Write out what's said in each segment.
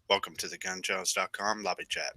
Welcome to the GunJones.com lobby chat.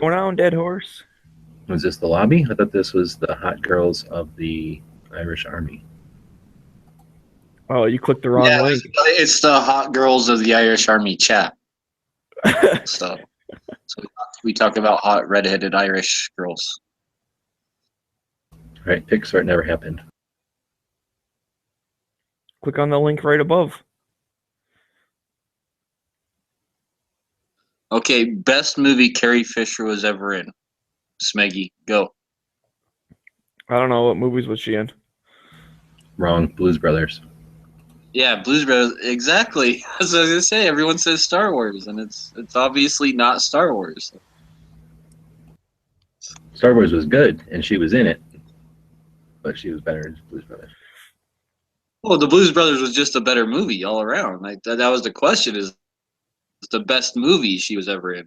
going on, Dead Horse? Was this the lobby? I thought this was the hot girls of the Irish Army. Oh, you clicked the wrong link. It's the hot girls of the Irish Army chat. So we talk about hot redheaded Irish girls. Right, Pixar never happened. Click on the link right above. Okay, best movie Carrie Fisher was ever in. Smeggy, go. I don't know what movies was she in. Wrong. Blues Brothers. Yeah, Blues Brothers. Exactly. As I was gonna say, everyone says Star Wars, and it's obviously not Star Wars. Star Wars was good, and she was in it, but she was better in Blues Brothers. Well, the Blues Brothers was just a better movie all around. Like that was the question: is the best movie she was ever in?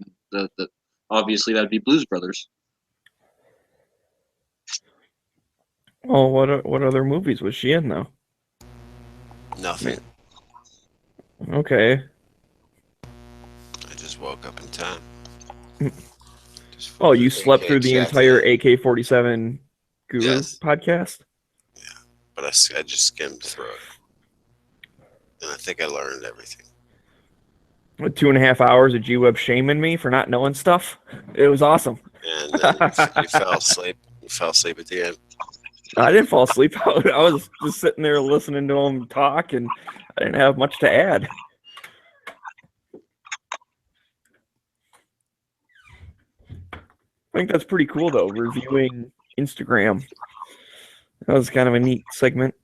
Obviously that'd be Blues Brothers. Oh, what other movies was she in though? Nothing. Okay. I just woke up in time. Oh, you slept through the entire AK-47 Guru Yes. podcast? Yeah, but I just skimmed through it, and I think I learned everything. With 2.5 hours of G-Web shaming me for not knowing stuff. It was awesome. And then you fell asleep. You fell asleep at the end. I didn't fall asleep. I was just sitting there listening to him talk, and I didn't have much to add. I think that's pretty cool, though, reviewing Instagram. That was kind of a neat segment.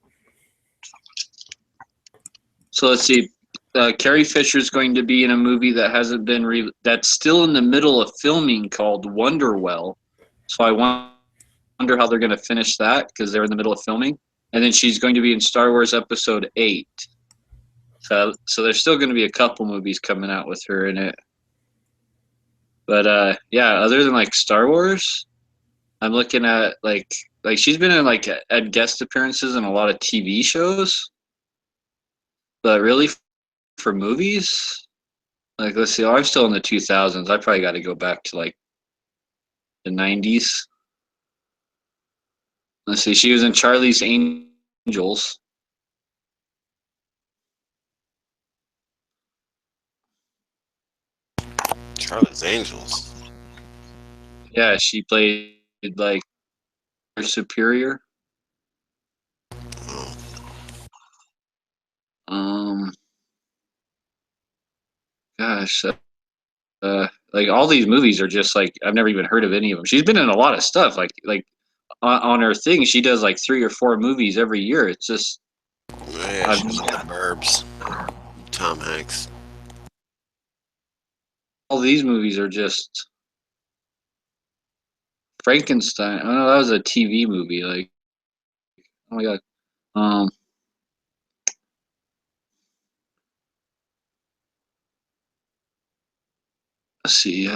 So let's see. Carrie Fisher's going to be in a movie that hasn't been that's still in the middle of filming called Wonderwell. So I wonder how they're going to finish that because they're in the middle of filming. And then she's going to be in Star Wars Episode 8. So there's still going to be a couple movies coming out with her in it. But yeah, other than like Star Wars, I'm looking at like she's been in like at guest appearances in a lot of TV shows. But really, for movies, like let's see, I'm still in the 2000s. I probably got to go back to like the 90s. Let's see, she was in Charlie's Angels. Charlie's Angels. Yeah, she played like her superior. Oh. Gosh, like all these movies are just like I've never even heard of any of them. She's been in a lot of stuff. Like on her thing, she does like 3 or 4 movies every year. It's just Yeah, she was in The Burbs. Tom Hanks. all these movies are just Frankenstein. Oh, that was a TV movie. Like, oh my god. Let's see.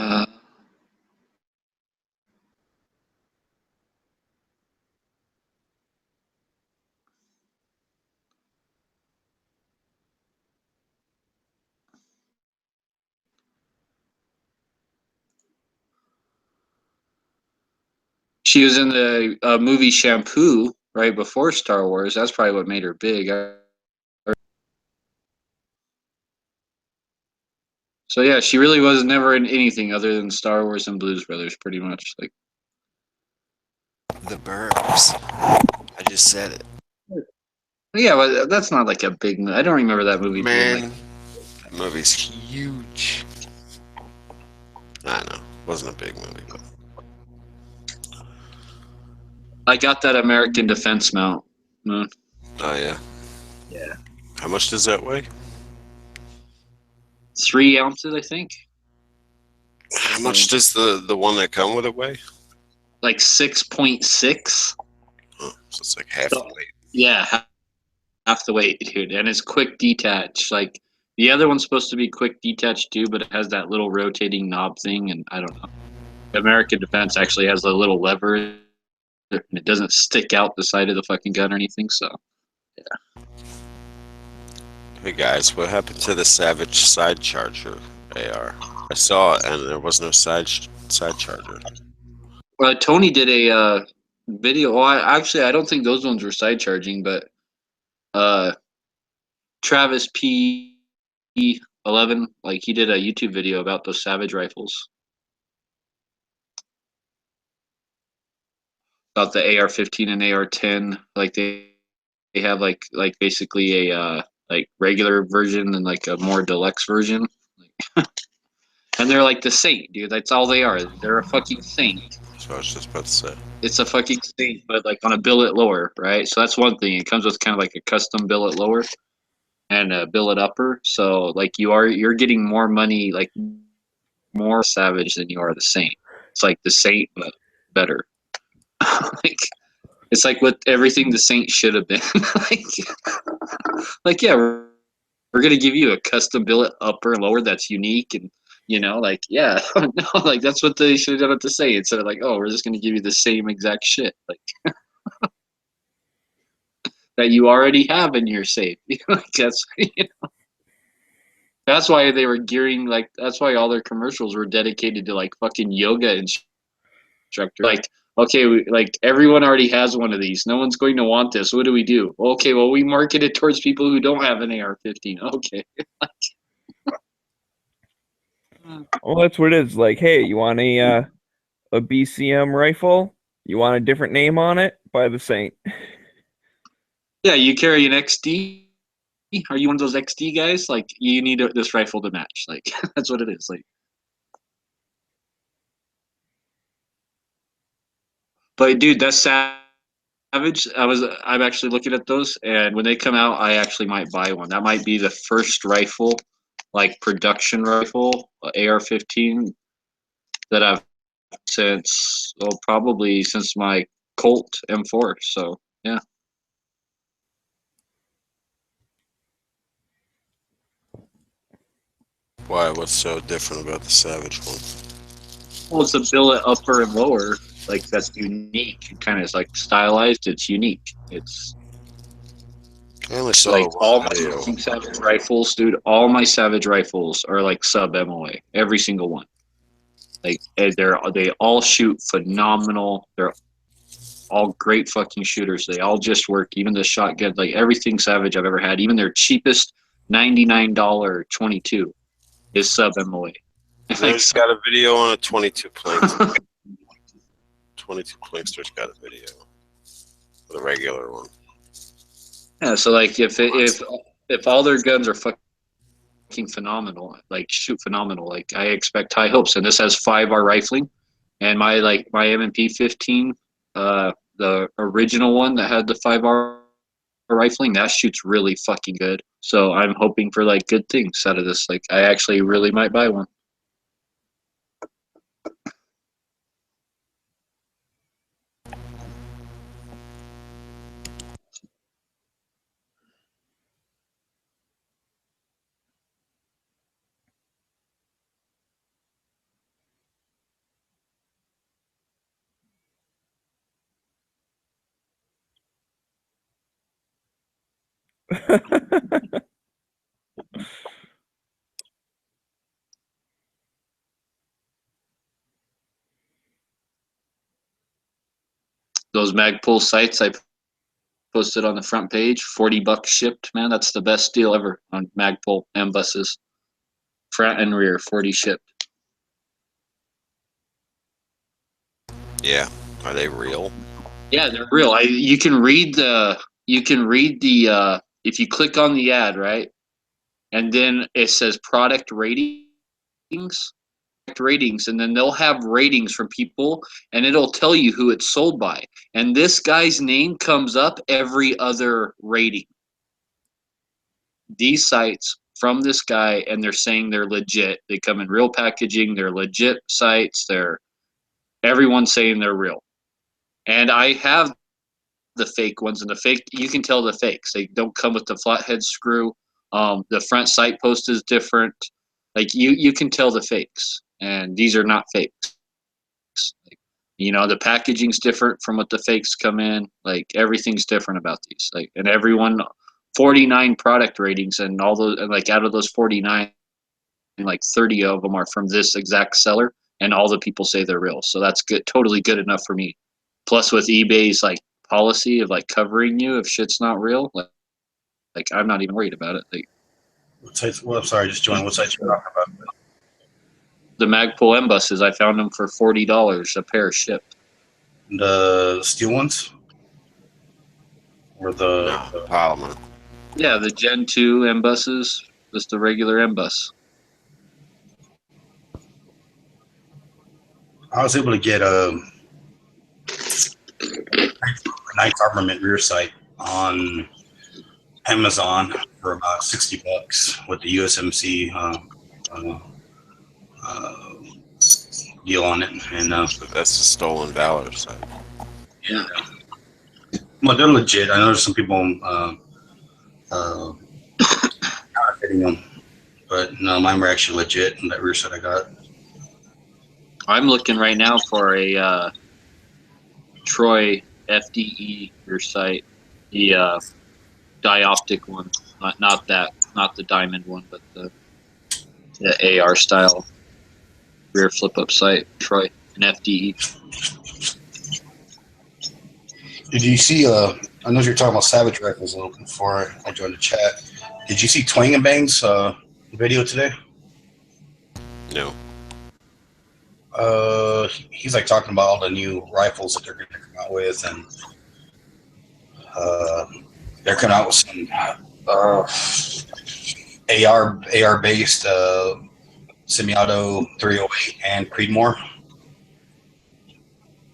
She was in the movie Shampoo right before Star Wars. That's probably what made her big. So yeah, she really was never in anything other than Star Wars and Blues Brothers, pretty much. Like The Burbs. I just said it. yeah, but that's not like a big. I don't remember that movie. Man, being like, that movie's huge. I know. Wasn't a big movie, but I got that American Defense mount. oh yeah. Yeah. How much does that weigh? 3 ounces, I think. How much does the one that come with it weigh? Like 6.6. Oh, so it's like half the weight. Yeah, half the weight, dude. And it's quick detach. Like the other one's supposed to be quick detach too, but it has that little rotating knob thing, and I don't know. American Defense actually has a little lever, and it doesn't stick out the side of the fucking gun or anything. So, yeah. Hey guys, what happened to the Savage Side Charger AR? I saw it, and there was no side charger. Tony did a video. Well, I don't think those ones were side charging, but Travis P11, like he did a YouTube video about those Savage rifles, about the AR-15 and AR-10. Like they have like basically a like regular version and like a more deluxe version. And they're like the Saint, dude. That's all they are. They're a fucking Saint. So I was just about to say. It's a fucking Saint, but like on a billet lower, right? So that's one thing. It comes with kind of like a custom billet lower and a billet upper. So like you're getting more money, like more Savage than you are the Saint. It's like the Saint, but better. Like it's like what everything the Saint should have been. like yeah, we're gonna give you a custom billet upper and lower that's unique and like yeah, no, like that's what they should have done it to say instead of like, oh, we're just gonna give you the same exact shit like that you already have in your safe. Like that's why they were gearing like that's why all their commercials were dedicated to like fucking yoga instructor. Like, okay, like everyone already has one of these. No one's going to want this. What do we do? Okay, well we market it towards people who don't have an AR-15. Okay. Well, that's what it is. Like, hey, you want a BCM rifle? You want a different name on it? Buy the Saint. Yeah, you carry an XD. Are you one of those XD guys? Like, you need this rifle to match. Like, that's what it is. Like, but dude, that's Savage. I'm actually looking at those, and when they come out, I actually might buy one. That might be the first rifle, like production rifle, AR-15, that I've probably since my Colt M4. So yeah. Why? What's so different about the Savage one? Well, it's a billet upper and lower. Like that's unique. Kind of like stylized. It's unique. It's I only saw like all one my video. fucking Savage rifles, dude. All my Savage rifles are like sub MOA. Every single one. Like they all shoot phenomenal. They're all great fucking shooters. They all just work. Even the shotgun, like everything Savage I've ever had. Even their cheapest $99 22 is sub MOA. I just got a video on a 22 Planks. 22 Plankster's got a video. The regular one. Yeah, so like if all their guns are fucking phenomenal, like shoot phenomenal, like I expect high hopes. And this has 5R rifling, and my M&P 15, the original one that had the 5R rifling, that shoots really fucking good. So I'm hoping for like good things out of this. Like I actually really might buy one. Those Magpul sights I posted on the front page, $40 shipped, man. That's the best deal ever on Magpul M buses. Front and rear, 40 shipped. Yeah. Are they real? Yeah, they're real. You can read the if you click on the ad, right? And then it says product ratings, and then they'll have ratings from people, and it'll tell you who it's sold by. And this guy's name comes up every other rating. These sites from this guy, and they're saying they're legit. They come in real packaging. They're legit sites. Everyone's saying they're real. And I have the fake ones, and the fake, you can tell the fakes. They don't come with the flathead screw. The front sight post is different. Like you can tell the fakes, and these are not fakes. Like, the packaging's different from what the fakes come in. Like everything's different about these. Like, and everyone, 49 product ratings, and all those, and like out of those 49, like 30 of them are from this exact seller, and all the people say they're real. So that's good, totally good enough for me. Plus, with eBay's like policy of like covering you if shit's not real, like I'm not even worried about it. Like, What sites? Well, I'm sorry, just joined. What sites you talking about? the Magpul M buses, I found them for $40 a pair shipped. The steel ones, or No, polymer. Yeah, the Gen 2 M buses, just the regular M bus. I was able to get a Knights Armament rear sight on Amazon for about $60 with the USMC deal on it, and That's the stolen valor side. Yeah. well, they're legit. I know there's some people counterfeiting them, but no, mine were actually legit. And that rear sight I got. I'm looking right now for a Troy FDE rear sight, the dioptic one, not the diamond one, but the AR style rear flip up sight, Troy, an FDE. Did you see? I know you're talking about Savage rifles a little before I joined the chat. Did you see Twang and Bang's video today? No. He's like talking about all the new rifles that they're going to come out with, and they're coming out with some AR based semi-auto 308 and Creedmoor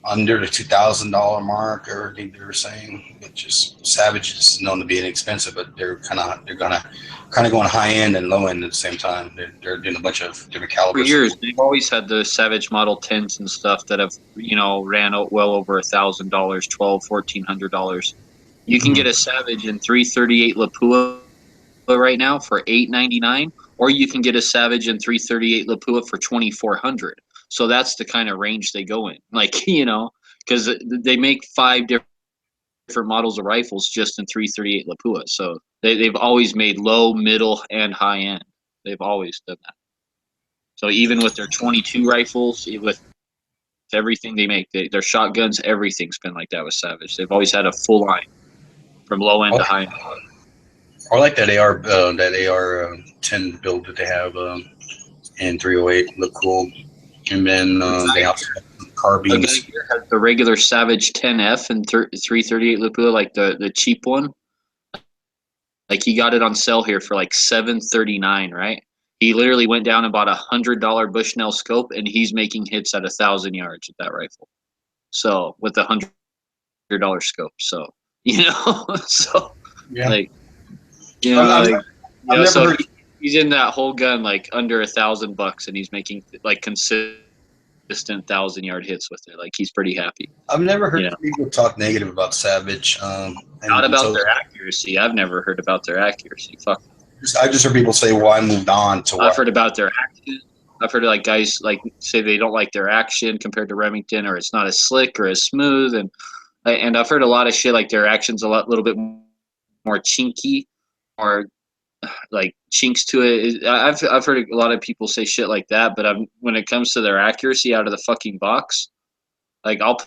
under the $2,000 mark, or they were saying, which is Savage is known to be inexpensive, but they're gonna going high end and low end at the same time. They're doing a bunch of different For calibers. years, they've always had the Savage Model 10s and stuff that have, ran out well over $1,000, $1,200, $1,400. You can get a Savage in 338 Lapua right now for $899, or you can get a Savage in 338 Lapua for $2,400. So that's the kind of range they go in, like, because they make 5 different models of rifles just in 338 Lapua. So they've always made low, middle, and high end. They've always done that. So even with their 22 rifles, with everything they make, their shotguns, everything's been like that with Savage. They've always had a full line from low end to high end. I like that AR 10 build that they have in 308. Look cool. And then they also have The carbines. guy here has the regular Savage 10F and 338 Lapua, like the cheap one. Like, he got it on sale here for like $739, right? He literally went down and bought $100 Bushnell scope, and he's making hits at 1,000 yards with that rifle. So with a $100 scope, so so Yeah. like I've never heard. he's in that whole gun like under $1,000, and he's making like consistent 1,000-yard hits with it. Like, he's pretty happy. I've never heard people talk negative about Savage. Not about their accuracy. I've never heard about their accuracy. Fuck. I just heard people say, "Well, I moved on to." I've heard about their action. I've heard like guys like say they don't like their action compared to Remington, or it's not as slick or as smooth, and I've heard a lot of shit like their action's little bit more chinky, or like chinks to it. I've heard a lot of people say shit like that, but when it comes to their accuracy out of the fucking box, like, I'll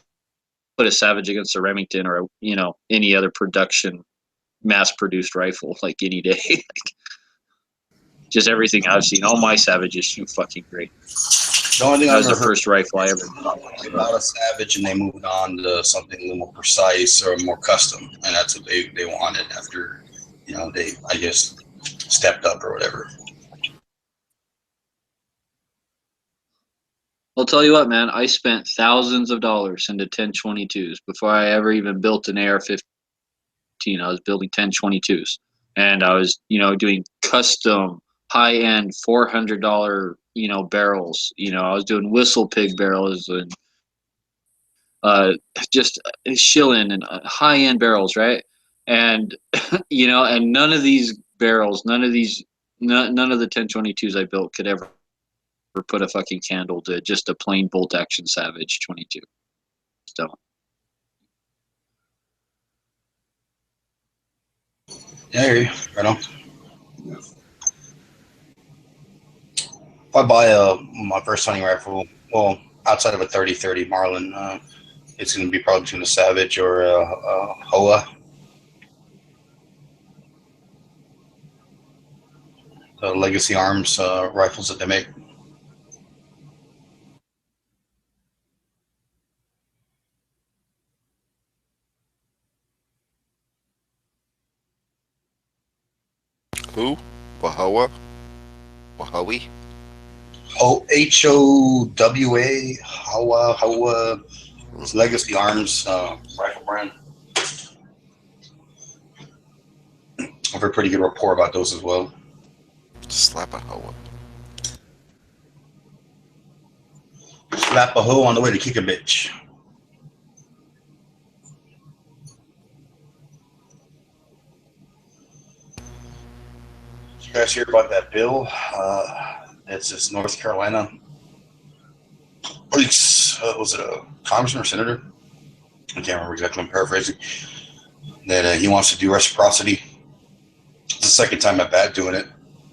put a Savage against a Remington or any other production mass-produced rifle like any day. Like, just everything I've seen, all my Savages shoot fucking great. The only thing That was I've the ever heard first rifle I ever bought. about a Savage, and they moved on to something a little more precise or more custom, and that's what they wanted after, they, I guess, stepped up or whatever. I'll tell you what, man, I spent thousands of dollars into 1022s before I ever even built an AR-15. I was building 1022s, and I was, doing custom high-end $400, barrels. I was doing whistle pig barrels and just shilling and high-end barrels, right? And and none of these barrels, none of the 1022s I built could ever put a fucking candle to just a plain bolt action Savage 22. So. Yeah, I hear you. Right on. if I buy my first hunting rifle, well, outside of a 30-30 Marlin, it's going to be probably between a Savage or a Hoa. The Legacy Arms rifles that they make. Who? Wahowa? Wahowie? Howa, Hoa. It's Legacy Arms rifle brand. I've heard pretty good rapport about those as well. Slap a Hoa. Slap a hoe on the way to kick a bitch. Did you guys hear about that bill? It's this North Carolina. Was it a congressman or senator? I can't remember exactly. I'm paraphrasing. That he wants to do reciprocity. It's the second time at bat doing it,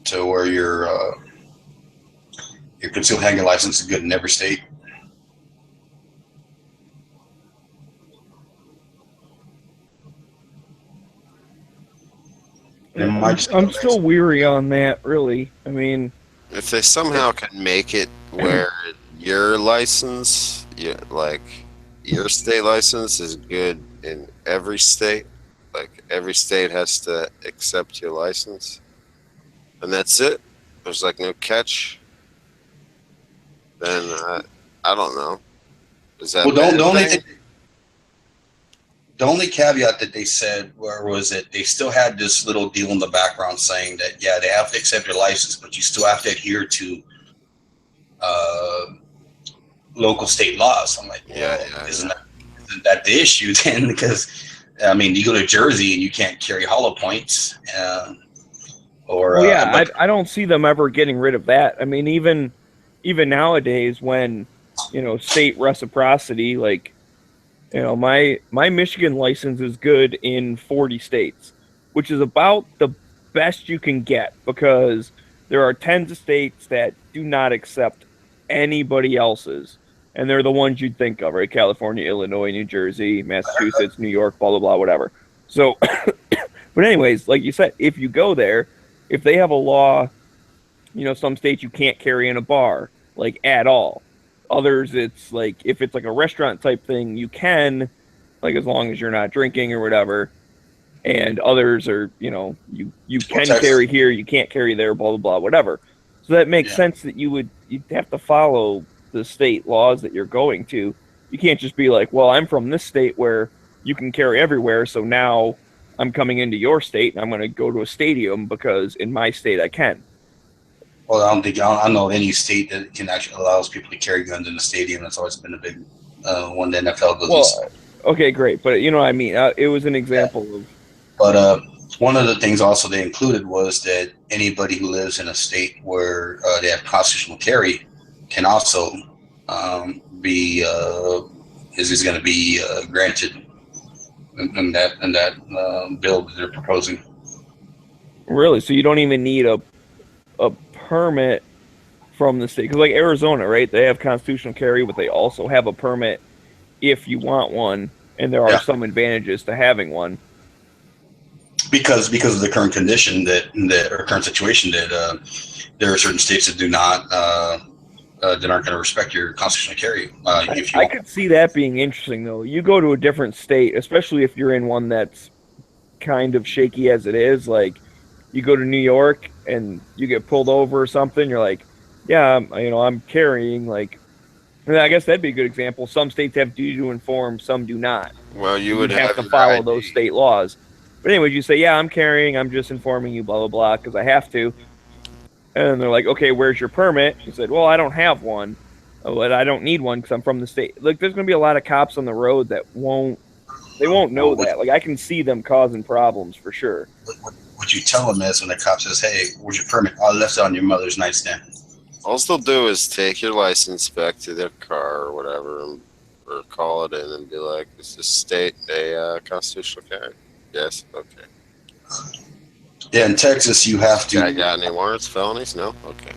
to where your concealed handgun license is good in every state. I'm still weary on that, really. I mean, If they somehow can make it where your license, like your state license, is good in every state, like every state has to accept your license, and that's it. There's like no catch. Then I don't know. Is that Well, thing? the only caveat that they said, where was it? They still had this little deal in the background saying that, yeah, they have to accept your license, but you still have to adhere to local state laws. I'm like, isn't that the issue then? Because, I mean, you go to Jersey and you can't carry hollow points. I don't see them ever getting rid of that. I mean, even nowadays when, state reciprocity, like, my Michigan license is good in 40 states, which is about the best you can get, because there are tens of states that do not accept anybody else's, and they're the ones you'd think of, right? California, Illinois, New Jersey, Massachusetts, New York, blah, blah, blah, whatever. So, but anyways, like you said, if you go there, if they have a law, some states you can't carry in a bar, like, at all. Others, it's like, if it's like a restaurant type thing, you can, like, as long as you're not drinking or whatever. And others are, you can carry here, you can't carry there, blah, blah, blah, whatever. So that makes sense that you'd have to follow the state laws that you're going to. You can't just be like, well, I'm from this state where you can carry everywhere, so now I'm coming into your state and I'm going to go to a stadium because in my state I can. Well, I don't know of any state that can actually allows people to carry guns in the stadium. That's always been a big one. The NFL goes. Well, okay, great, but you know what I mean. It was an example of. But one of the things also they included was that anybody who lives in a state where they have constitutional carry can also be is going to be granted in that bill that they're proposing. Really? So you don't even need a permit from the state? Because like Arizona, right? They have constitutional carry, but they also have a permit if you want one, and there are some advantages to having one. Because of the current condition or current situation that there are certain states that do not that aren't going to respect your constitutional carry. I could see that being interesting, though. You go to a different state, especially if you're in one that's kind of shaky as it is, like you go to New York and you get pulled over or something, you're like, yeah, I'm carrying, like, I guess that'd be a good example. Some states have duty to inform, some do not. Well, you would have to follow those state laws. But anyways, you say, yeah, I'm carrying, I'm just informing you, blah, blah, blah, because I have to. And they're like, okay, where's your permit? You said, well, I don't have one, but I don't need one because I'm from the state. Like, there's going to be a lot of cops on the road that won't know that. Like, I can see them causing problems for sure. What you tell them is when the cop says, hey, where's your permit? I left it on your mother's nightstand. All they'll do is take your license back to their car or whatever, or call it in and be like, "Is this state a constitutional carry?" Yes. Okay. Yeah, in Texas, you have to. I got any warrants, felonies? No. Okay.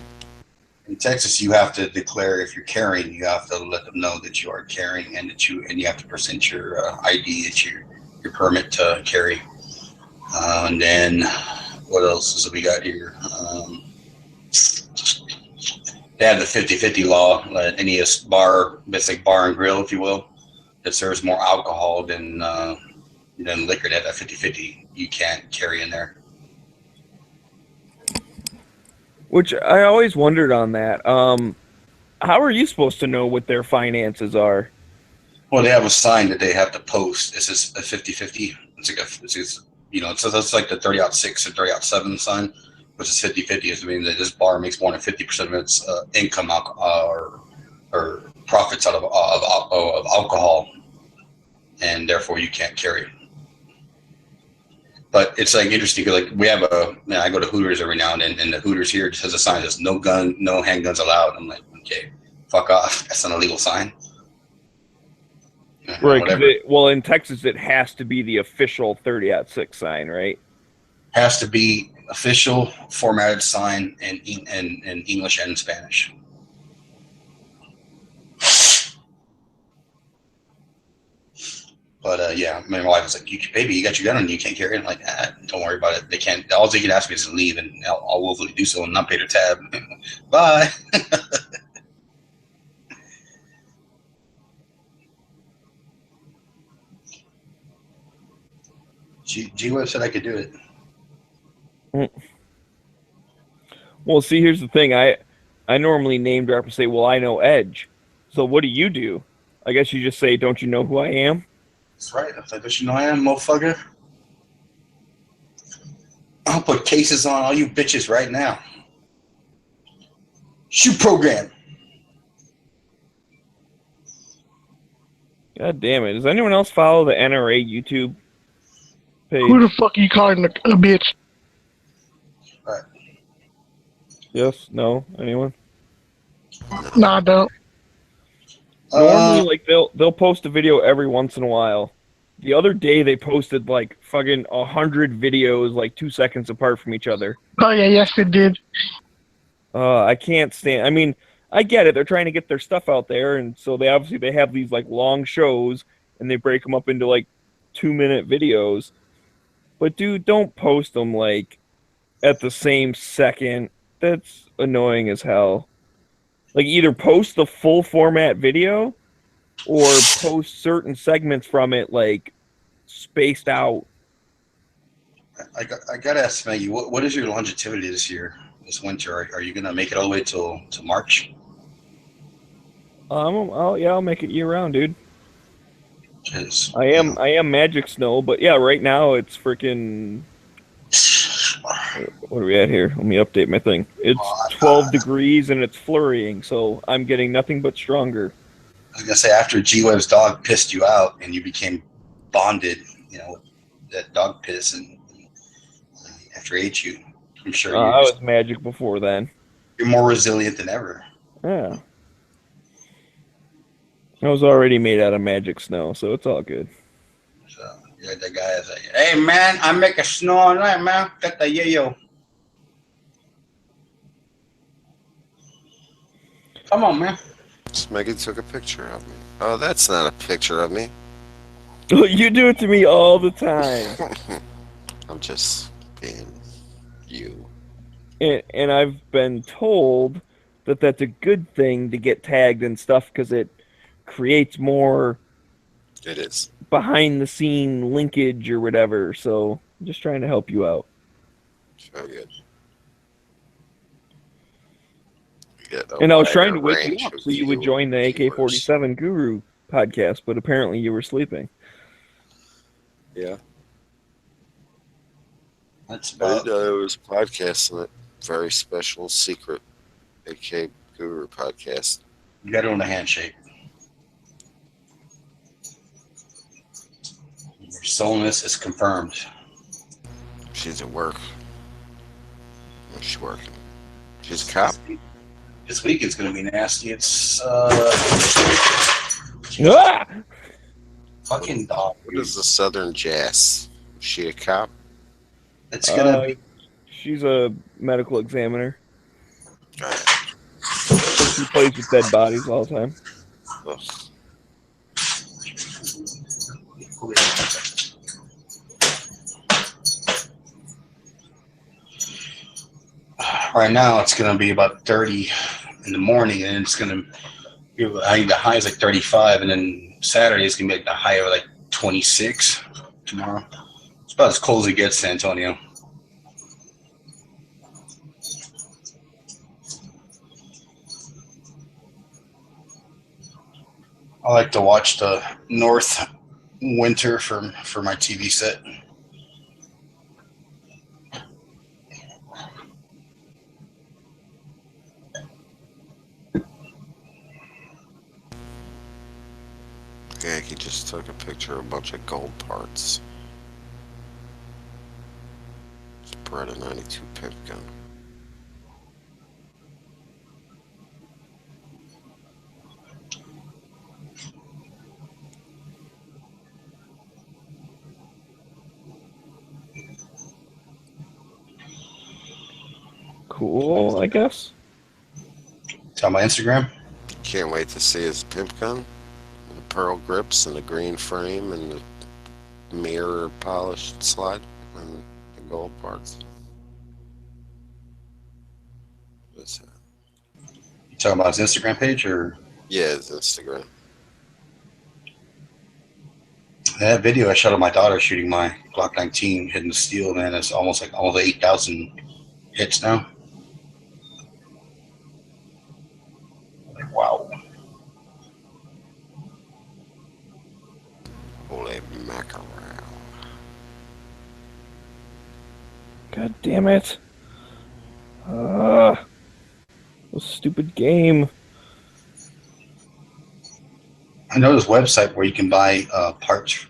In Texas, you have to declare if you're carrying. You have to let them know that you are carrying, and you have to present your ID, that your permit to carry. And then what else is we got here? They have the 50-50 law. Any bar, basic bar and grill, if you will, that serves more alcohol than liquor, they have that 50-50. You can't carry in there. Which I always wondered on that. How are you supposed to know what their finances are? Well, they have a sign that they have to post. It's just a 50-50. It's like so that's like the 30-6 and 30-7 sign, which is 50-50. Is mean that this bar makes more than 50% of its income or profits out of alcohol, and therefore you can't carry. But it's like interesting because like we have I go to Hooters every now and then, and the Hooters here just has a sign that says no handguns allowed. I'm like, okay, fuck off. That's an illegal sign. Right. Well, in Texas, it has to be the official 30-6 sign, right? Has to be official formatted sign in English and Spanish. But my wife was like, "Baby, you got your gun on, you can't carry it." I'm like, don't worry about it. They can't. All they can ask me is to leave, and I'll willfully do so and not pay their tab. Bye. G-Web said I could do it. Well, see, here's the thing. I normally name drop and say, well, I know Edge. So what do? I guess you just say, don't you know who I am? That's right. I thought, don't you know I am, motherfucker? I'll put cases on all you bitches right now. Shoot program. God damn it. Does anyone else follow the NRA YouTube page? Who the fuck are you calling a bitch? Right. Yes? No? Anyone? Nah, I don't. Normally, like they'll post a video every once in a while. The other day they posted like fucking 100 videos like 2 seconds apart from each other. Oh yeah, yes it did. I can't stand. I mean, I get it. They're trying to get their stuff out there, and so they have these like long shows, and they break them up into like 2-minute videos. But dude, don't post them like at the same second. That's annoying as hell. Like either post the full format video or post certain segments from it like spaced out. I got to ask Maggie, what is your longevity this winter? Are you going to make it all the way to March? I'll make it year round, dude. Jeez, I am Magic Snow, but yeah, right now it's freaking. What are we at here? Let me update my thing. It's 12 degrees and it's flurrying, so I'm getting nothing but stronger. I was gonna say after G-Web's dog pissed you out and you became bonded, with that dog piss, and after he ate you, I'm sure I was magic before then. You're more resilient than ever. Yeah. I was already made out of Magic Snow, so it's all good. So yeah, that guy is like, "Hey man, I make a snow all night, man. Got the yo. Come on, man." Megan took a picture of me. Oh, that's not a picture of me. You do it to me all the time. I'm just being you. And I've been told that that's a good thing to get tagged and stuff because it creates more It is. behind the scene linkage or whatever. So I'm just trying to help you out. So good. And I was trying to wake you up so you would join the AK-47 Guru podcast, but apparently you were sleeping. Yeah. That's I about. didn't know there was a podcast on it. Very special, secret AK Guru podcast. You got it on the handshake. Your soulness is confirmed. She's at work. She's working. She's a cop. This week is going to be nasty. It's Ah! fucking dog. What is the Southern Jazz? Is she a cop? It's gonna be. She's a medical examiner. He plays with dead bodies all the time. Ugh. Right now, it's going to be about 30 in the morning, and it's going to be, I think the high is like 35, and then Saturday is going to be like the high of like 26 tomorrow. It's about as cold as it gets, San Antonio. I like to watch the North winter for my TV set. Yeah, he just took a picture of a bunch of gold parts. Spread a 92 pimp gun. Cool, I guess. It's on my Instagram. Can't wait to see his pimp gun. The pearl grips and the green frame and the mirror polished slide and the gold parts. What's that? You talking about his Instagram page or Yeah, his Instagram. that video I shot of my daughter shooting my Glock 19 hitting the steel? Man, it's almost 8,000 hits now. Like wow. Holy mackerel. God damn it. This stupid game. I know this website where you can buy parts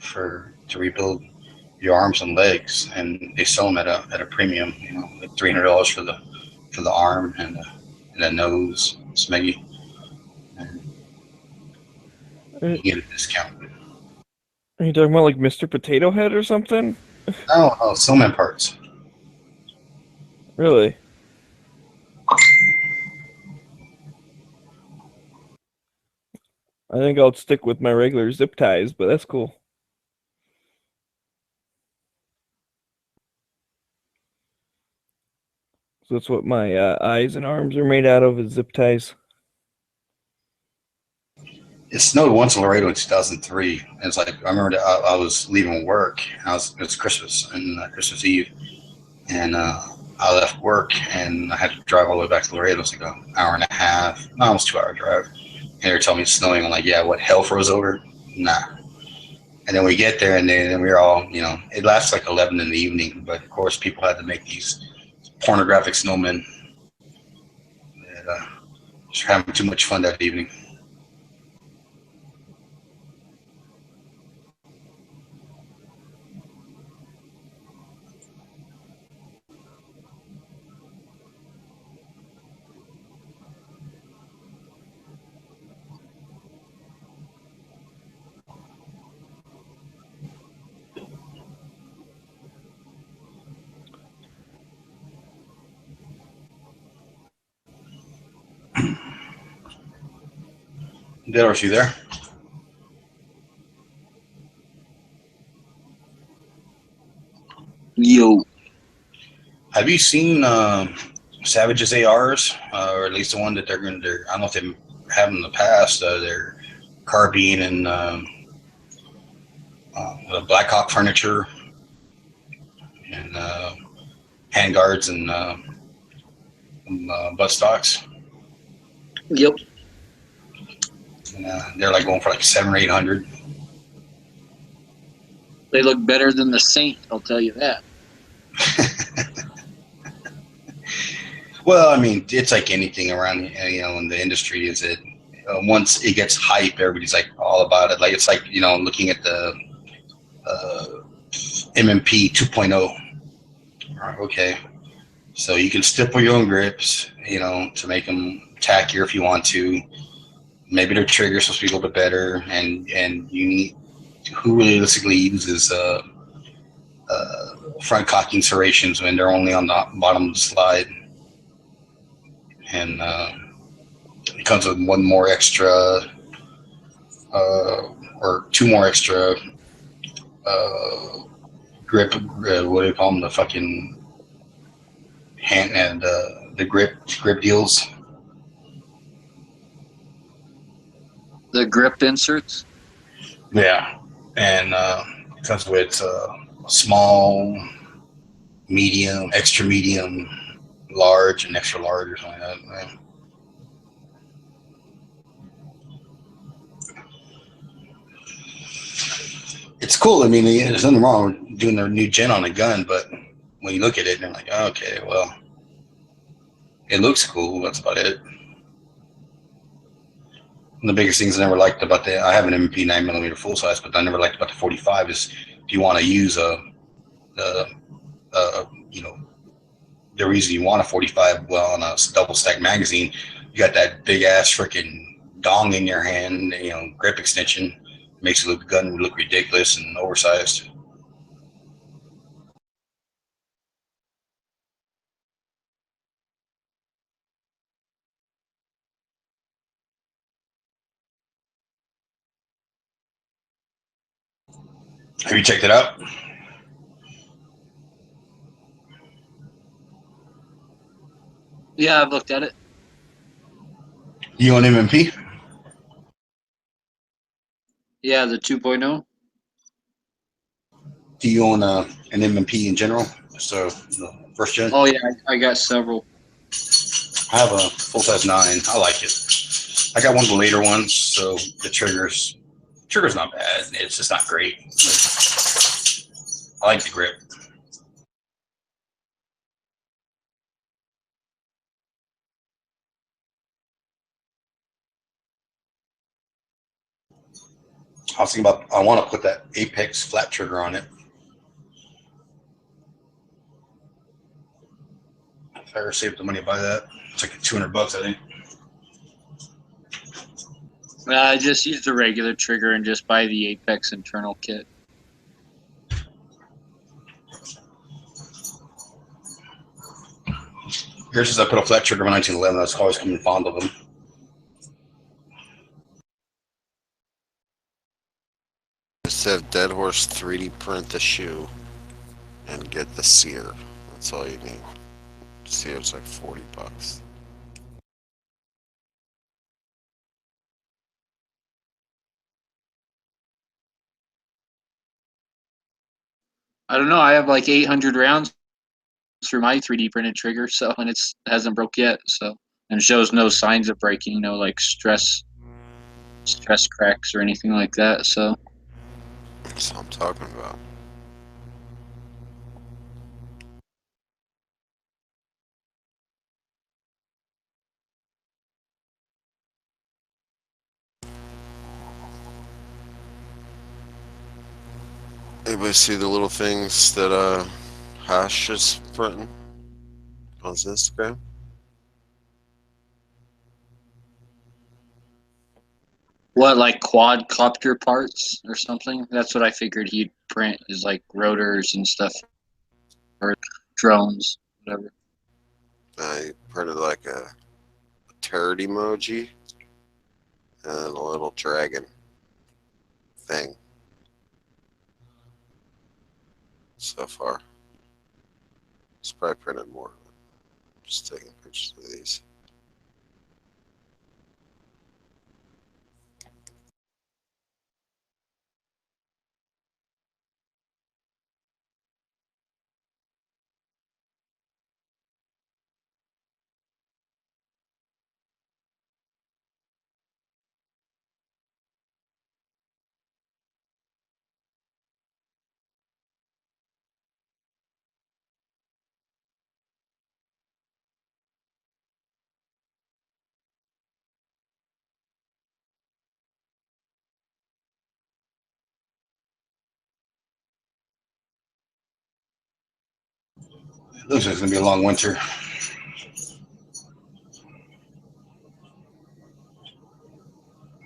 to rebuild your arms and legs, and they sell them at a premium. You know, like $300 for the arm and the nose, smeggy, and you get a discount. Are you talking about like Mr. Potato Head or something? Oh, Sillman parts. Really? I think I'll stick with my regular zip ties, but that's cool. So that's what my eyes and arms are made out of, is zip ties. It snowed once in Laredo in 2003. And it's like I remember that I was leaving work. It was Christmas and Christmas Eve, and I left work and I had to drive all the way back to Laredo. It's like an hour and a half, almost 2 hour drive. And they were telling me it's snowing. I'm like, yeah, what, hell froze over? Nah. And then we get there, and then we're all, it lasts like 11 in the evening. But of course, people had to make these pornographic snowmen. That just having too much fun that evening. Delos, you there? Yo. Have you seen Savage's ARs, or at least the one that they're going to? I don't know if they have in the past. Their carbine and the Blackhawk furniture and handguards and butt stocks. Yep. And, they're like going for like 700 or 800. They look better than the Saint, I'll tell you that. Well, I mean, it's like anything around, in the industry. Is it once it gets hype, everybody's like all about it. Like it's like looking at the MMP 2.0. Okay, so you can stipple your own grips, to make them tackier if you want to. Maybe their trigger's supposed to be a little bit better, and you need who realistically uses front cocking serrations when they're only on the bottom of the slide. And It comes with one more extra, or two more extra grip. What do you call them? The fucking hand and the grip deals. The grip inserts. Yeah, and it comes with small, medium, extra medium, large, and extra large or something like that. It's cool. I mean, there's nothing wrong with doing a new gen on a gun, but when you look at it, you're like, oh, okay, well, it looks cool. That's about it. One of the biggest things I never liked about I have an MP 9mm full size, but I never liked about the 45 is if you want to use you know, the reason you want a 45 well on a double stack magazine, you got that big ass freaking dong in your hand, you know, grip extension. Makes the gun look ridiculous and oversized. Have you checked it out? Yeah, I've looked at it. You own MMP? Yeah, the 2.0. Do you own an MMP in general? So the first gen? Oh yeah, I got several. I have a full size 9. I like it. I got one of the later ones, so the trigger's not bad. It's just not great. I like the grip. I was thinking about, I want to put that Apex flat trigger on it. If I ever save the money to buy that, it's like $200, I think. I just use the regular trigger and just buy the Apex internal kit. Here's since I put a flat trigger on 1911, that's always coming fond of them. Just have Dead Horse 3D print the shoe and get the sear. That's all you need. Sear's like $40. I don't know. I have like 800 rounds through my 3D printed trigger, so and it hasn't broke yet. So and shows no signs of breaking, no like stress cracks or anything like that. So That's what I'm talking about. Anybody see the little things that Hash is printing on his Instagram? what, like quadcopter parts or something? That's what I figured he'd print, is like rotors and stuff, or drones, whatever. I printed like a turd emoji and a little dragon thing so far. It's probably printed more. Just taking pictures of these. It looks like it's gonna be a long winter.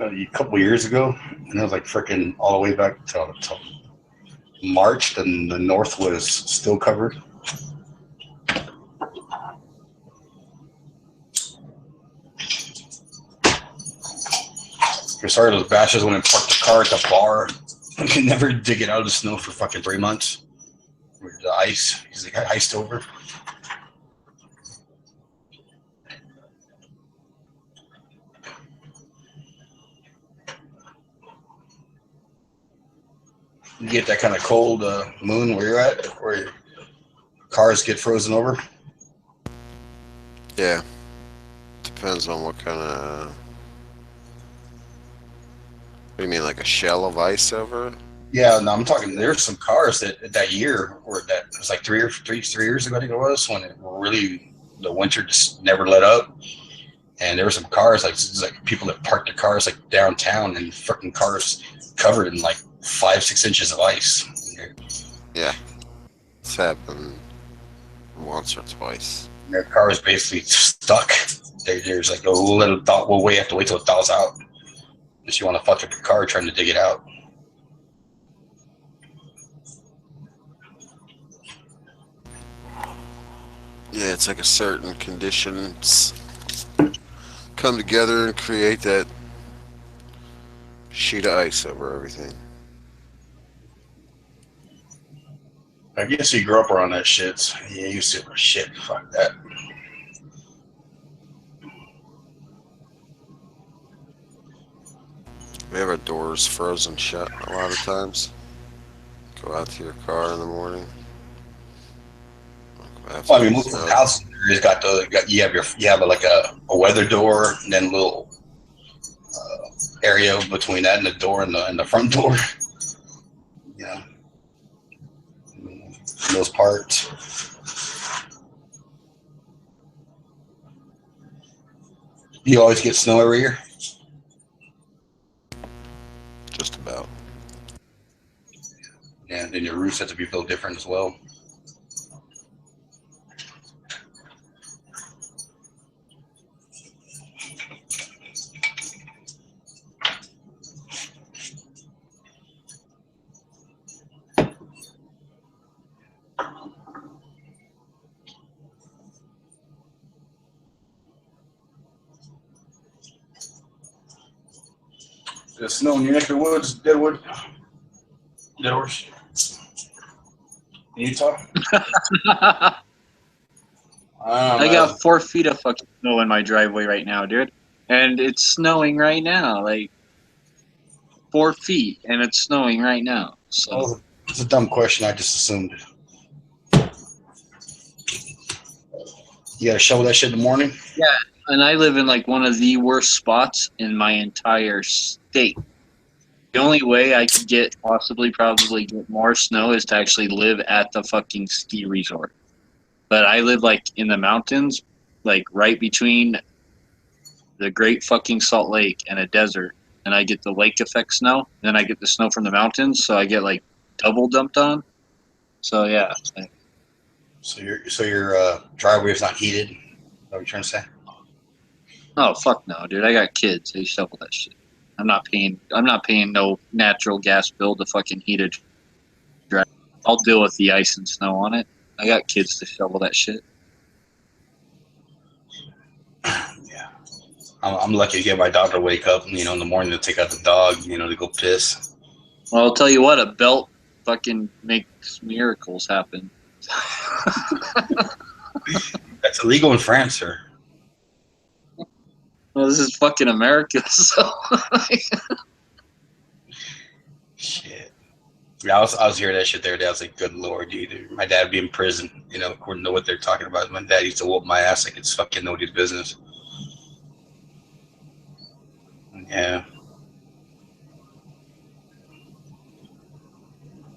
A couple years ago, and it was like freaking all the way back to March, and the north was still covered. started those bashes when I parked the car at the bar. I could never dig it out of the snow for fucking 3 months. With the ice, because it got iced over. You get that kind of cold moon where you're at, where your cars get frozen over. Yeah. Depends on what kind of. What do you mean, like a shell of ice over it? Yeah, no, I'm talking. There's some cars that year, or that it was like three years ago, I think it was, when it really the winter just never let up, and there were some cars like people that parked their cars like downtown, and freaking cars covered in like 5-6 inches of ice. Yeah. It's happened once or twice. And their car is basically stuck. There's like a little thought. Well, we have to wait till it thaws out. If you want to fuck up your car trying to dig it out. Yeah, it's like a certain conditions come together and create that sheet of ice over everything. I guess you grew up around that shit. So yeah, you super shit. Fuck that. We have our doors frozen shut a lot of times. Go out to your car in the morning. Well, I mean, most of the houses you have like a weather door, and then a little area between that and the door and the front door. Yeah, those parts. You always get snow every year. Just about. Yeah, and then your roofs have to be built different as well. There's snow in your neck of the woods, Deadwood. Deadhorse. In Utah? I got 4 feet of fucking snow in my driveway right now, dude. And it's snowing right now. Like 4 feet, and it's snowing right now. So It's a dumb question. I just assumed. You gotta shovel that shit in the morning? yeah, and I live in like one of the worst spots in my entire state. The only way I could probably get more snow is to actually live at the fucking ski resort. But I live like in the mountains, like right between the Great fucking Salt Lake and a desert, and I get the lake effect snow, and then I get the snow from the mountains, so I get like double dumped on. So yeah. So your driveway is not heated? Is that what you're trying to say? Oh fuck no, dude! I got kids. They shovel that shit. I'm not paying no natural gas bill to fucking heat a drive. I'll deal with the ice and snow on it. I got kids to shovel that shit. Yeah. I'm lucky to get my dog to wake up, in the morning to take out the dog, to go piss. Well, I'll tell you what, a belt fucking makes miracles happen. That's illegal in France, sir. Well, this is fucking America, so. Shit. Yeah, I was hearing that shit there. I was like, good lord, dude. My dad would be in prison, according to what they're talking about. My dad used to whoop my ass like it's fucking nobody's business. Yeah.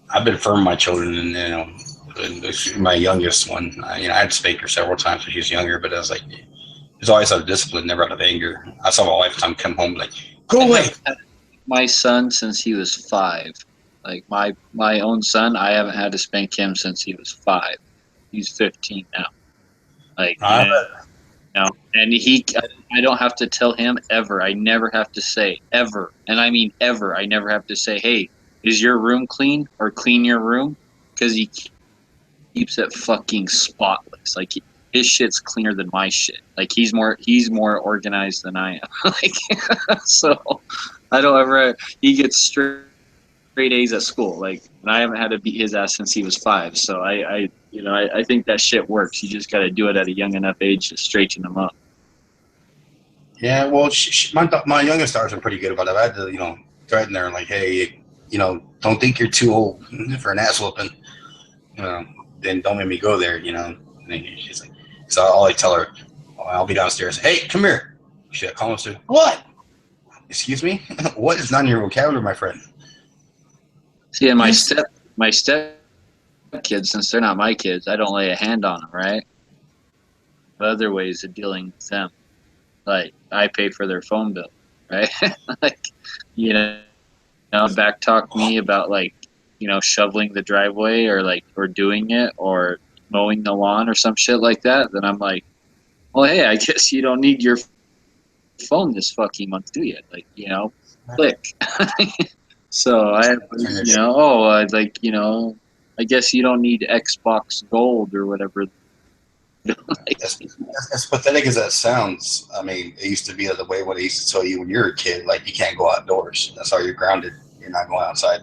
I've been firm with my children, and my youngest one, I had to spank her several times when she was younger, but I was like, there's always out of discipline, never out of anger. I saw my wife time come home like, go away. My son since he was 5. Like my own son, I haven't had to spank him since he was 5. He's 15 now. Like, and I don't have to tell him ever. I never have to say ever, and I mean ever. I never have to say, "Hey, is your room clean?" or "Clean your room," because he keeps it fucking spotless. Like his shit's cleaner than my shit. Like he's more organized than I am. Like so, I don't ever. He gets straight A's at school. Like, and I haven't had to beat his ass since he was 5. So I think that shit works. You just got to do it at a young enough age to straighten them up. Yeah, well, my youngest daughters are pretty good about it. I had to, threaten her like, hey, don't think you're too old for an ass whooping. Then don't make me go there. And then she's like, so I'll tell her, I'll be downstairs. Hey, come here. She calls her. What? Excuse me? What is not in your vocabulary, my friend? See, and my step kids, since they're not my kids, I don't lay a hand on them, right? But other ways of dealing with them, like I pay for their phone bill, right? Like, back talk me about shoveling the driveway or doing it or mowing the lawn or some shit like that. Then I'm like, well, hey, I guess you don't need your phone this fucking month, do you? Click. So I guess you don't need Xbox Gold or whatever. As pathetic as that sounds, I mean, it used to be the way what they used to tell you when you were a kid, like you can't go outdoors. That's how you're grounded. You're not going outside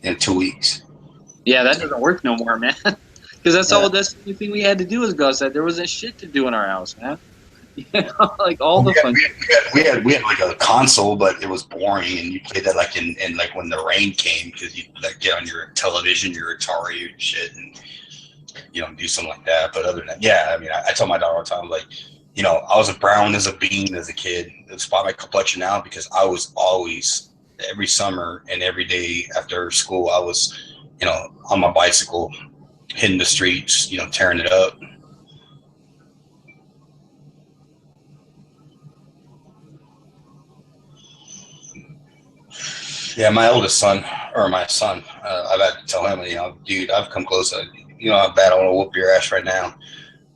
in 2 weeks. Yeah, that doesn't work no more, man. Because that's the only thing we had to do was go outside. There wasn't shit to do in our house, man. All the fun. We had like a console, but it was boring, and you played that like in like when the rain came because you get on your television, your Atari and shit, and do something like that. But other than that, yeah, I mean, I tell my daughter all the time, like, I was as brown as a bean as a kid. Despite my complexion now, because I was always every summer and every day after school, I was, on my bicycle, hitting the streets, tearing it up. Yeah, my oldest son, or my son, I've had to tell him, dude, I've come close. How bad I want to whoop your ass right now.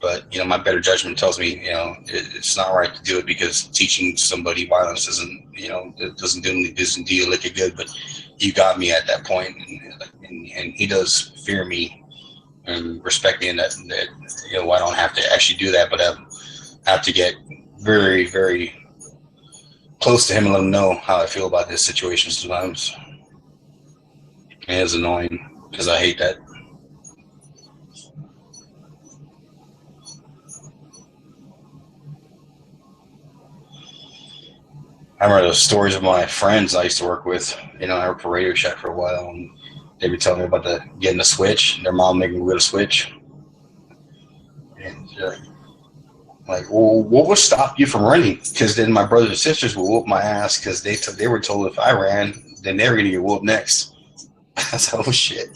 But, my better judgment tells me, it's not right to do it because teaching somebody violence doesn't do you lick it good. But you got me at that point, and he does fear me and respect me in that I don't have to actually do that, but I have to get very, very close to him and let him know how I feel about this situation sometimes. And it's annoying because I hate that. I remember those stories of my friends I used to work with. I worked for Radio Shack for a while, and they'd be telling me about getting a switch. Their mom making me get a switch. And like, well, what would stop you from running? Because then my brothers and sisters would whoop my ass because they were told if I ran, then they were going to get whooped next. That's oh shit.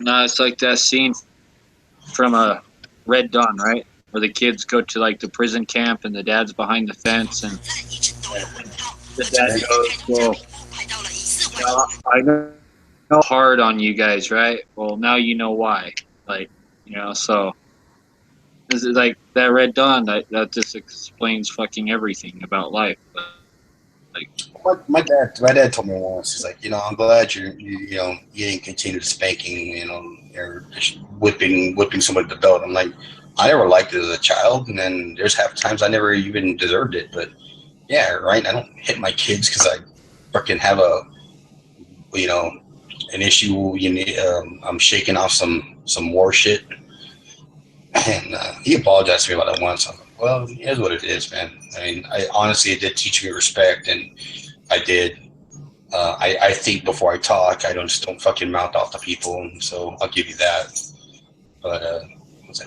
No, it's like that scene from a Red Dawn, right? Where the kids go to the prison camp and the dad's behind the fence and the dad goes, well, I know hard on you guys, right? Well, now you know why. So this is like that Red Dawn that just explains fucking everything about life. My dad told me once. He's like, I'm glad you didn't continue spanking, or whipping somebody with the belt. I'm like, I never liked it as a child, and then there's half times I never even deserved it. But yeah, right. I don't hit my kids because I freaking have an issue. I'm shaking off some war shit, and he apologized to me about that once. I'm like, well, it is what it is, man. I mean, honestly, it did teach me respect, and I did. I think before I talk. I don't fucking mouth off to people, so I'll give you that. But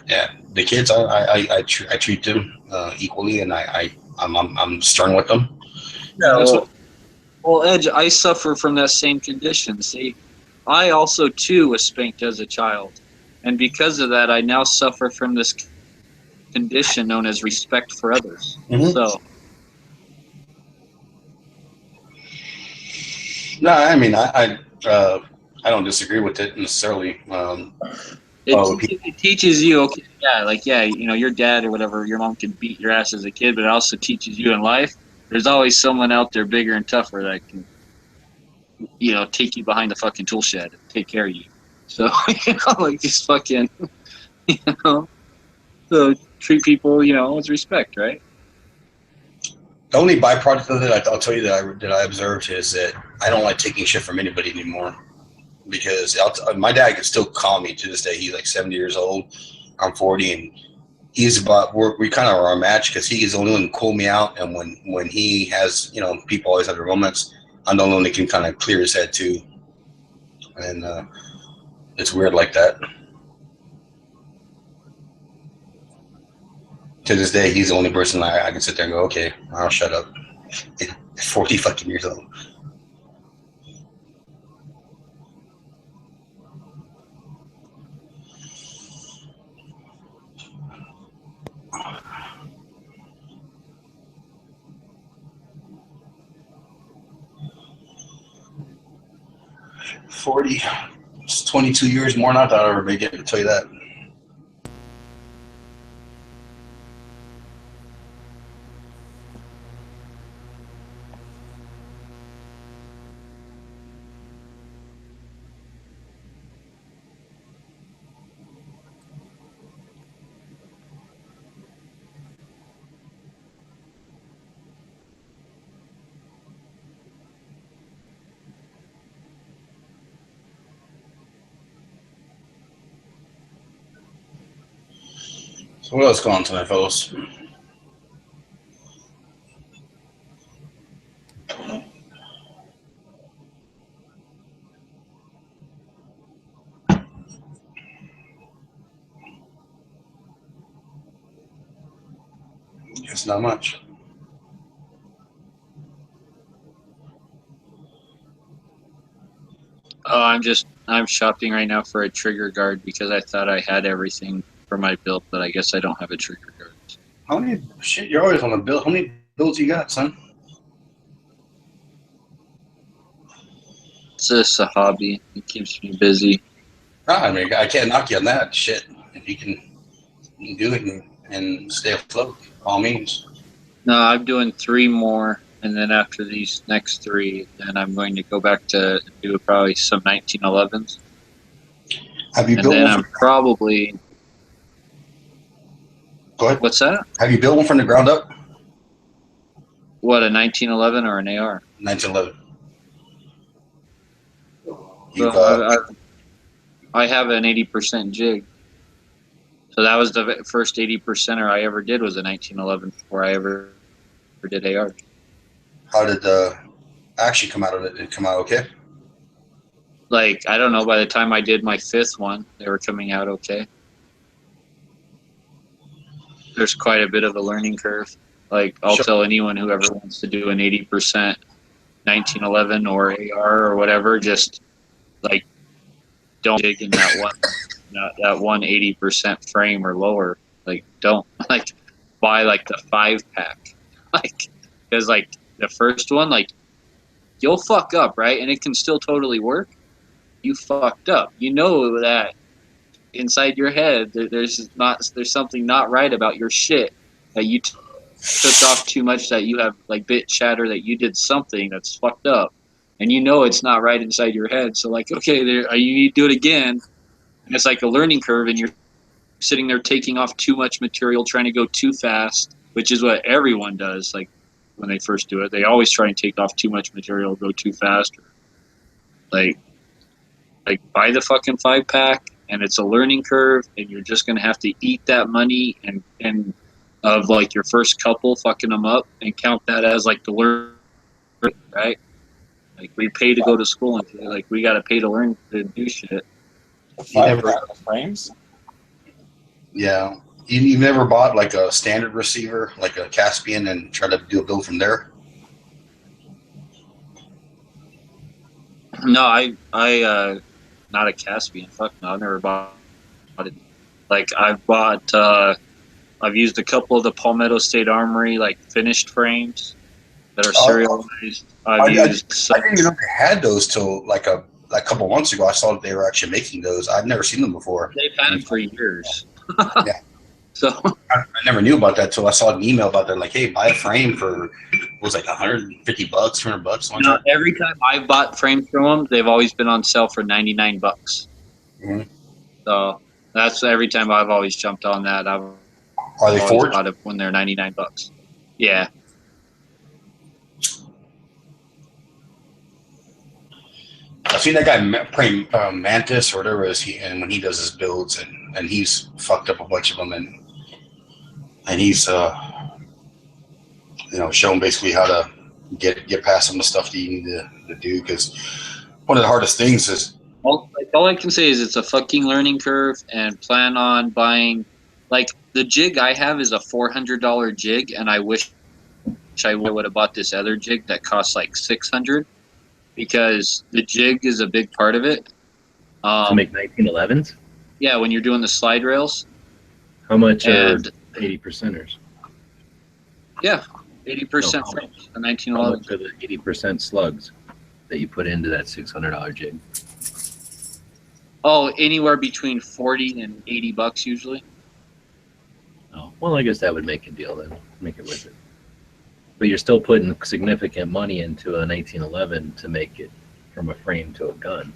yeah, the kids, I treat them equally, and I'm stern with them. Yeah. Well, Edge, I suffer from that same condition. See, I also too was spanked as a child, and because of that, I now suffer from this condition known as respect for others. Mm-hmm. So. No, I mean, I don't disagree with it necessarily. It teaches you, okay, yeah, like, yeah, you know, your dad or whatever, your mom can beat your ass as a kid, but it also teaches you in life. There's always someone out there bigger and tougher that can, you know, take you behind the fucking tool shed and take care of you. So, you know, like, just fucking, you know, so treat people, you know, with respect, right? The only byproduct of it, I'll tell you that I observed is that I don't like taking shit from anybody anymore. Because my dad can still call me to this day. He's like 70 years old. I'm 40, and he's about we kind of are a match because he is the only one who call me out. And when he has, you know, people always have their moments. I'm the only one that can kind of clear his head too. And it's weird like that. To this day, he's the only person I can sit there and go, okay, I'll shut up. 40 fucking years old. It's 22 years more than I thought I would ever make it, to tell you that. So what else going on tonight, fellas? It's not much. Oh, I'm shopping right now for a trigger guard because I thought I had everything for my build, but I guess I don't have a trigger guard. How many shit? You're always on a build. How many builds you got, son? It's just a hobby. It keeps me busy. I mean, I can't knock you on that shit. If you can do it and stay afloat, by all means. No, I'm doing 3 more, and then after these next 3, then I'm going to go back to do probably some 1911s. Have you And built then one? I'm probably... Go ahead. What's that? Have you built one from the ground up? What, a 1911 or an AR? 1911. Well, I have an 80% jig. So that was the first 80%er I ever did was a 1911 before I ever did AR. How did the action come out of it? Did it come out okay? Like, I don't know, by the time I did my 5th one, they were coming out okay. There's quite a bit of a learning curve. Like, I'll tell anyone who ever wants to do an 80% 1911 or AR or whatever, just, like, don't dig in that one 80% frame or lower. Like, don't. Like, buy, like, the 5-pack. Like, because, like, the first one, like, you'll fuck up, right? And it can still totally work. You fucked up. You know that inside your head there's something not right about your shit, that you took off too much, that you have, like, bit chatter, that you did something that's fucked up. And you know it's not right inside your head. So, like, okay, you need to do it again. And it's like a learning curve, and you're sitting there taking off too much material, trying to go too fast, which is what everyone does. Like, when they first do it, they always try and take off too much material, go too fast. Like buy the fucking 5-pack, and it's a learning curve, and you're just gonna have to eat that money and of, like, your first couple fucking them up, and count that as, like, the learn, right? Like, we pay to go to school, and, like, we gotta pay to learn to do shit. Frames? Yeah. You've never bought, like, a standard receiver, like a Caspian, and try to do a build from there? No, I not a Caspian. Fuck no, I've never bought it. Like, I've used a couple of the Palmetto State Armory, like, finished frames that are serialized. I didn't even know they had those till, like, like a couple months ago, I saw that they were actually making those. I'd never seen them before. They've had them for years. Yeah. So I never knew about that until I saw an email about that. Like, hey, buy a frame for it was like $150, $200. you know, every time I've bought frames from them, they've always been on sale for $99. Mhm. So that's every time I've always jumped on that. I've Are they always forged? bought it when they're $99. Yeah. I've seen that guy praying Mantis or whatever it is, and when he does his builds, and he's fucked up a bunch of them, and he's showing basically how to get past some of the stuff that you need to do, because one of the hardest things is All I can say is it's a fucking learning curve, and plan on buying. Like, the jig I have is a $400 jig, and I wish I would have bought this other jig that costs like $600, because the jig is a big part of it. To make 1911s? Yeah, when you're doing the slide rails. How much are And 80%ers? yeah, 80% No, frames, the How 1911. much are the 80% slugs that you put into that $600 jig? Oh, anywhere between 40 and $80 usually. Oh, well, I guess that would make a deal then. Make it worth it. But you're still putting significant money into a 1911 to make it from a frame to a gun.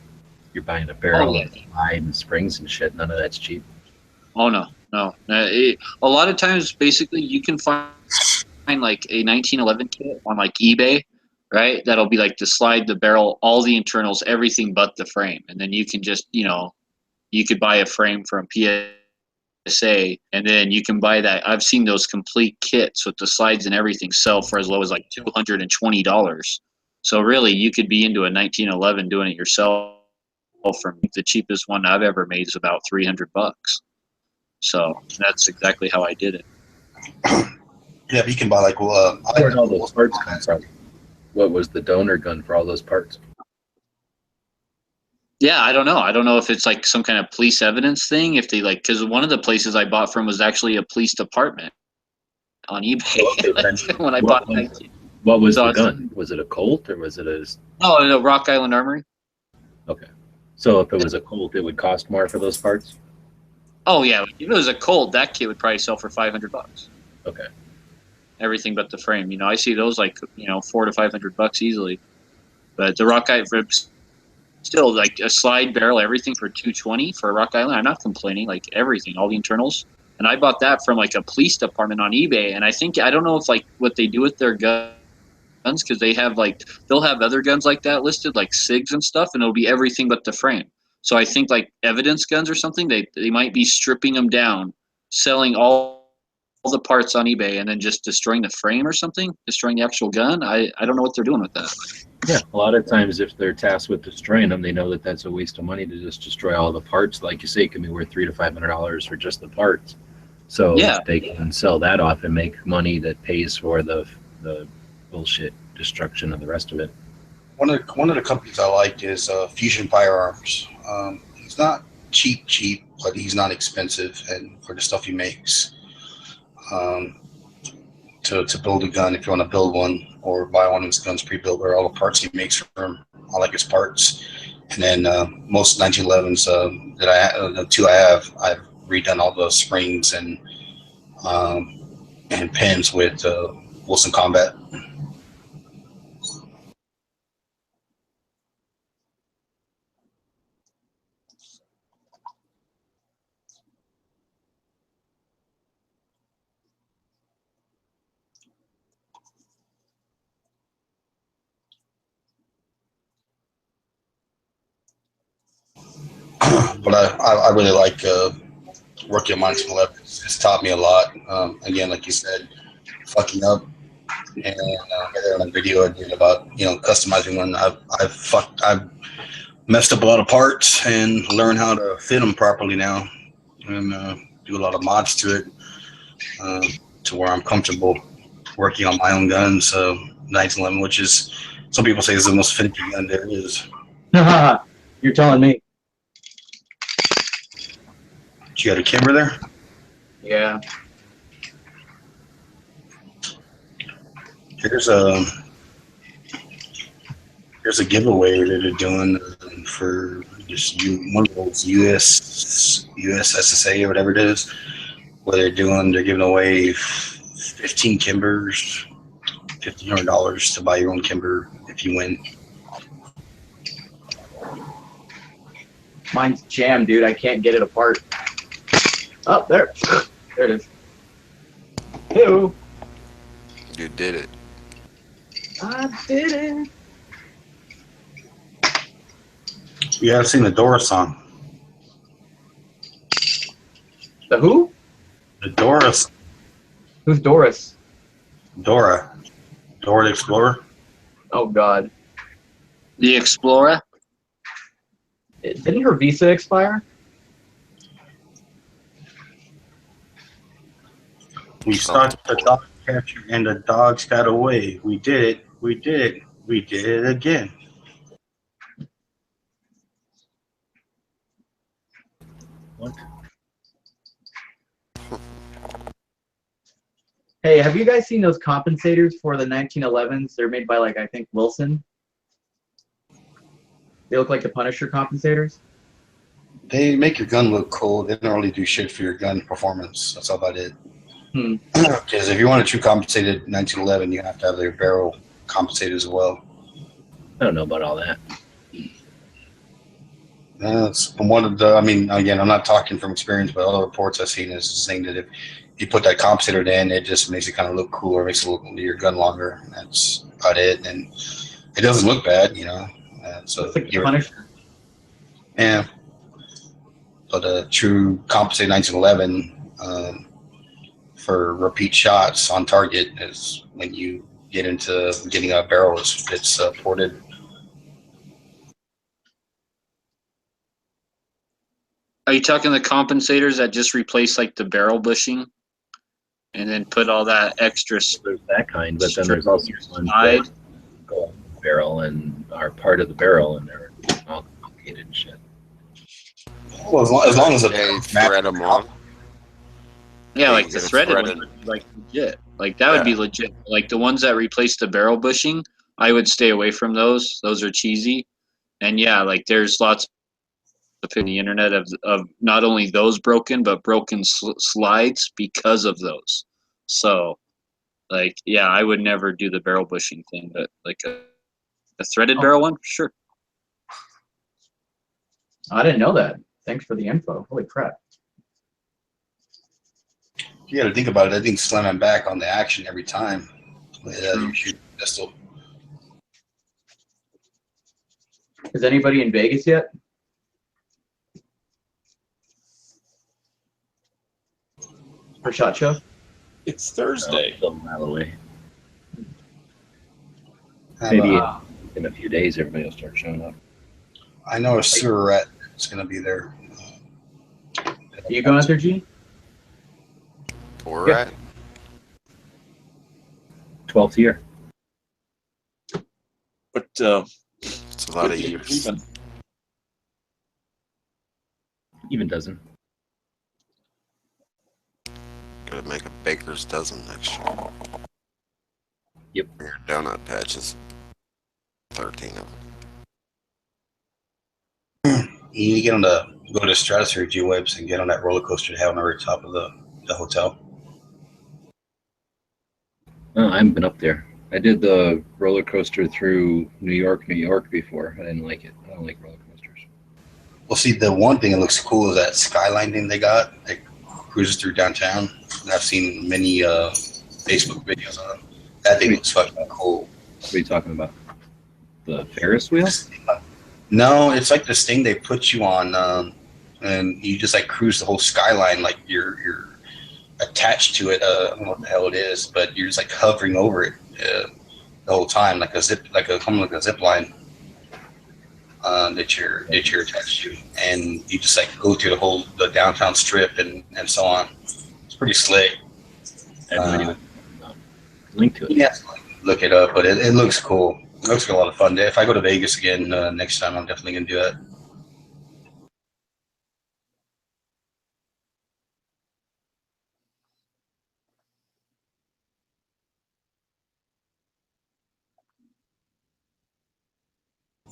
You're buying a barrel and slide and springs and shit. None of that's cheap. Oh no. A lot of times, basically, you can find like a 1911 kit on like eBay, right? That'll be like the slide, the barrel, all the internals, everything but the frame, and then you can just, you could buy a frame from PSA, and then you can buy that. I've seen those complete kits with the slides and everything sell for as low as like $220. So really, you could be into a 1911 doing it yourself. From the cheapest one I've ever made is about $300. So that's exactly how I did it. yeah, but you can buy like Where'd all those parts come from? What was the donor gun for all those parts? Yeah, I don't know. I don't know if it's like some kind of police evidence thing. If they like, because one of the places I bought from was actually a police department on eBay. Okay, but I mean, when I what bought was- 19. What was So the it's- gun? Was it a Colt or was it a? Oh, no, Rock Island Armory. Okay, so if it was a Colt, it would cost more for those parts. Oh yeah, if it was a Colt, that kit would probably sell for $500. Okay, Everything but the frame. I see those like $400 to $500 easily. But the Rock Island, still like a slide barrel, everything for $220 for a Rock Island. I'm not complaining. Like everything, all the internals. And I bought that from like a police department on eBay. And I don't know if like what they do with their guns, because they have like they'll have other guns like that listed, like SIGs and stuff, and it'll be everything but the frame. So I think like evidence guns or something, they might be stripping them down, selling all the parts on eBay, and then just destroying the frame or something, destroying the actual gun. I don't know what they're doing with that. yeah. A lot of times, if they're tasked with destroying them, they know that that's a waste of money to just destroy all the parts. Like you say, it can be worth $300 to $500 for just the parts. So Yeah. they can sell that off and make money that pays for the bullshit destruction of the rest of it. one of the companies I like is Fusion Firearms. He's not cheap, but he's not expensive, and for the stuff he makes, to build a gun, if you want to build one or buy one of his guns pre-built, or all the parts he makes for him, I like his parts. And then most 1911s the two I have, I've redone all the springs and pins with Wilson Combat. But I really like working on 1911. It's taught me a lot. Again, like you said, fucking up. And on a video I did about customizing one. I've messed up a lot of parts and learned how to fit them properly now, and do a lot of mods to it to where I'm comfortable working on my own guns. 1911, which is some people say is the most finicky gun there is. You're telling me. You got a camera there? Yeah. Here's a giveaway that they're doing. one for just one of those USSSA or whatever it is, where they're giving away 15 Kimbers, $1,500 to buy your own Kimber if you win. Mine's jammed, dude. I can't get it apart. Oh, there. There it is. Ew. You did it. I did it. Yeah, I've seen the Dora song. The who? The Dora. Who's Doris? Dora the Explorer. Oh, God. The Explorer. Didn't her visa expire? We started the dog catcher and the dogs got away. We did it. We did it. We did it again. What? Hey, have you guys seen those compensators for the 1911s? They're made by, like, I think Wilson. They look like the Punisher compensators. They make your gun look cool. They don't really do shit for your gun performance. That's all about it. Because if you want a true compensated 1911, you have to have their barrel compensated as well. I don't know about all that. That's one of the. I mean, again, I'm not talking from experience, but all the reports I've seen is saying that if you put that compensator in, it just makes it kind of look cooler, makes it look your gun longer. That's about it, and it doesn't look bad, you know. So It's like the Punisher. yeah, but a true compensated 1911 for repeat shots on target is when you get into getting a barrel it's ported. Are you talking the compensators that just replace like the barrel bushing, and then put all that extra? There's that kind, but then there's also ones Side. that go on the barrel and are part of the barrel, and they're all complicated and shit. Well, as long as They thread them on. Yeah, like you the get it threaded threaded. ones, would be, like legit. Like that would be legit. Like the ones that replace the barrel bushing, I would stay away from those. Those are cheesy. And yeah, like there's lots in the internet of not only those broken, but broken slides because of those. So, like, yeah, I would never do the barrel bushing thing, but like a threaded barrel one, sure. I didn't know that. Thanks for the info. Holy crap. you got to think about it, that thing's slamming back on the action every time. You shoot a pistol. Is anybody in Vegas yet? For SHOT Show? It's Thursday. Still a mile away. Have Maybe a- in a few days, everybody will start showing up. I know a sewer rat is going to be there. Are you going out there, G? We're Yeah. at 12th year. But it's a lot of years. Even dozen. Gotta make a baker's dozen next year. Yep. Your donut patches. 13 of them. You need to go to Stratosphere G-Webs and get on that roller coaster they have on the very top of the hotel. Oh, I haven't been up there. I did the roller coaster through New York before. I didn't like it. I don't like roller coasters. Well, see, the one thing that looks cool is that skyline thing they got. It cruises through downtown. And I've seen many Facebook videos on it. That thing looks fucking cool. What are you talking about? The Ferris wheel? No, it's like this thing they put you on, and you just like cruise the whole skyline, like you're attached to it. I don't know what the hell it is, but you're just like hovering over it the whole time, like a zip line that you're attached to, and you just like go through the downtown strip and so on. It's pretty slick. I have no idea what link to it. Yeah, look it up, but it looks cool. It looks like a lot of fun. If I go to Vegas again next time, I'm definitely gonna do that.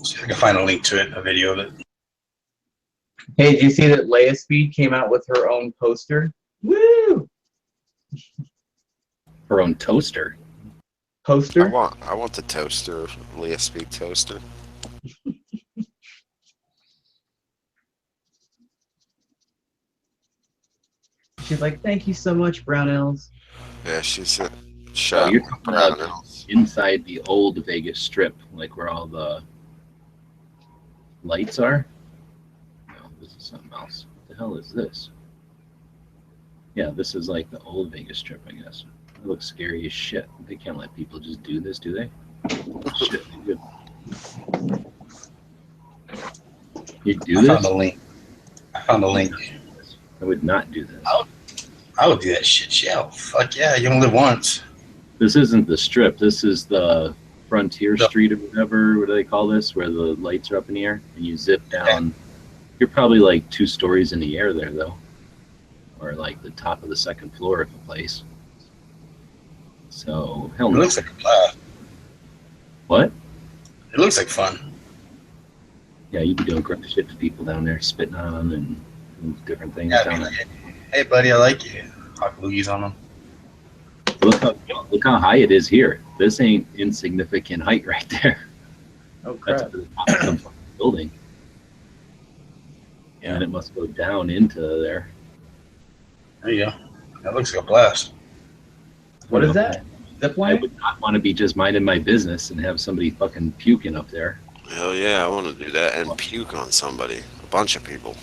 See if I can find a link to it, a video of it. Hey, did you see that Leia Speed came out with her own poster? Woo! Her own toaster. Poster? I want the toaster, Leia Speed toaster. She's like, thank you so much, Brownells. Yeah, she's a shot. you're talking about Brownells. inside the old Vegas Strip, like where all the lights are. No, this is something else. What the hell is this? Yeah, this is like the old Vegas Strip, I guess. It looks scary as shit. They can't let people just do this, do they? Shit, they do. You do I this? found a link. I found a link. I would not do this. I would do that shit. Yeah, fuck yeah. You only live once. This isn't the Strip. This is the Frontier No. Street or whatever. What do they call this? Where the lights are up in the air and you zip down. You're probably like 2 stories in the air there, though, or like the top of the 2nd floor of a place. So hell It no. looks like a blast. What? It looks like fun. Yeah, you'd be doing gross shit to people down there, spitting on them and different things Yeah, down be there. like, hey buddy, I like you. Hot loogies on them. Look how high it is here. This ain't insignificant height right there. Oh, That's crap. to the top of some fucking building. Yeah. And it must go down into there. There you go. That looks like a blast. What is that? Zip I line? would not want to be just minding my business and have somebody fucking puking up there. Hell yeah, I want to do that and puke on somebody. A bunch of people.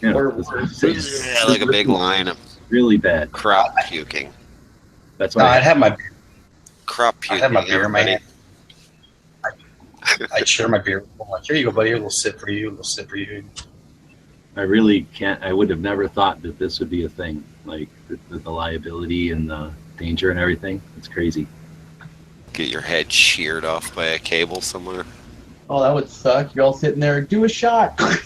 Yeah, Or Yeah, like a big line of really bad. crop puking. That's No, why I'd have my Crop I'd puking. have my beer in my everybody. hand. I'd share my beer. I'm like, here you go, buddy. A little sip for you. A little sip for you. I really can't. I would have never thought that this would be a thing. Like the liability and the danger and everything. It's crazy. Get your head sheared off by a cable somewhere. Oh, that would suck. You're all sitting there, do a shot. How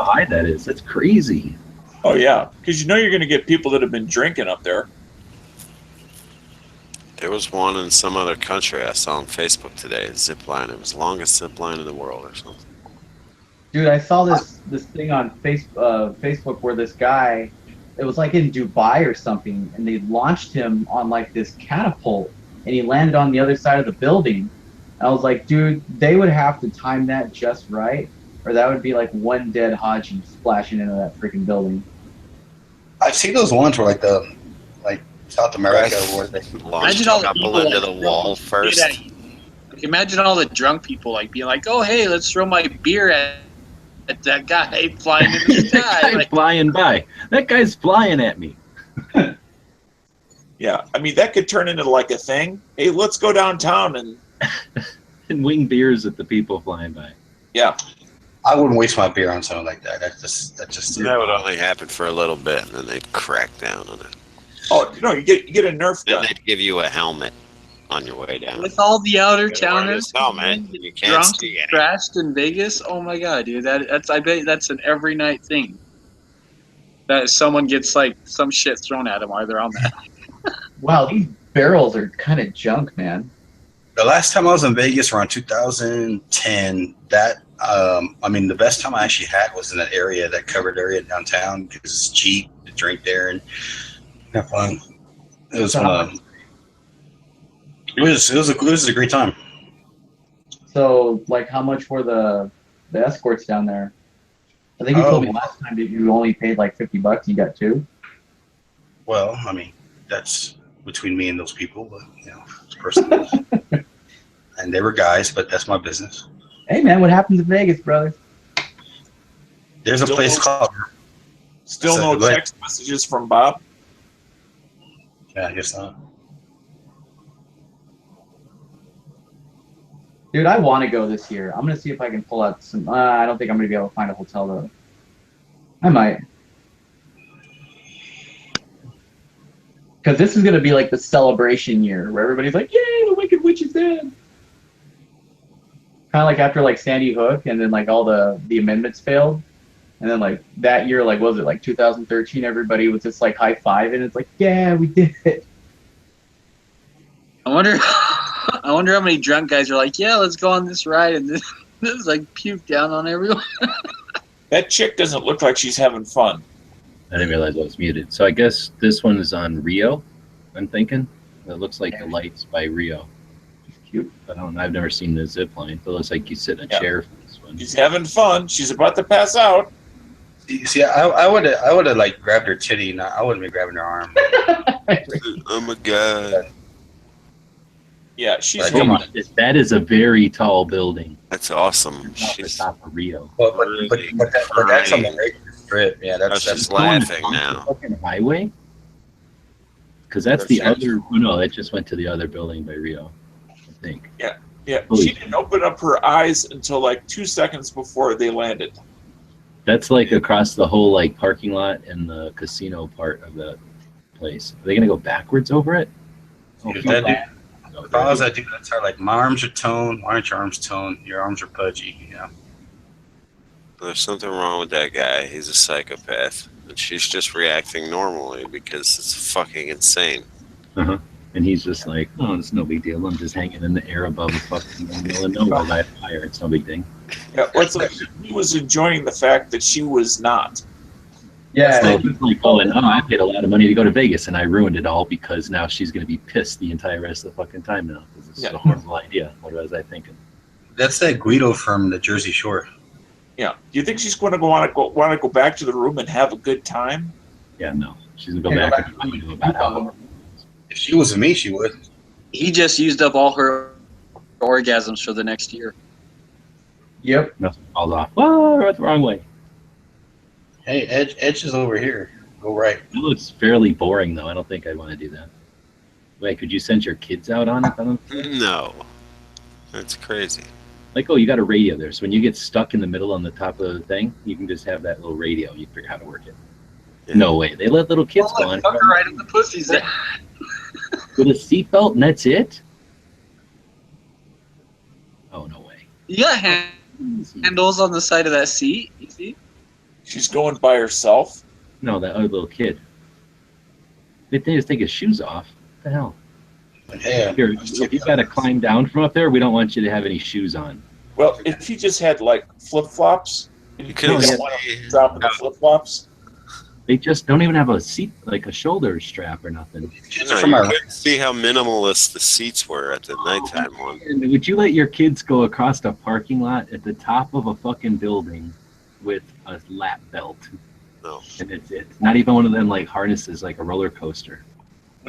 high that is. That's crazy. Oh yeah, because you know you're going to get people that have been drinking up there. There was one in some other country I saw on Facebook today. Zip line. It was the longest zip line in the world or something. Dude, I saw this thing on Facebook where this guy, it was like in Dubai or something, and they launched him on like this catapult, and he landed on the other side of the building. I was like, dude, they would have to time that just right, or that would be like one dead Haji splashing into that freaking building. I've seen those ones where like South America where they Launched all a the couple people into that the wall first. Like, imagine all the drunk people like being like, "Oh, hey, let's throw my beer at that guy flying in the That sky." guy's Like, flying by. That guy's flying at me. Yeah, I mean that could turn into like a thing. Hey, let's go downtown and And wing beers at the people flying by. yeah. I wouldn't waste my beer on something like that. That just That would only happen for a little bit, and then they'd crack down on it. Oh no, you get a Nerf Then gun. they'd give you a helmet on your way down. with all the outer You gotta wear towners this helmet, you can't drunk see and any. crashed in Vegas. Oh my god, dude, that's I bet that's an every night thing. That someone gets like some shit thrown at them while they're on that. Wow, these barrels are kind of junk, man. The last time I was in Vegas around 2010, the best time I actually had was in that area, that covered area downtown, because it's cheap to drink there and have fun. It was it was a great time. So, like, how much were the escorts down there? I think you told me last time that you only paid like $50. You got 2. Well, I mean, that's between me and those people, but it's personal. And they were guys, but that's my business. Hey, man, what happens in Vegas, brother? There's a Still place no- called. Still So, no like- text messages from Bob. Yeah, I guess not. Dude, I want to go this year. I'm going to see if I can pull out some. I don't think I'm going to be able to find a hotel, though. I might. Because this is going to be like the celebration year where everybody's like, yay, the Wicked Witch is dead. Kind of like after like Sandy Hook and then like all the amendments failed. And then like that year, like, what was it, like 2013, everybody was just like high five and it's like, yeah, we did it. I wonder I wonder how many drunk guys are like, yeah, let's go on this ride, and this like puke down on everyone. That chick doesn't look like she's having fun. I didn't realize I was muted. So I guess this one is on Rio. I'm thinking it looks like the lights by Rio. It's cute. I don't know. I've never seen the zip line. It looks like you sit in a chair for this one. She's having fun. She's about to pass out. You see, I would have like grabbed her titty. Not, I wouldn't be grabbing her arm. Oh my god. Yeah, she's Right, come on. That is a very tall building. That's awesome. Off the She's top of Rio. But that's on the regular strip. Yeah, I was that's just laughing now. Fucking highway. Because that's the other. Oh, no, that just went to the other building by Rio, I think. Yeah, Holy she didn't open up her eyes until like 2 seconds before they landed. That's like across the whole like parking lot and the casino part of the place. Are they gonna go backwards over it? Oh, If fuck that off. No, If I was that dude, that's how like my arms are toned. Why aren't your arms toned? Your arms are pudgy. You know. There's something wrong with that guy. He's a psychopath. And she's just reacting normally because it's fucking insane. And he's just like, oh, it's no big deal. I'm just hanging in the air above a fucking middle of nowhere by a fire. It's no big thing. Yeah, it's like he was enjoying the fact that she was not. Yeah, So he's like, oh, and I paid a lot of money to go to Vegas, and I ruined it all because now she's going to be pissed the entire rest of the fucking time now. Because this is a horrible idea. What was I thinking? That's that Guido from the Jersey Shore. Yeah. Do you think she's going to want to go back to the room and have a good time? Yeah, no. She's going to go back and find out about how. If she was me, she would. He just used up all her orgasms for the next year. Yep. Nothing falls off. Whoa, I went the wrong way. Hey, Edge is over here. Go right. It looks fairly boring, though. I don't think I'd want to do that. Wait, could you send your kids out on it? I don't No. That's crazy. Like, oh, you got a radio there. So when you get stuck in the middle on the top of the thing, you can just have that little radio. You figure out how to work it. Yeah. No way. They let little kids go on Right in the pussies. with a seatbelt, and that's it? Oh, no way. You got handles on the side of that seat. You see? She's going by herself. No, that other little kid. They just take his shoes off. What the hell? Yeah. Here, if you got to climb down from up there, we don't want you to have any shoes on. Well, if he just had like flip flops, you could could have drop the flip flops. They just don't even have a seat, like a shoulder strap or nothing. Kids No, are from you our couldn't see how minimalist the seats were at the nighttime one. And would you let your kids go across a parking lot at the top of a fucking building with a lap belt? No. And it's not even one of them like harnesses, like a roller coaster.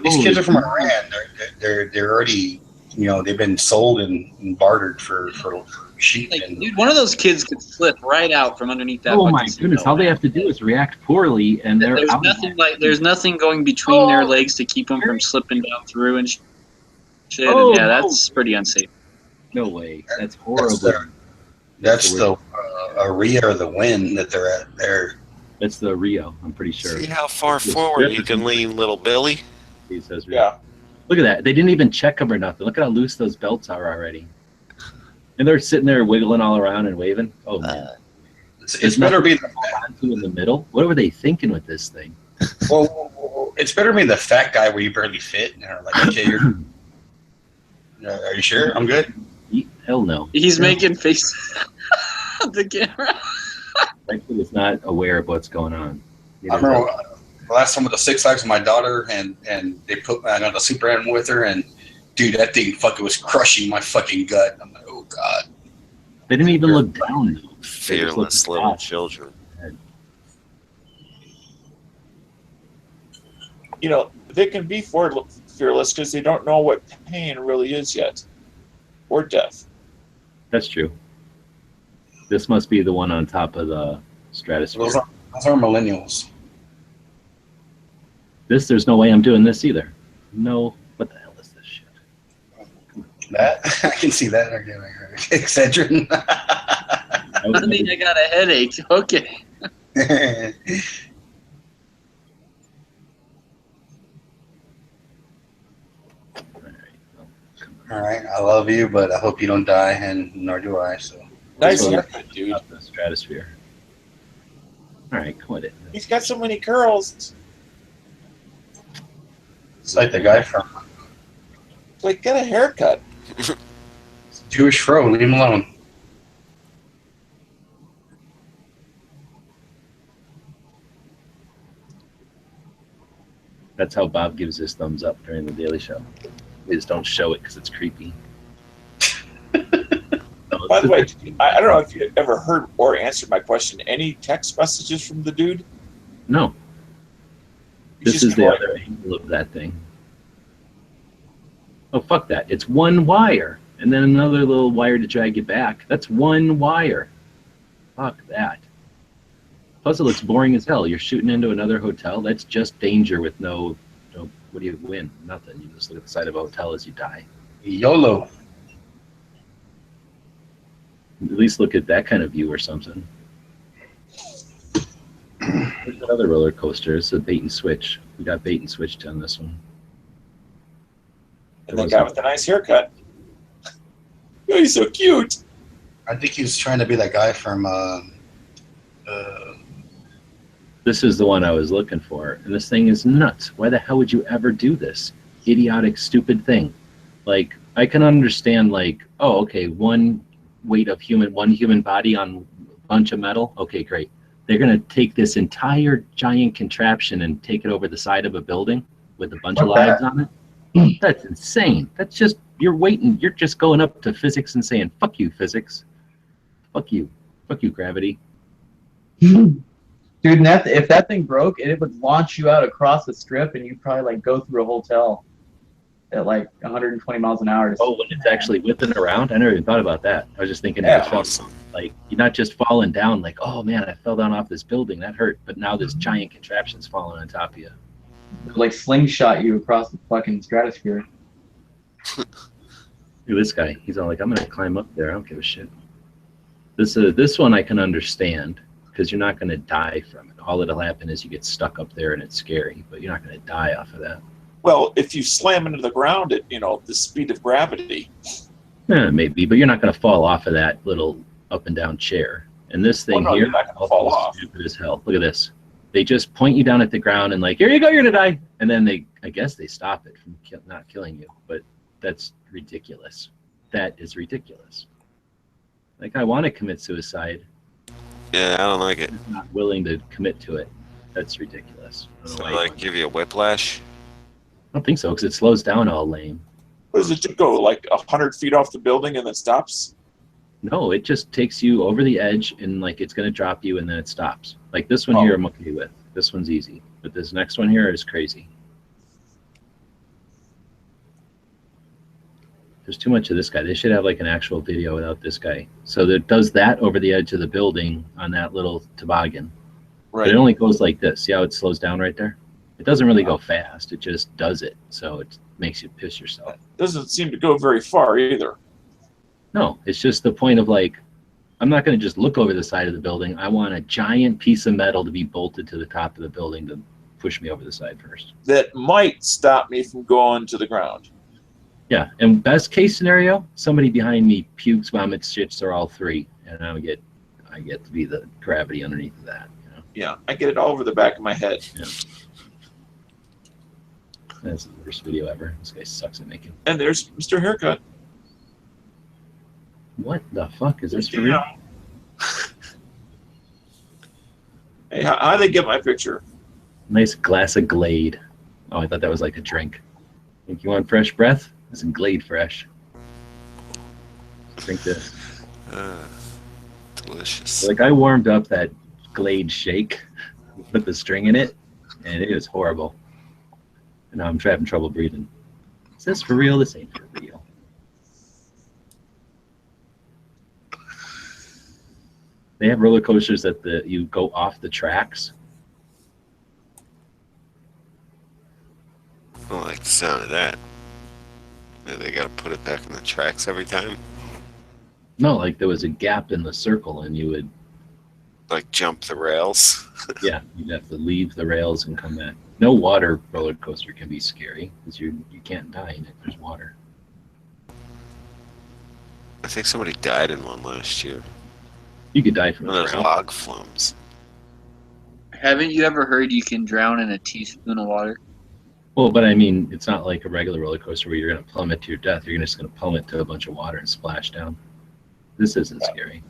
These kids are from Iran. They're already, you know, they've been sold and bartered for sheep. Like, And dude, one of those kids could slip right out from underneath that. Oh fucking my seat, goodness! though, All they man. have to do is react poorly, and they're There's out. nothing there's nothing going between their legs to keep them from slipping down through and shit. Oh, And yeah, no. that's pretty unsafe. No way! That's horrible. that's the Aria or the Win that they're at there. That's the Rio. I'm pretty sure. See how far forward you can lean, little Billy? He says Rio. Yeah. Look at that. They didn't even check them or nothing. Look at how loose those belts are already. And they're sitting there wiggling all around and waving. Oh man! It's better be Onto in the middle. What were they thinking with this thing? well, it's better be the fat guy where you barely fit. And they're like, okay, you're. Are you sure? I'm good. Hell no. He's making faces at the camera. Frankly, is not aware of what's going on. I remember the last time with the Six Flags with my daughter, and they put I got the Super Animal with her, and dude, that thing fucking was crushing my fucking gut. I'm like, oh god. They didn't even look down. Though. Fearless little children. You know, they can be fearless because they don't know what pain really is yet, or death. That's true. This must be the one on top of the stratosphere. Those are millennials. There's no way I'm doing this either. No, what the hell is this shit? That I can see that. Excedrin. I think I got a headache. Okay. All right, I love you, but I hope you don't die, and nor do I. So Nice So- haircut, dude. Up the stratosphere. All right, quit it. He's got so many curls. it's like the guy from Like, get a haircut. It's a Jewish fro. Leave him alone. That's how Bob gives his thumbs up during the Daily Show. We just don't show it because it's creepy. By the way, I don't know if you ever heard or answered my question. Any text messages from the dude? No. He's This just is the like- other angle of that thing. Oh, fuck that. It's one wire. And then another little wire to drag you back. That's one wire. Fuck that. Plus, it looks boring as hell. You're shooting into another hotel. That's just danger with no what do you win? Nothing. You just look at the side of a hotel as you die. YOLO. At least look at that kind of view or something. There's another roller coaster. It's a bait and switch. We got bait and switched on this one. And that guy with the nice haircut. Oh, he's so cute. I think he was trying to be that guy from. This is the one I was looking for, and this thing is nuts. Why the hell would you ever do this idiotic, stupid thing? Like, I can understand, like, oh, okay, one human body on a bunch of metal. Okay, great. They're gonna take this entire giant contraption and take it over the side of a building with a bunch of lives on it. That's insane. That's just you're just going up to physics and saying, "Fuck you, physics. Fuck you, gravity." Dude, and if that thing broke, it would launch you out across the strip, and you'd probably like go through a hotel at like 120 miles an hour. Oh, when it's actually whipping around? I never even thought about that. I was just thinking, it felt like you're not just falling down, like, oh man, I fell down off this building, that hurt. But now this giant contraption's falling on top of you. Like slingshot you across the fucking stratosphere. Look at this guy. He's all like, I'm gonna climb up there. I don't give a shit. This one I can understand because you're not gonna die from it. All that'll happen is you get stuck up there and it's scary, but you're not gonna die off of that. Well, if you slam into the ground at the speed of gravity. Yeah, maybe, but you're not gonna fall off of that little up and down chair. And this thing no, here, you're not gonna fall off. Stupid as hell. Look at this. They just point you down at the ground and like, here you go, you're gonna die. And then I guess they stop it from not killing you. But that's ridiculous. That is ridiculous. Like, I want to commit suicide. Yeah, I don't like it. I'm not willing to commit to it. That's ridiculous. I don't So, know why you like, want- give you a whiplash. I don't think so, because it slows down all lame. What does it just go like 100 feet off the building and then stops? No, it just takes you over the edge and like it's gonna drop you and then it stops. Like this one here I'm okay with. This one's easy. But this next one here is crazy. There's too much of this guy. They should have like an actual video without this guy. So that does that over the edge of the building on that little toboggan. But it only goes like this. See how it slows down right there? It doesn't really go fast. It just does it. So it makes you piss yourself. Doesn't seem to go very far either. No, it's just the point of like, I'm not going to just look over the side of the building. I want a giant piece of metal to be bolted to the top of the building to push me over the side first. That might stop me from going to the ground. Yeah, and best case scenario, somebody behind me pukes, vomits, shits, or all three, and I get to be the gravity underneath of that. You know? Yeah, I get it all over the back of my head. Yeah. That's the worst video ever. This guy sucks at making. And there's Mr. Haircut. What the fuck is this for real? Hey, how'd they get my picture? Nice glass of Glade. Oh, I thought that was like a drink. Think you want fresh breath? This is Glade Fresh. Drink this. Delicious. Like, I warmed up that Glade shake with the string in it, and it was horrible. And now I'm having trouble breathing. Is this for real? This ain't for real. They have roller coasters that you go off the tracks. I don't like the sound of that. They gotta put it back in the tracks every time. No, like there was a gap in the circle, and you would, Like jump the rails. yeah, you'd have to leave the rails and come back. No water roller coaster can be scary because you can't die in it. There's water. I think somebody died in one last year. You could die from One of the those ground. log flumes. Haven't you ever heard you can drown in a teaspoon of water? Well, but I mean, it's not like a regular roller coaster where you're going to plummet to your death. You're just going to plummet to a bunch of water and splash down. This isn't scary.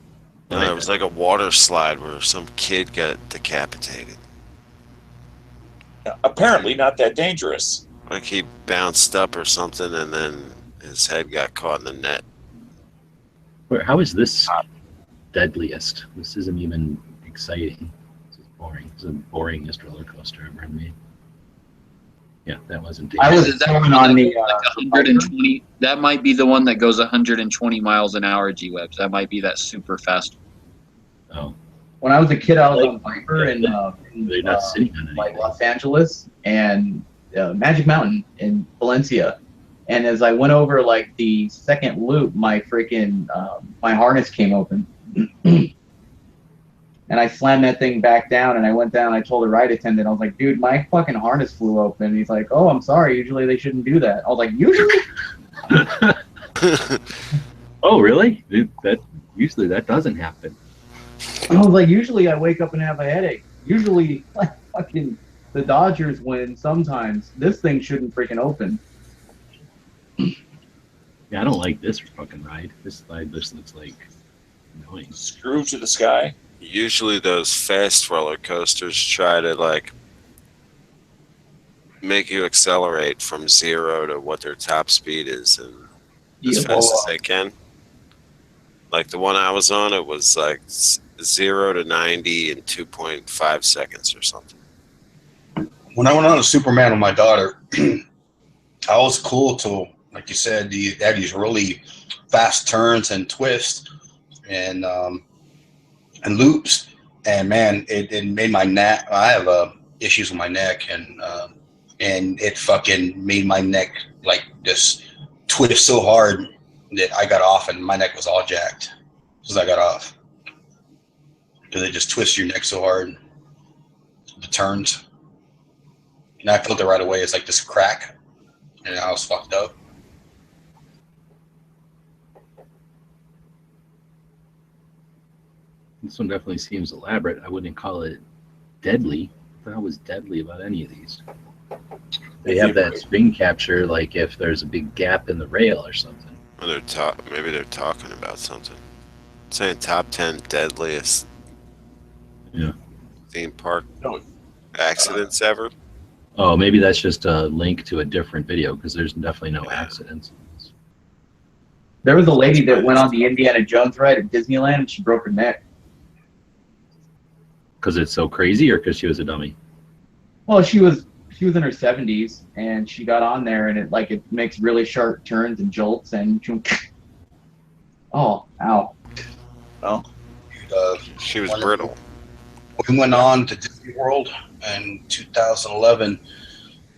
No, it was like a water slide where some kid got decapitated. Apparently not that dangerous. Like he bounced up or something, and then his head got caught in the net. How is this deadliest? This isn't even exciting. This is boring. This is the boringest roller coaster ever made. Yeah, that wasn't I dangerous. was going on the Like 120. That might be the one that goes 120 miles an hour. G-Webs. That might be that super fast. Oh, when I was a kid, I was on Viper in they're not sitting on like anything. Los Angeles and Magic Mountain in Valencia. And as I went over like the second loop, my freaking my harness came open, and I slammed that thing back down. And I went down. And I told the ride attendant, I was like, "Dude, my fucking harness flew open." And he's like, "Oh, I'm sorry. Usually they shouldn't do that." I was like, "Usually?" Oh, really? Dude, usually that doesn't happen. I was like, "Usually I wake up and have a headache. Usually, like fucking the Dodgers win sometimes. This thing shouldn't freaking open." Yeah, I don't like this fucking ride. This ride just looks like annoying. Screw to the sky. Usually those fast roller coasters try to like make you accelerate from 0 to what their top speed is and as fast as they can. Like the one I was on, it was like 0 to 90 in 2.5 seconds or something. When I went on a Superman with my daughter, I was cool till, like you said, they had these really fast turns and twists and loops. And man, it made my neck. I have issues with my neck, and it fucking made my neck like just twist so hard that I got off, and my neck was all jacked as I got off because it just twists your neck so hard. The turns, and I felt it right away. It's like this crack, and I was fucked up. This one definitely seems elaborate. I wouldn't call it deadly. What was deadly about any of these? They have that spin capture, like if there's a big gap in the rail or something. Or maybe they're talking about something. Saying top 10 deadliest theme park accidents ever. Oh, maybe that's just a link to a different video because there's definitely no accidents. There was a lady that went on the Indiana Jones ride at Disneyland and she broke her neck. Because it's so crazy, or because she was a dummy? Well, she was in her 70s and she got on there and it makes really sharp turns and jolts and oh, ow. Well, She was brittle. we went on to Disney World in 2011,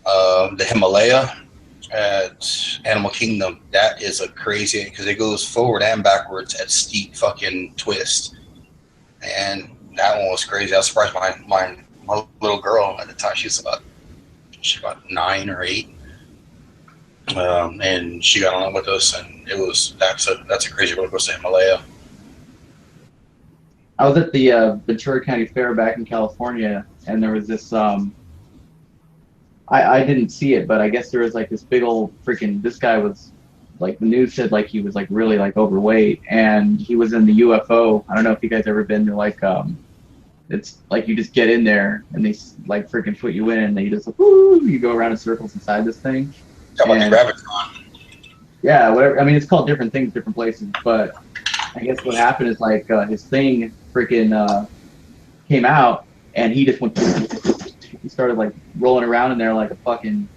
the Himalaya at Animal Kingdom. That is a crazy, because it goes forward and backwards at steep fucking twist. And that one was crazy. I was surprised my little girl at the time. She's about 9 or 8. And she got on with us, and that's a crazy roller coaster, Himalaya. I was at the Ventura County Fair back in California, and there was this I didn't see it, but I guess there was like this big old freaking, this guy was like, the news said like he was like really like overweight, and he was in the UFO. I don't know if you guys ever been to like it's like you just get in there and they like freaking put you in and they just like, woo, you go around in circles inside this thing. Talk about the Gravitron. Yeah, whatever. I mean, it's called different things, different places, but I guess what happened is like his thing freaking came out and he just went, he started like rolling around in there like a fucking,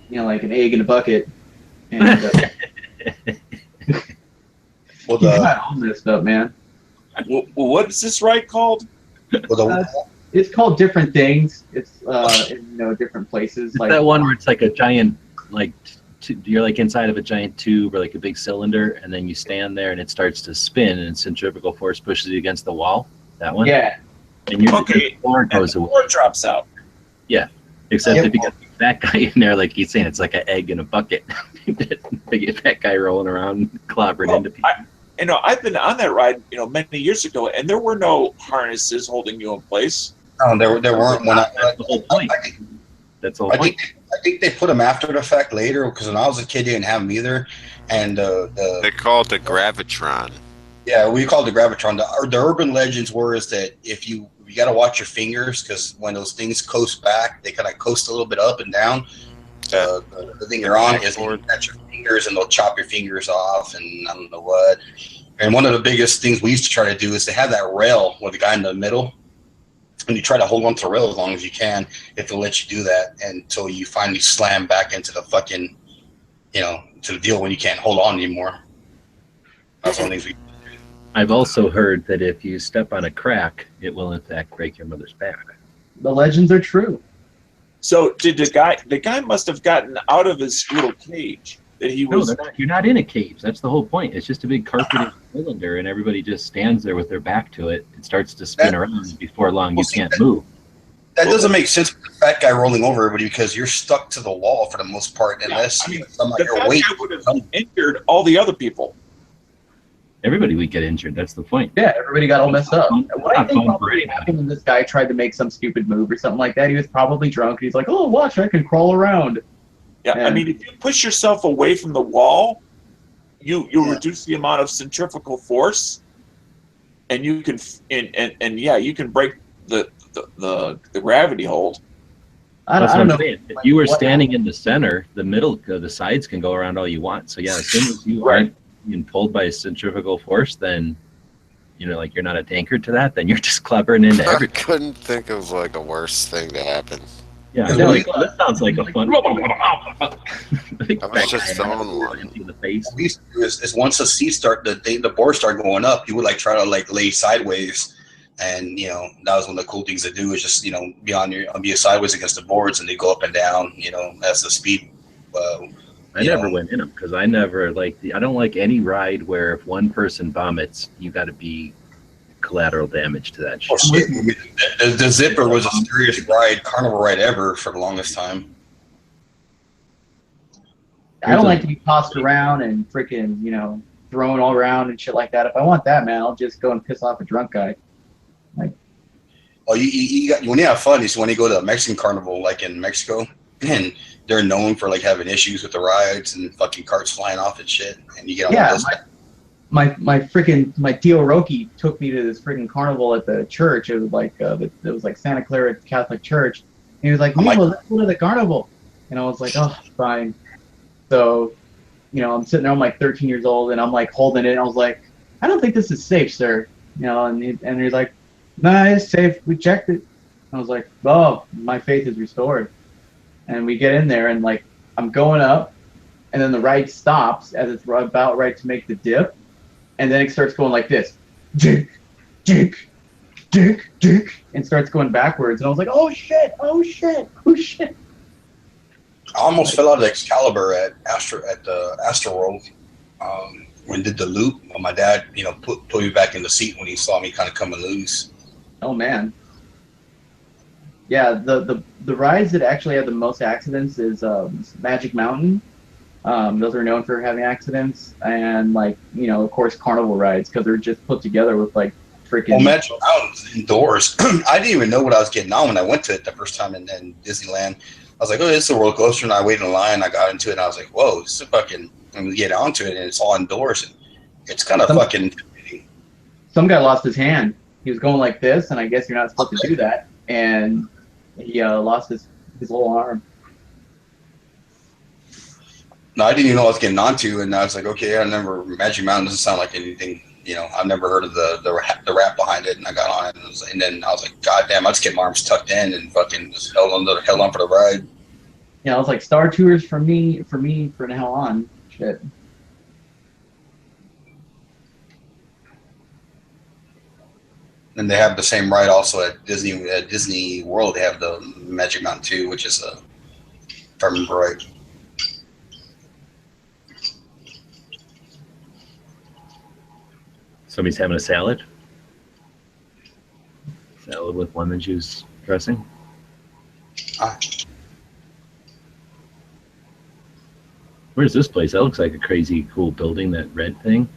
like an egg in a bucket. And Well, he got all messed up, man. What is this ride called? It's called different things. It's in different places. It's Like that one where it's like a giant, like you're like inside of a giant tube or like a big cylinder, and then you stand there and it starts to spin, and centrifugal force pushes you against the wall. That one. Yeah. And your Okay. floor And goes the away. floor drops out. Except Yep. if you got that guy in there, like he's saying, it's like an egg in a bucket. Big fat guy rolling around, clobbering Well, into people. I've been on that ride, many years ago, and there were no harnesses holding you in place. No, there weren't. When That's the whole point. That's the whole I point. think they put them after the fact later because when I was a kid, they didn't have them either. And They call it the Gravitron. yeah, we called it the Gravitron. The urban legends were is that if you got to watch your fingers because when those things coast back, they kind of coast a little bit up and down. The thing you're on is you catch your fingers and they'll chop your fingers off and I don't know what. And one of the biggest things we used to try to do is to have that rail with the guy in the middle. And you try to hold on to the rail as long as you can if they'll let you do that until you finally slam back into the fucking, to the deal when you can't hold on anymore. That's one of the things we I've also heard that if you step on a crack, it will in fact break your mother's back. The legends are true. So did the guy must have gotten out of his little cage that he No, was. you're not in a cage. That's the whole point. It's just a big carpeted cylinder, and everybody just stands there with their back to it. It starts to spin around, and before long, you can't move. That doesn't make sense with the fat guy rolling over everybody because you're stuck to the wall for the most part unless I mean, you some the your fat weight. guy would have injured all the other people. Everybody would get injured. That's the point. Yeah, everybody got all messed up. Not What I think fun for probably anybody. happened when this guy tried to make some stupid move or something like that, he was probably drunk. And he's like, "Oh, watch, I can crawl around." Yeah, I And- mean, if you push yourself away from the wall, you reduce the amount of centrifugal force, and you can you can break the gravity hold. That's I what don't I'm know. saying. If you were What standing in the center, the middle, the sides can go around all you want. So yeah, as soon as you Right. aren't being pulled by a centrifugal force, then like you're not anchored to that. Then you're just clobbering into I everything. couldn't think of like a worse thing to happen. Yeah, Yeah, they're we- like, oh, that sounds like a fun. I was just throwing one. into the face. What we used to do is once the seats the boards start going up, you would like try to like lay sideways, and that was one of the cool things to do is just be sideways against the boards and they go up and down, as the speed. I never went in them because I never I don't like any ride where if one person vomits, you got to be collateral damage to that Oh, shit. shit. The Zipper was the scariest carnival ride ever for the longest time. I don't like to be tossed around and freaking, thrown all around and shit like that. If I want that, man, I'll just go and piss off a drunk guy. Oh, when you have fun is when you go to a Mexican carnival, like in Mexico, and they're known for like having issues with the rides and fucking carts flying off and shit, and you get all Yeah, this. my Tio Roki took me to this freaking carnival at the church. It was like Santa Clara Catholic Church. And he was like, Oh my- "Mijo, let's go to the carnival." And I was like, "Oh, fine." So, I'm sitting there. I'm like 13 years old, and I'm like holding it. And I was like, "I don't think this is safe, sir." And he's like, "No, it's safe. We checked it." I was like, "Oh, my faith is restored." And we get in there, and like I'm going up, and then the ride stops as it's about right to make the dip. And then it starts going like this, dick, dick, dick, dick, and starts going backwards. And I was like, oh shit, oh shit, oh shit. I almost fell out of Excalibur at Astroworld when I did the loop. My dad, put me back in the seat when he saw me kind of coming loose. Oh man. Yeah, the rides that actually have the most accidents is Magic Mountain. Those are known for having accidents, and of course carnival rides because they're just put together with like freaking. Well, Magic Mountain's indoors. I didn't even know what I was getting on when I went to it the first time in Disneyland. I was like, oh, this is a roller coaster, and I waited in line. I got into it, and I was like, whoa, this is fucking. And we get onto it, and it's all indoors, and it's kind of fucking. Some guy lost his hand. He was going like this, and I guess you're not supposed to do that, and he lost his little arm. No, I didn't even know what I was getting onto, and I was like, okay, Magic Mountain doesn't sound like anything. I've never heard of the rap behind it, and I got on it, and then I was like, God damn, I just get my arms tucked in and fucking just held on for the ride. Yeah, it was like Star Tours for now on. Shit. And they have the same ride also at Disney World. They have the Magic Mountain 2, which is if I remember right. Somebody's having a salad. Salad with lemon juice dressing. Ah. Where's this place? That looks like a crazy cool building, that red thing.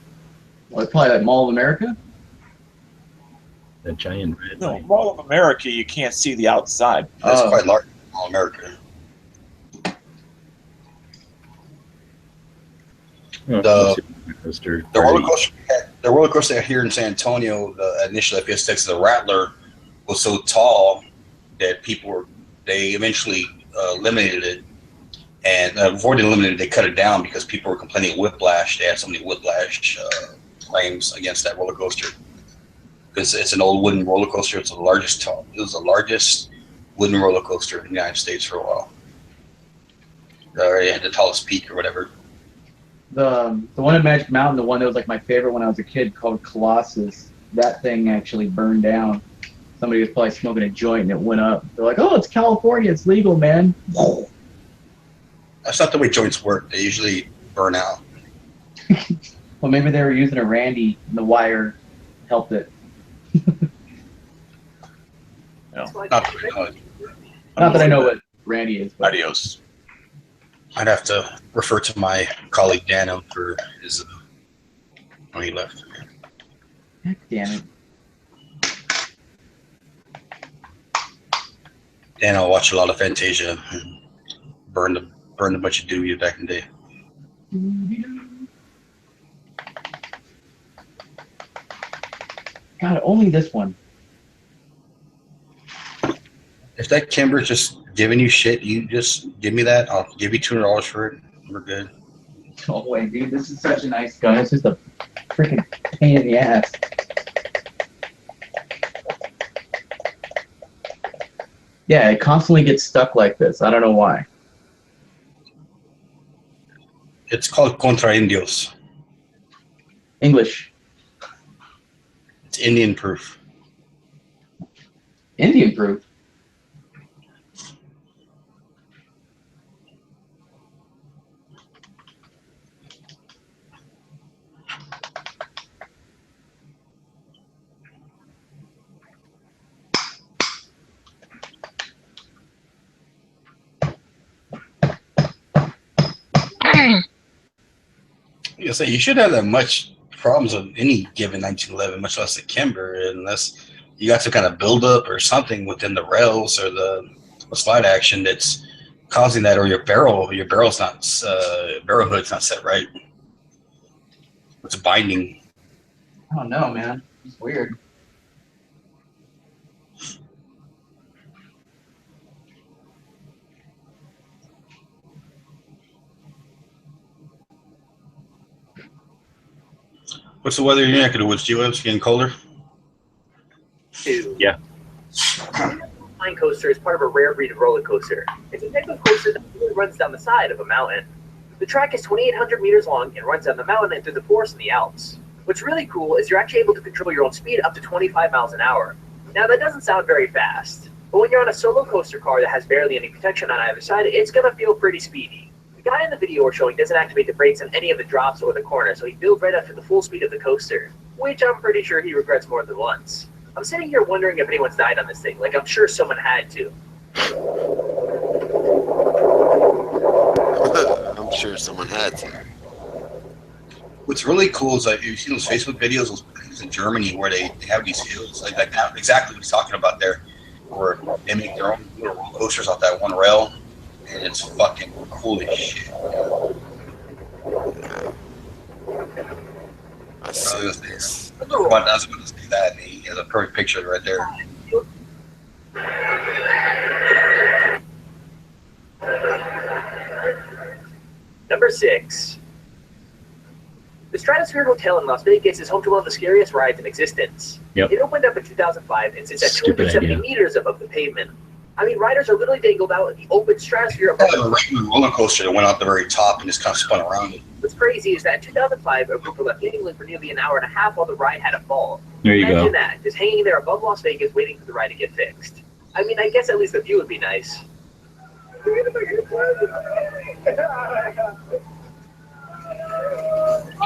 Well, probably like Mall of America. That giant red No, thing. Mall of America, you can't see the outside. That's Oh. quite large in All America. The coaster. the roller coaster here in San Antonio, the initial FS6, the Rattler, was so tall that they eventually eliminated it. And before they eliminated it, they cut it down because people were complaining of whiplash. They had so many whiplash claims against that roller coaster. Because it's an old wooden roller coaster. It was the largest wooden roller coaster in the United States for a while. It had the tallest peak or whatever. The one at Magic Mountain, the one that was like my favorite when I was a kid, called Colossus. That thing actually burned down. Somebody was probably smoking a joint and it went up. They're like, "Oh, it's California, it's legal, man." That's not the way joints work. They usually burn out. Well, maybe they were using a Randy and the wire helped it. Not Not that I know what Randy is, but Adios. I'd have to refer to my colleague Dano for his when he left. heck damn it. Dano watched a lot of Fantasia and burned a bunch of doobies back in the day. God, only this one. If that Kimber's just giving you shit, you just give me that. I'll give you $200 for it. We're good. Oh wait, dude, this is such a nice gun. It's just a freaking pain in the ass. Yeah, it constantly gets stuck like this. I don't know why. It's called Contra Indios. English. It's Indian proof. Indian proof. You should have that much problems with any given 1911, much less a Kimber, unless you got some kind of buildup or something within the rails or the slide action that's causing that, or your barrel's not barrel hood's not set right. It's binding. I don't know, man. It's weird. What's the weather in your neck of the woods, Gio? It's getting colder. Yeah. Flying coaster is part of a rare breed of roller coaster. It's a type of coaster that runs down the side of a mountain. The track is 2,800 meters long and runs down the mountain and through the forest in the Alps. What's really cool is you're actually able to control your own speed up to 25 miles an hour. Now that doesn't sound very fast, but when you're on a solo coaster car that has barely any protection on either side, it's gonna feel pretty speedy. The guy in the video we're showing doesn't activate the brakes on any of the drops or the corners, so he builds right up to the full speed of the coaster, which I'm pretty sure he regrets more than once. I'm sitting here wondering if anyone's died on this thing, like I'm sure someone had to. I'm sure someone had to. What's really cool is like you see those Facebook videos, those places in Germany where they have these hills, like that, exactly what he's talking about there, where they make their own little roller coasters off that one rail, and it's fucking cool as shit. I see this. I was about to say that, and he has a perfect picture right there. Number 6. The Stratosphere Hotel in Las Vegas is home to one of the scariest rides in existence. Yep. It opened up in 2005 and sits at Stupid 270 idea. meters above the pavement. I mean, riders are literally dangled out in the open stratosphere above They had a regular roller coaster that went out the very top and just kind of spun around it. What's crazy is that in 2005, a group were left dangling for nearly an hour and a half while the ride had a fall. There you Imagine go. that, just hanging there above Las Vegas waiting for the ride to get fixed. I mean, I guess at least the view would be nice.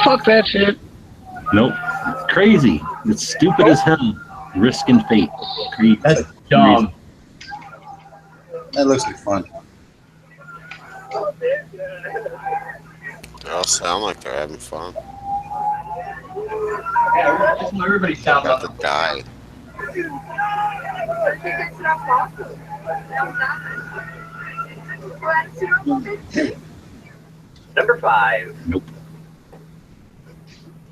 Fuck that shit. Nope. It's crazy. It's stupid as hell. Risking fate. Creep. That's dumb. That looks like fun. They all sound like they're having fun. Yeah, just want everybody sounds Got up. to die. Number 5. Nope.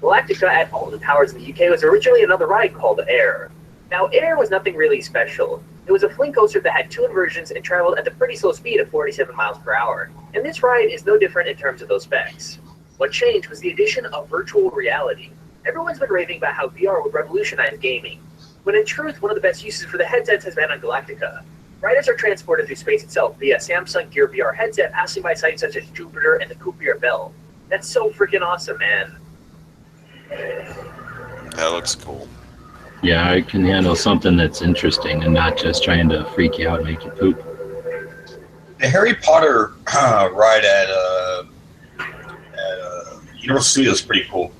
Galactica at Alton Towers in the UK was originally another ride called Air. Now, Air was nothing really special. It was a fling coaster that had 2 inversions and traveled at the pretty slow speed of 47 miles per hour, and this ride is no different in terms of those specs. What changed was the addition of virtual reality. Everyone's been raving about how VR would revolutionize gaming, when in truth, one of the best uses for the headsets has been on Galactica. Riders are transported through space itself via Samsung Gear VR headset, passing by sites such as Jupiter and the Kuiper Belt. That's so freaking awesome, man. That looks cool. Yeah, I can handle something that's interesting and not just trying to freak you out and make you poop. The Harry Potter ride at Universal Studios is pretty cool.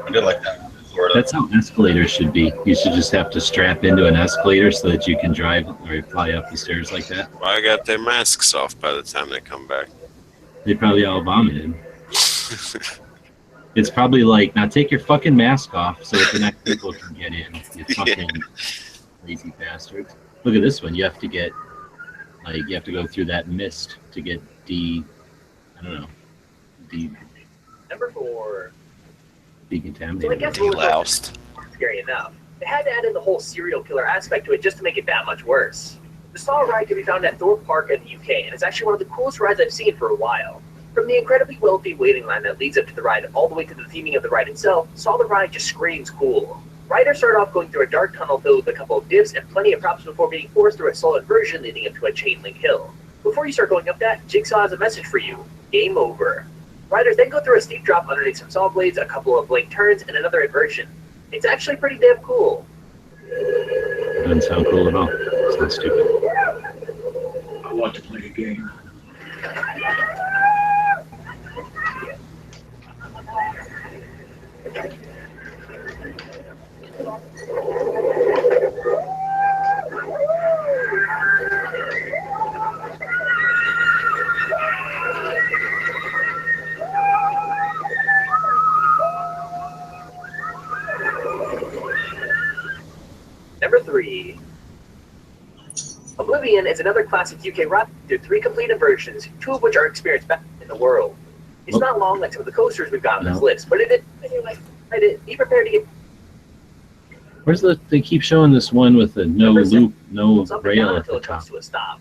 I did like that. Florida. That's how escalators should be. You should just have to strap into an escalator so that you can drive or fly up the stairs like that. Well, I got their masks off by the time they come back. They probably all vomited. It's probably like, now take your fucking mask off so that the next people can get in. You fucking lazy bastards. Look at this one. You have to get, like, you have to go through that mist to get Number 4. decontaminated. So I guess Deloused. scary enough. They had to add in the whole serial killer aspect to it just to make it that much worse. The Saw ride can be found at Thorpe Park in the UK, and it's actually one of the coolest rides I've seen for a while. From the incredibly well-themed waiting line that leads up to the ride all the way to the theming of the ride itself, Saw the ride just screams cool. Riders start off going through a dark tunnel filled with a couple of dips and plenty of props before being forced through a solid version leading up to a chain link hill. Before you start going up that, Jigsaw has a message for you. Game over. Riders then go through a steep drop underneath some saw blades, a couple of blank turns, and another inversion. It's actually pretty damn cool. Doesn't sound cool at all. Sounds stupid. I want to play a game. Number 3. Oblivion is another classic UK ride with 3 complete inversions, 2 of which are experienced best in the world. It's not long like some of the coasters we've got on this list, but be prepared to get Where's the? They keep showing this one with the no loop, no something rail down at until the it comes top. to a stop.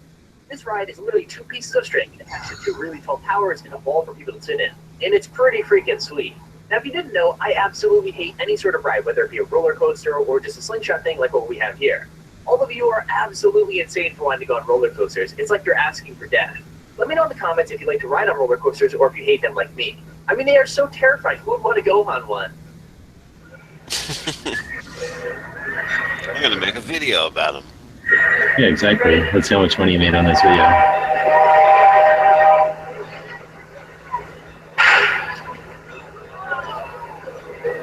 This ride is literally 2 pieces of string attached to 2 really tall towers and a wall for people to sit in, and it's pretty freaking sweet. Now, if you didn't know, I absolutely hate any sort of ride, whether it be a roller coaster or just a slingshot thing like what we have here. All of you are absolutely insane for wanting to go on roller coasters. It's like you're asking for death. Let me know in the comments if you like to ride on roller coasters or if you hate them like me. I mean, they are so terrifying. Who would want to go on one? I'm gonna make a video about them. Yeah, exactly. Let's see how much money you made on this video.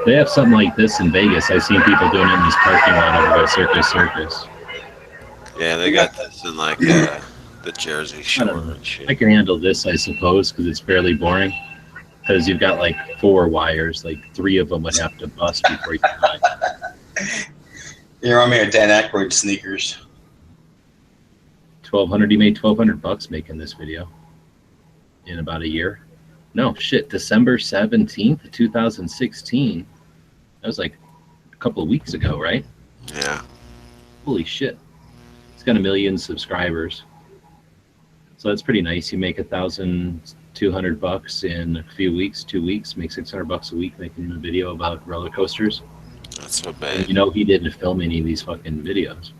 They have something like this in Vegas. I've seen people doing it in this parking lot over by Circus. Yeah, they got this in like the Jersey Shore and shit. I can handle this, I suppose, because it's fairly boring. Because you've got like 4 wires, like 3 of them would have to bust before you fly. You remind me of Dan Aykroyd sneakers. 1,200. He made $1,200 making this video in about a year. No shit, December 17th, 2016. That was like a couple of weeks ago, right? Yeah. Holy shit. It's got 1 million subscribers. So that's pretty nice. You make $1,200 in a few weeks, 2 weeks, make $600 a week making a video about roller coasters. That's so And bad. you know he didn't film any of these fucking videos.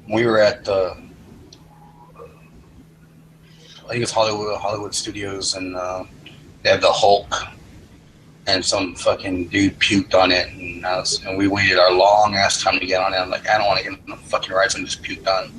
We were at I think it's Hollywood Studios, and they have the Hulk, and some fucking dude puked on it, and we waited our long ass time to get on it. I'm like, I don't want to get on the fucking ride, so I'm just puked on.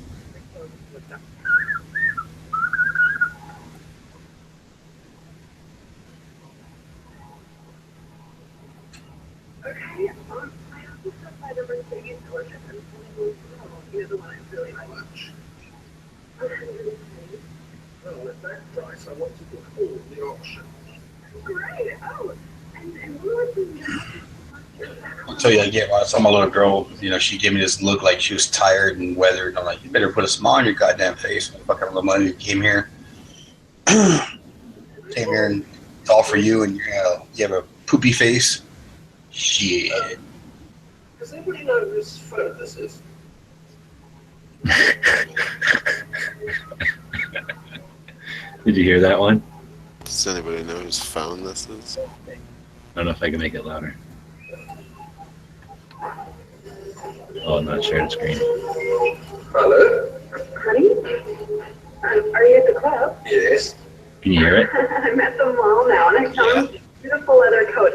I'll tell you, I saw my little girl. You know, she gave me this look like she was tired and weathered. I'm like, you better put a smile on your goddamn face. Fuck up the money you came here. Came here and it's all for you, and you have a poopy face. Shit. Does anybody know whose phone this is? Did you hear that one? Does anybody know whose phone this is? I don't know if I can make it louder. Oh, I'm not sharing screen. Hello? Honey? Are you at the club? Yes. Can you hear it? I'm at the mall now, and I found a beautiful leather coat.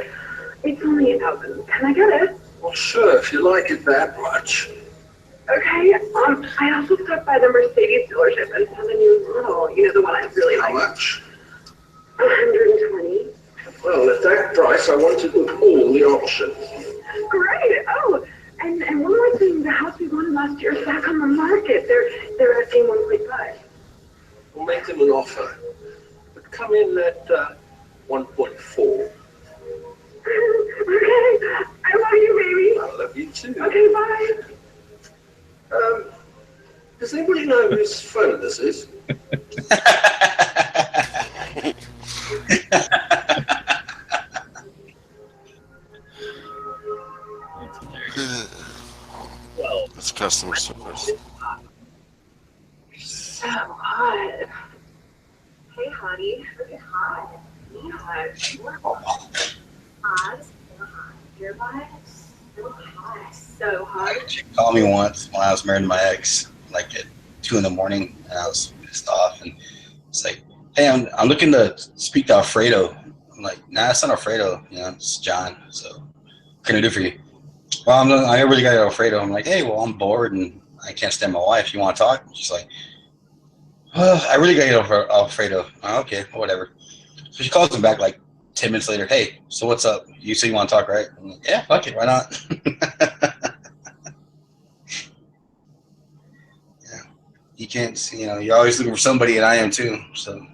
It's only $1,000. Can I get it? Well, sure, if you like it that much. Okay. I also stopped by the Mercedes dealership and saw the new model. You know, the one I really How like. much? 120. Well, at that price, I want to book all the options. Great. Oh, and one more thing. The house we wanted last year is back on the market. They're asking 1.5. We'll make them an offer. But come in at 1.4. Okay. I love you, baby. I love you too. Okay, bye. Does anybody know whose phone this is? That's hilarious. Well, It's customer service. So hot. Hey, honey. Hot. Me hot. You're hot. Hot. So hot. Your vibes. So hot. So hot. She called me once when I was married to my ex, like at 2 in the morning, and I was pissed off. And it's like, hey, I'm looking to speak to Alfredo. I'm like, nah, it's not Alfredo. You know, it's John. So what can I do for you? Well, I really got Alfredo. I'm like, hey, well, I'm bored and I can't stand my wife. You want to talk? She's like, I really got to get Alfredo. Okay, whatever. So she calls him back like 10 minutes later. Hey, so what's up? You say you want to talk, right? I'm like, yeah, fuck it. Why not? Yeah. You can't see, you know, you're always looking for somebody, and I am too. So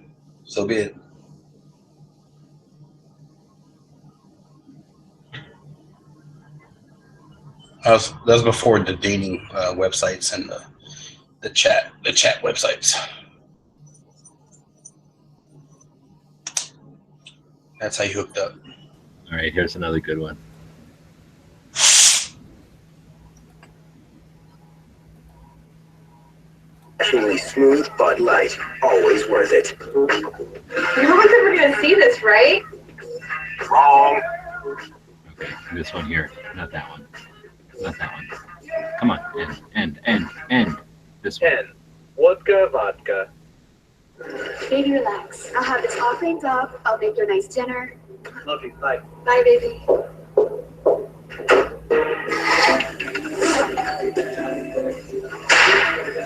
be it. That was before the dating websites and the chat websites. That's how you hooked up. All right, here's another good one. Actually smooth Bud Light. Always worth it. No one's ever going to see this, right? Wrong. Okay, this one here. Not that one. Not that one. Come on. End. This one. 10. Vodka, vodka. Baby, relax. I'll have this all cleaned up. I'll make you a nice dinner. Love you. Bye. Bye, baby.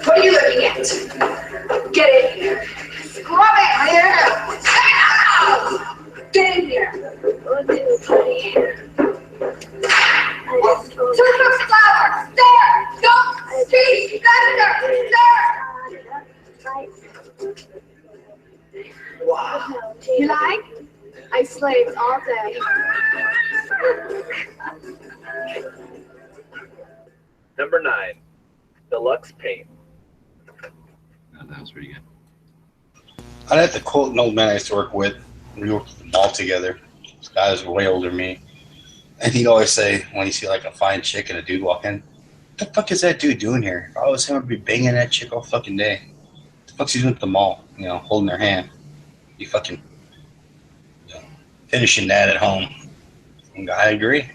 What are you looking at? Get in here. Scrub it here. Get in here. Turn those flowers. There. Don't speak. There. Wow. You like? I slaved all day. Number 9. Deluxe paint. Oh, that was pretty good. I'd have to quote an old man I used to work with. We worked at the mall together. This guy was way older than me. And he'd always say, when you see like a fine chick and a dude walk in, what the fuck is that dude doing here? If I was him, I'd be banging that chick all fucking day. What the fuck's he doing at the mall? You know, holding her hand. You fucking, you know, finishing that at home. And I agree.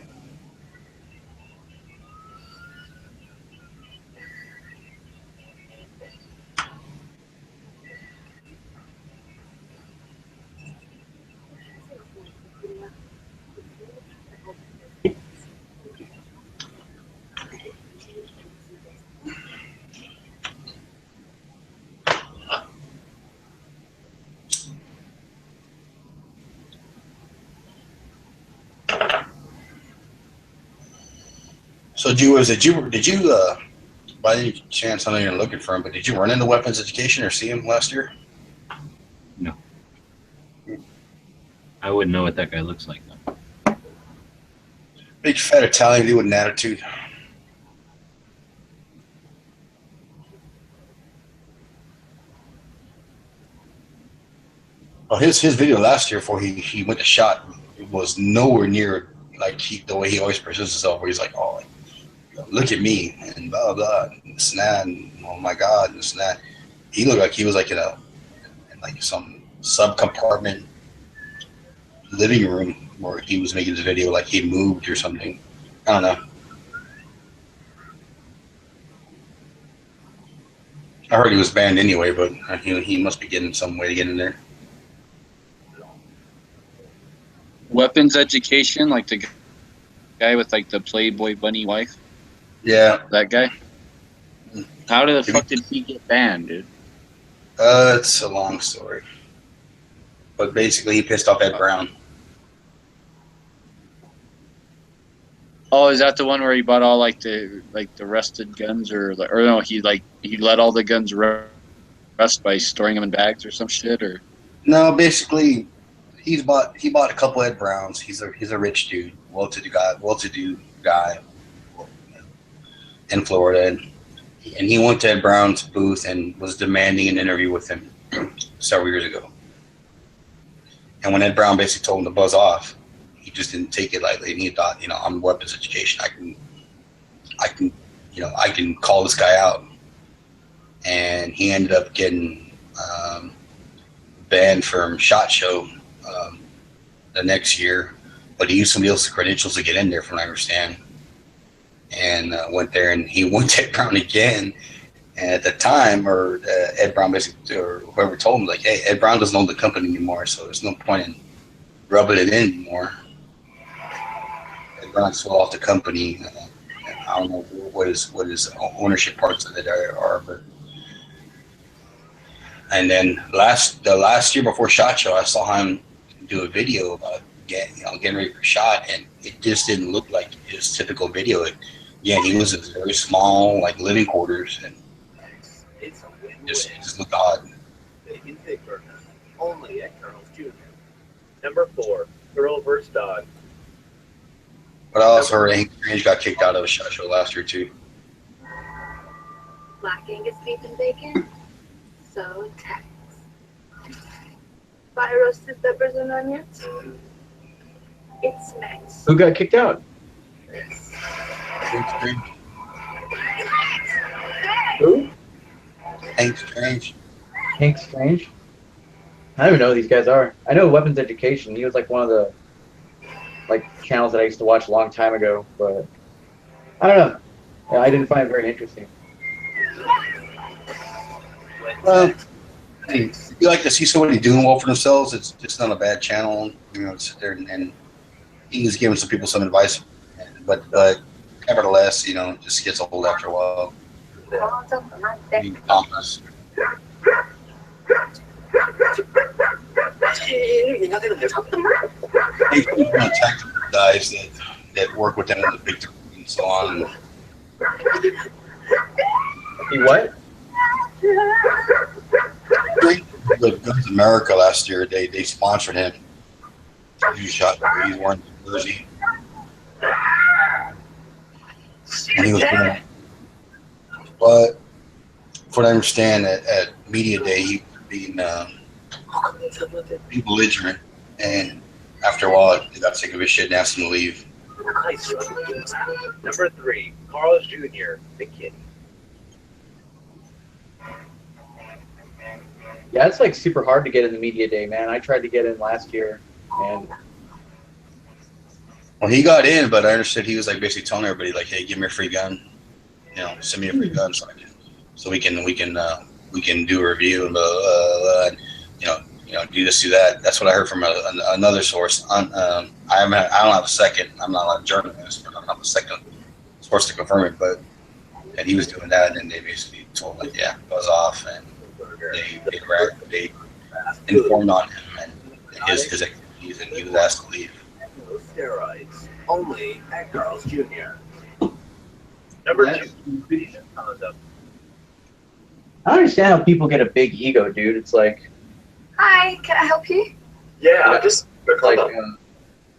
So, did you by any chance, I know you're looking for him, but did you run into weapons education or see him last year? No. I wouldn't know what that guy looks like, though. Big fat Italian dude with an attitude. Well, his video last year before he went to shot was nowhere near like the way he always presents himself, where he's like, oh, look at me and blah blah and this and that, and oh my god, this and that. He looked like he was like in some sub compartment living room where he was making this video like he moved or something. I don't know. I heard he was banned anyway, but he must be getting some way to get in there. Weapons education, like the guy with like the Playboy bunny wife. Yeah, that guy. How the fuck did he get banned, dude? It's a long story, but basically he pissed off Ed Brown. Oh, is that the one where he bought all like the rusted guns, or no? He let all the guns rust by storing them in bags or some shit, or no? Basically, he bought a couple Ed Browns. He's a rich dude, well-to-do guy in Florida, and he went to Ed Brown's booth and was demanding an interview with him several years ago. And when Ed Brown basically told him to buzz off, he just didn't take it lightly, and he thought, I'm weapons education. I can call this guy out. And he ended up getting banned from SHOT Show the next year, but he used somebody else's credentials to get in there, from what I understand. And went there, and he went to Ed Brown again. And at the time, Ed Brown basically, or whoever told him, like, hey, Ed Brown doesn't own the company anymore, so there's no point in rubbing it in anymore. Ed Brown sold off the company. I don't know what his ownership parts of it are, but. And then the last year before SHOT Show, I saw him do a video about getting ready for SHOT, and it just didn't look like his typical video. He was in very small, like, living quarters, and it just looked odd. Only at Colonel's Jr. Number 4, Girl vs. Dog. But I also heard Hank Strange got kicked out of a SHOT Show last year too. Black Angus beef and bacon. So intense. Fire roasted peppers and onions. It's nice. Who got kicked out? Hank Strange. Who? Hank Strange. Hank Strange? I don't even know who these guys are. I know Weapons Education. He was like one of the channels that I used to watch a long time ago, but I don't know. Yeah, I didn't find it very interesting. If you like to see somebody doing well for themselves, it's just not a bad channel. To sit there and he was giving some people some advice, but nevertheless, it just gets old after a while. Thomas. He's going to attack the guys that work with them in the big and so on. He what? The Guns America last year, they sponsored him. He's wearing the jersey. And he was doing, but from what I understand, at Media Day, he was being belligerent, and after a while, they got sick of his shit and asked him to leave. Number 3, Carl's Jr., the kid. Yeah, it's like super hard to get in the Media Day, man. I tried to get in last year, and well, he got in, but I understood he was like basically telling everybody like, "Hey, give me a free gun, send me a free gun so we can do a review and blah, blah, blah, and, do this, do that." That's what I heard from another source. I don't have a second. I'm not a journalist, but I don't have a second source to confirm it. But that he was doing that, and then they basically told him, like, yeah, buzz off, and they informed on him and his activities, and he was asked to leave. No steroids. Only at Carl's Jr. Number 2, condom. I don't understand how people get a big ego, dude. It's like, Hi, can I help you? Yeah, just like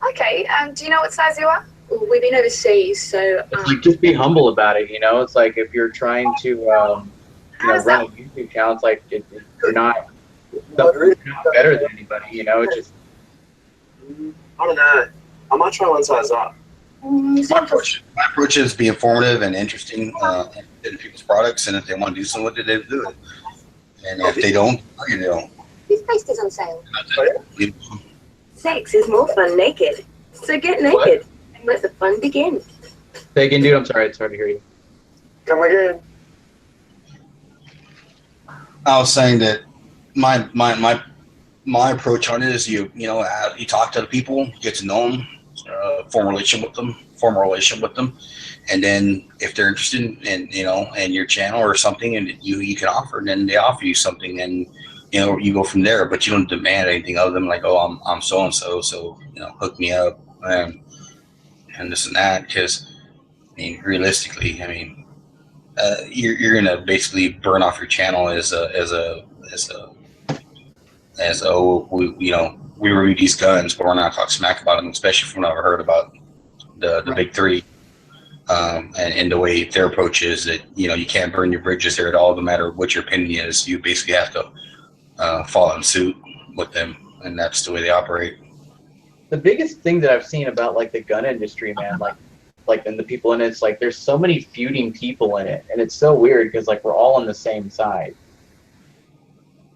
Okay, do you know what size you are? we've been overseas, so It's like just be humble about it. You know, it's like if you're trying to run a YouTube channel, it's like you're not better than anybody. You know, it's just. I don't know. I might try one size up. My approach is be informative and interesting in people's products, and if they want to do something with it, they do it. And if they don't, they don't. This paste is on sale. Leave- Sex is more fun naked. So get naked and let the fun begin. Say again, dude. I'm sorry. It's hard to hear you. Come again. I was saying that my approach on it is you talk to the people, get to know them, form a relationship with them, and then if they're interested in your channel or something, and you can offer, and then they offer you something, and you go from there. But you don't demand anything other than like, oh, I'm so and so hook me up and this and that, because I mean realistically, I mean you're gonna basically burn off your channel as we review these guns, but we're not talking smack about them, especially if we've never heard about the big three. And the way their approach is that you can't burn your bridges there at all, no matter what your opinion is. You basically have to follow in suit with them, and that's the way they operate. The biggest thing that I've seen about like the gun industry, man, like and the people in it, it's like there's so many feuding people in it, and it's so weird because like we're all on the same side.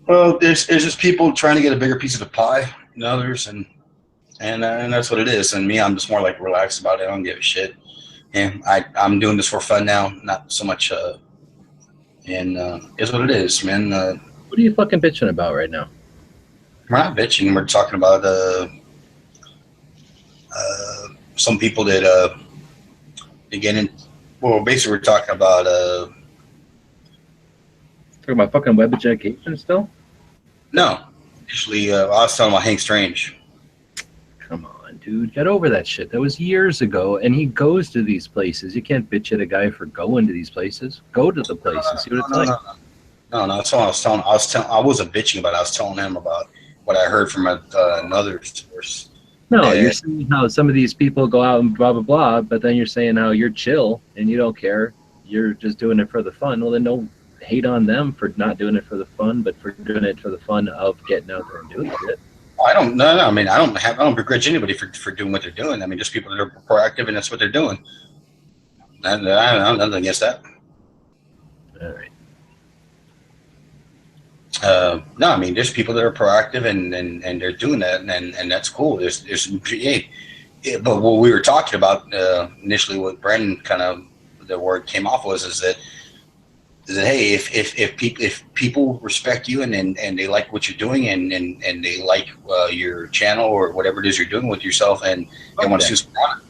Well, there's just people trying to get a bigger piece of the pie than others, and that's what it is. And me, I'm just more like relaxed about it. I don't give a shit. And I'm doing this for fun now, not so much. And it's what it is, man. What are you fucking bitching about right now? We're not bitching. We're talking about some people that get in. Well, basically, we're talking about. Talking about fucking web education still? No, actually, I was talking about Hank Strange. Come on, dude, get over that shit. That was years ago, and he goes to these places. You can't bitch at a guy for going to these places. Go to the place and see what it's like. No, that's what I was telling. I wasn't bitching about it. I was telling him about what I heard from another source. No, you're saying how some of these people go out and blah blah blah, but then you're saying how you're chill and you don't care. You're just doing it for the fun. Well, then don't hate on them for not doing it for the fun, but for doing it for the fun of getting out there and doing it. I don't know. I mean, I don't begrudge anybody for doing what they're doing. I mean, just people that are proactive and that's what they're doing. And I don't know, nothing against that. All right. No, I mean, there's people that are proactive and they're doing that, and that's cool. But what we were talking about initially, what Brandon kind of the word came off was is that hey, if people respect you and they like what you're doing and they like your channel or whatever it is you're doing with yourself, and they want to see some product,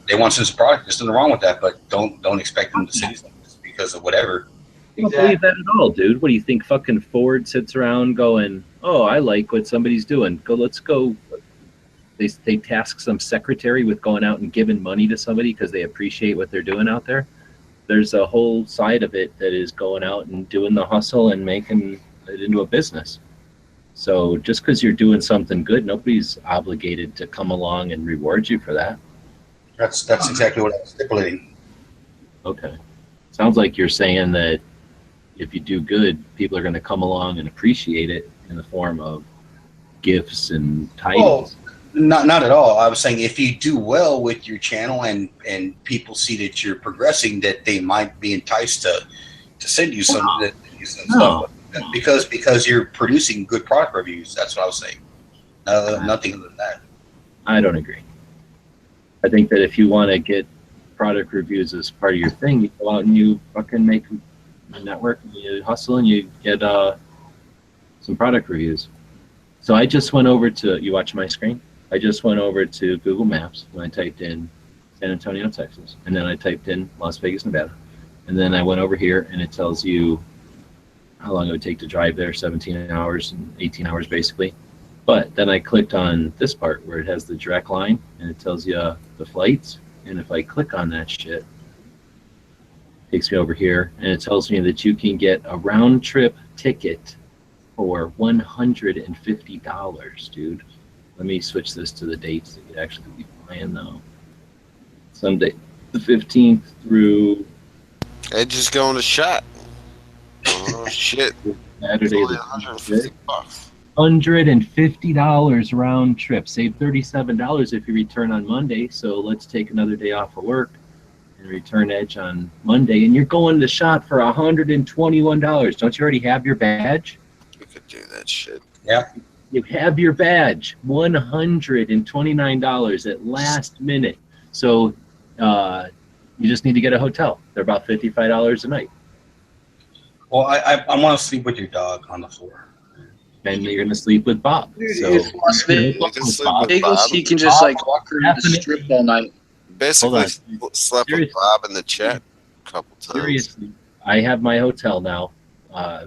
there's nothing wrong with that, but don't expect them to say something because of whatever. I don't believe that at all, dude. What do you think fucking Ford sits around going, oh, I like what somebody's doing. Let's go. They task some secretary with going out and giving money to somebody because they appreciate what they're doing out there. There's a whole side of it that is going out and doing the hustle and making it into a business. So just because you're doing something good, nobody's obligated to come along and reward you for that. That's exactly what I was stipulating. Okay. Sounds like you're saying that if you do good, people are going to come along and appreciate it in the form of gifts and titles. Not at all. I was saying if you do well with your channel and people see that you're progressing, that they might be enticed to send you some stuff because you're producing good product reviews. That's what I was saying. Nothing other than that. I don't agree. I think that if you want to get product reviews as part of your thing, you go out and you fucking make a network, and you hustle, and you get some product reviews. So I just went over to, you watch my screen? I just went over to Google Maps and I typed in San Antonio, Texas, and then I typed in Las Vegas, Nevada, and then I went over here and it tells you how long it would take to drive there, 17 hours and 18 hours basically. But then I clicked on this part where it has the direct line and it tells you the flights, and if I click on that shit, it takes me over here and it tells me that you can get a round trip ticket for $150, dude. Let me switch this to the dates that you'd actually be flying though. Sunday the 15th through Edge is going to shot. Oh shit! Saturday Only the 150 bucks. $150 round trip. Save $37 if you return on Monday. So let's take another day off of work and return Edge on Monday. And you're going to shot for $121. Don't you already have your badge? We could do that shit. Yeah. You have your badge. $129 at last minute. So you just need to get a hotel. They're about $55 a night. Well, I want to sleep with your dog on the floor. And you're going to sleep with Bob. Dude, So if Las sleep with Bob. Vegas, he can just like walk around the strip all night. Basically, slept with Seriously. Bob in the chat a couple times. Seriously, I have my hotel now.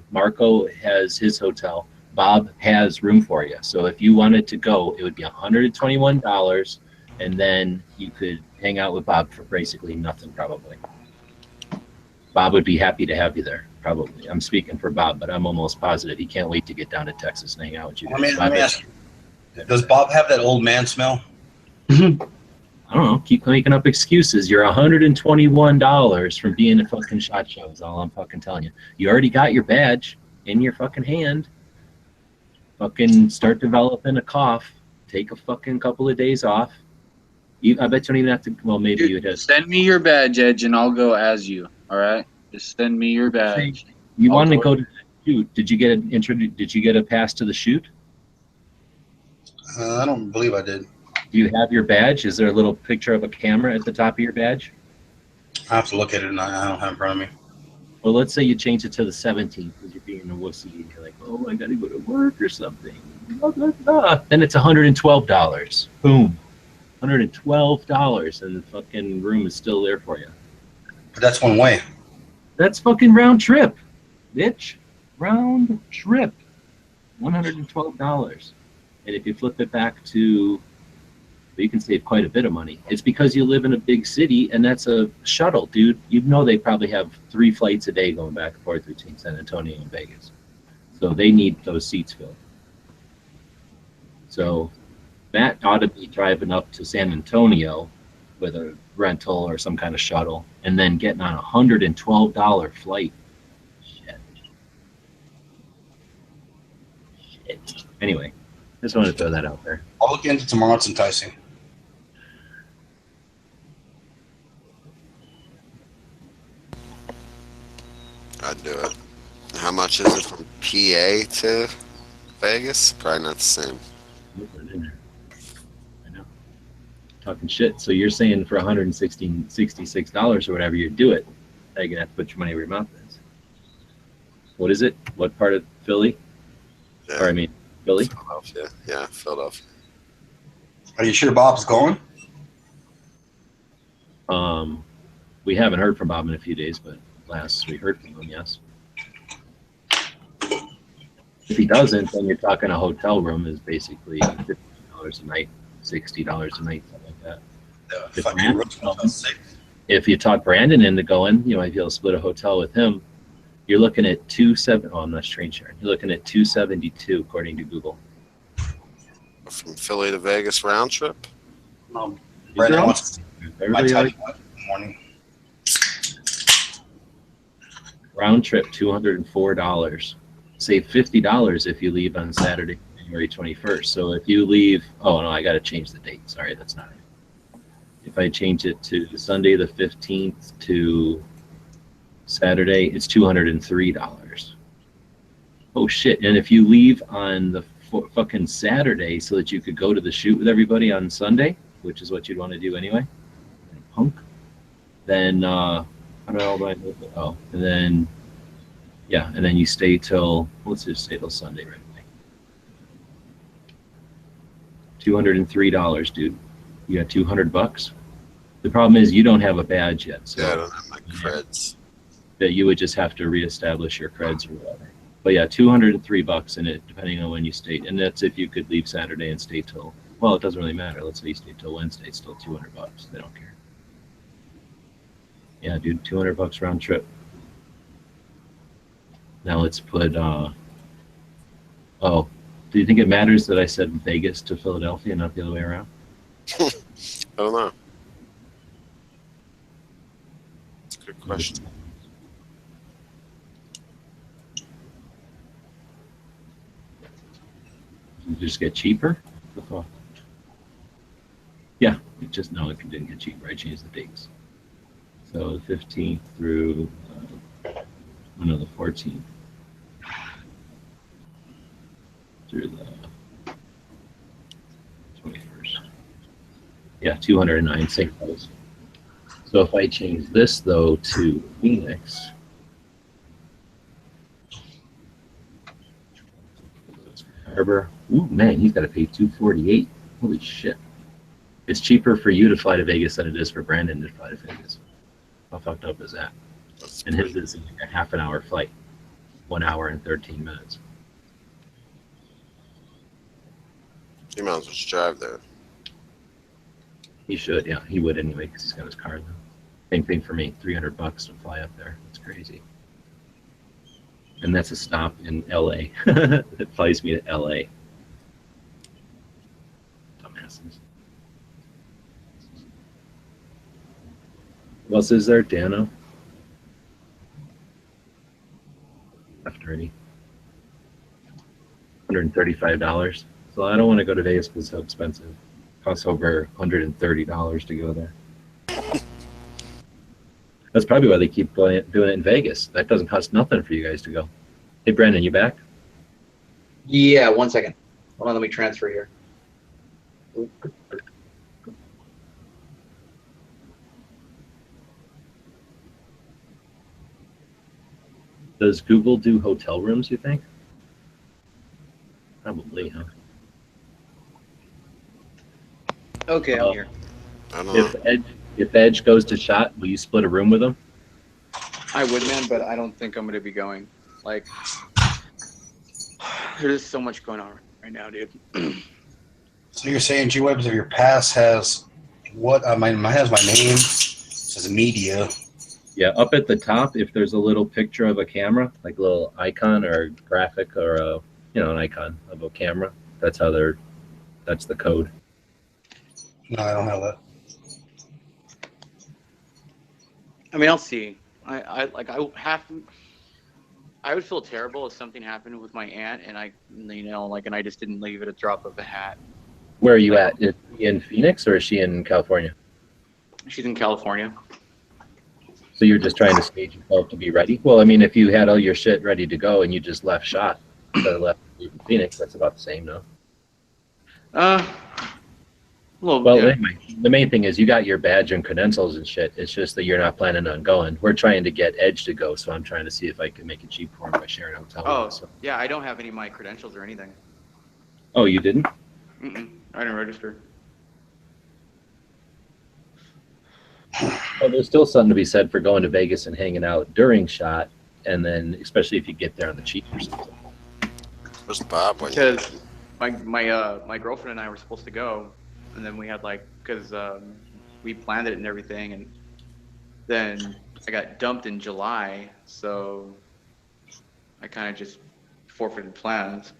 Marco has his hotel. Bob has room for you. So if you wanted to go, it would be $121, and then you could hang out with Bob for basically nothing, probably. Bob would be happy to have you there, probably. I'm speaking for Bob, but I'm almost positive he can't wait to get down to Texas and hang out with you. Let me ask you, does Bob have that old man smell? I don't know. Keep making up excuses. You're $121 from being a fucking SHOT Show is all I'm fucking telling you. You already got your badge in your fucking hand. Fucking start developing a cough. Take a fucking couple of days off. I bet you don't even have to. Well, maybe Dude, you would. send me your badge, Edge, and I'll go as you. All right, just send me your badge. You I'll wanted to go. go to the shoot. Did you get an Did you get a pass to the shoot? I don't believe I did. Do you have your badge? Is there a little picture of a camera at the top of your badge? I have to look at it, and I don't have it in front of me. Well, let's say you change it to the 17th because you're being a wussy and you're like, oh, I got to go to work or something. Blah, blah, blah. Then it's $112. Boom. $112, and the fucking room is still there for you. But that's one way. That's fucking round trip, bitch. Round trip. $112. And if you flip it back to, you can save quite a bit of money. It's because you live in a big city, and that's a shuttle, dude. You know they probably have 3 flights a day going back and forth between San Antonio and Vegas. So they need those seats filled. So Matt ought to be driving up to San Antonio with a rental or some kind of shuttle, and then getting on a $112 flight. Shit. Anyway, just wanted to throw that out there. I'll look into tomorrow. It's enticing. I'd do it. How much is it from PA to Vegas? Probably not the same. I know. Talking shit. So you're saying for $166 or whatever, you do it. Now you're gonna have to put your money where your mouth is. What is it? What part of Philly? Yeah. Or I mean, Philly? Philadelphia. Yeah, Philadelphia. Are you sure Bob's going? We haven't heard from Bob in a few days, but last we heard from him, yes. If he doesn't, then you're talking a hotel room is basically $50 a night, $60 a night, something like that. If you talk Brandon into going, you might be able to split a hotel with him. You're looking at I'm not train sharing. You're looking at $272 according to Google. From Philly to Vegas round trip? Brandon wants Everybody my already- time in the morning. Round trip, $204. Save $50 if you leave on Saturday, January 21st. So if you leave, oh no, I got to change the date. Sorry, that's not it. If I change it to Sunday the 15th to Saturday, it's $203. Oh shit! And if you leave on the fucking Saturday so that you could go to the shoot with everybody on Sunday, which is what you'd want to do anyway, punk. Then and then and then you stay till, let's just stay till Sunday right away. $203, dude. You got $200. The problem is you don't have a badge yet, so Yeah, I don't have my creds. that you would just have to reestablish your creds or whatever. But yeah, $203 in it, depending on when you stay, and that's if you could leave Saturday and stay till. Well, it doesn't really matter. Let's say you stay till Wednesday, it's still $200. They don't care. Yeah, dude, $200 round trip. Now let's put. Do you think it matters that I said Vegas to Philadelphia, not the other way around? I don't know. a good question. You just get cheaper? Yeah, it just no, it didn't get cheaper. I changed the dates. So the 15th through the 14th through the 21st. Yeah, 209 signals. So if I change this though to Phoenix, Harbor. Ooh, man, he's got to pay $248. Holy shit! It's cheaper for you to fly to Vegas than it is for Brandon to fly to Vegas. How fucked up is that? And his is like a half an hour flight, 1 hour and 13 minutes. You might as well just drive there. He should, yeah, he would anyway because he's got his car now. Same thing for me, $300 to fly up there. It's crazy. And that's a stop in LA. It flies me to LA. Dumbasses. What else is there? Dano? Left already. $135. So I don't want to go to Vegas because it's so expensive. It costs over $130 to go there. That's probably why they keep doing it in Vegas. That doesn't cost nothing for you guys to go. Hey, Brandon, you back? Yeah, 1 second. Hold on, let me transfer here. Does Google do hotel rooms, you think? Probably, huh? Okay, I'm here. I don't know. If Edge goes to SHOT, will you split a room with him? I would, man, but I don't think I'm going to be going. Like, there's so much going on right now, dude. So you're saying G-Webs, if your pass has what? Mine has my name. It says media. Yeah, up at the top, if there's a little picture of a camera, like a little icon or a graphic or an icon of a camera, that's the code. No, I don't have that. I mean, I'll see. I would feel terrible if something happened with my aunt and I just didn't leave it a drop of a hat. Where are you at? Is she in Phoenix or is she in California? She's in California. So you're just trying to stage yourself to be ready? Well, I mean, if you had all your shit ready to go and you just left SHOT instead of left Phoenix, that's about the same, no? Well, yeah. Anyway, the main thing is you got your badge and credentials and shit. It's just that you're not planning on going. We're trying to get Edge to go, so I'm trying to see if I can make it cheap for him by sharing a hotel room. So. Yeah, I don't have any of my credentials or anything. Oh, you didn't? I didn't register. Well, there's still something to be said for going to Vegas and hanging out during SHOT, and then especially if you get there on the cheap or something. Where's Bob? Because my girlfriend and I were supposed to go, and then we had because we planned it and everything, and then I got dumped in July, so I kind of just forfeited plans.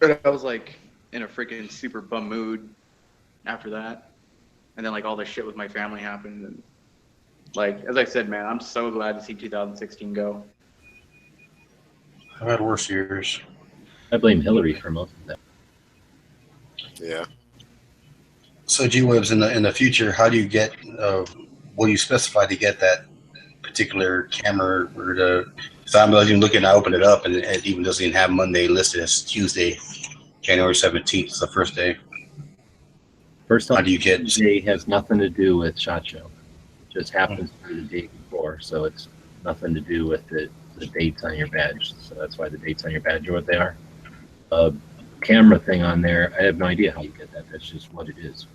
But I was in a freaking super bum mood after that. And then all this shit with my family happened, and as I said, man, I'm so glad to see 2016 go. I've had worse years. I blame Hillary for most of that. Yeah. So G-Webs, in the future, how do you get? What do you specify to get that particular camera? Or so I'm even looking, I open it up, and it even doesn't even have Monday listed as Tuesday, January 17th. It's the first day. First off, how do you get? Tuesday has nothing to do with SHOT Show. It just happens to be the day before, so it's nothing to do with the dates on your badge. So that's why the dates on your badge are what they are. Camera thing on there, I have no idea how you get that. That's just what it is.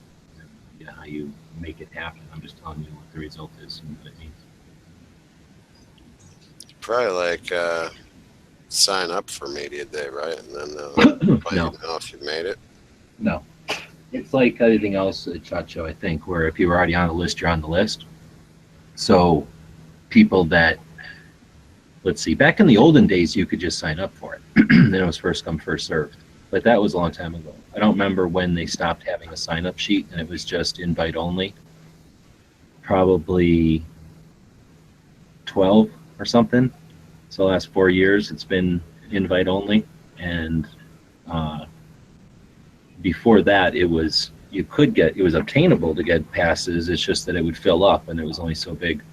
Yeah, how you make it happen. I'm just telling you what the result is and what it means. Probably sign up for Media Day, right? And then let you know if you made it. No. It's like everything else at SHOT Show, I think, where if you were already on the list, you're on the list. So people that, let's see, back in the olden days, you could just sign up for it. Then it was first come, first served. But that was a long time ago. I don't remember when they stopped having a sign-up sheet and it was just invite only. Probably 12 or something. So the last 4 years, it's been invite only. And before that, it was obtainable to get passes. It's just that it would fill up, and it was only so big.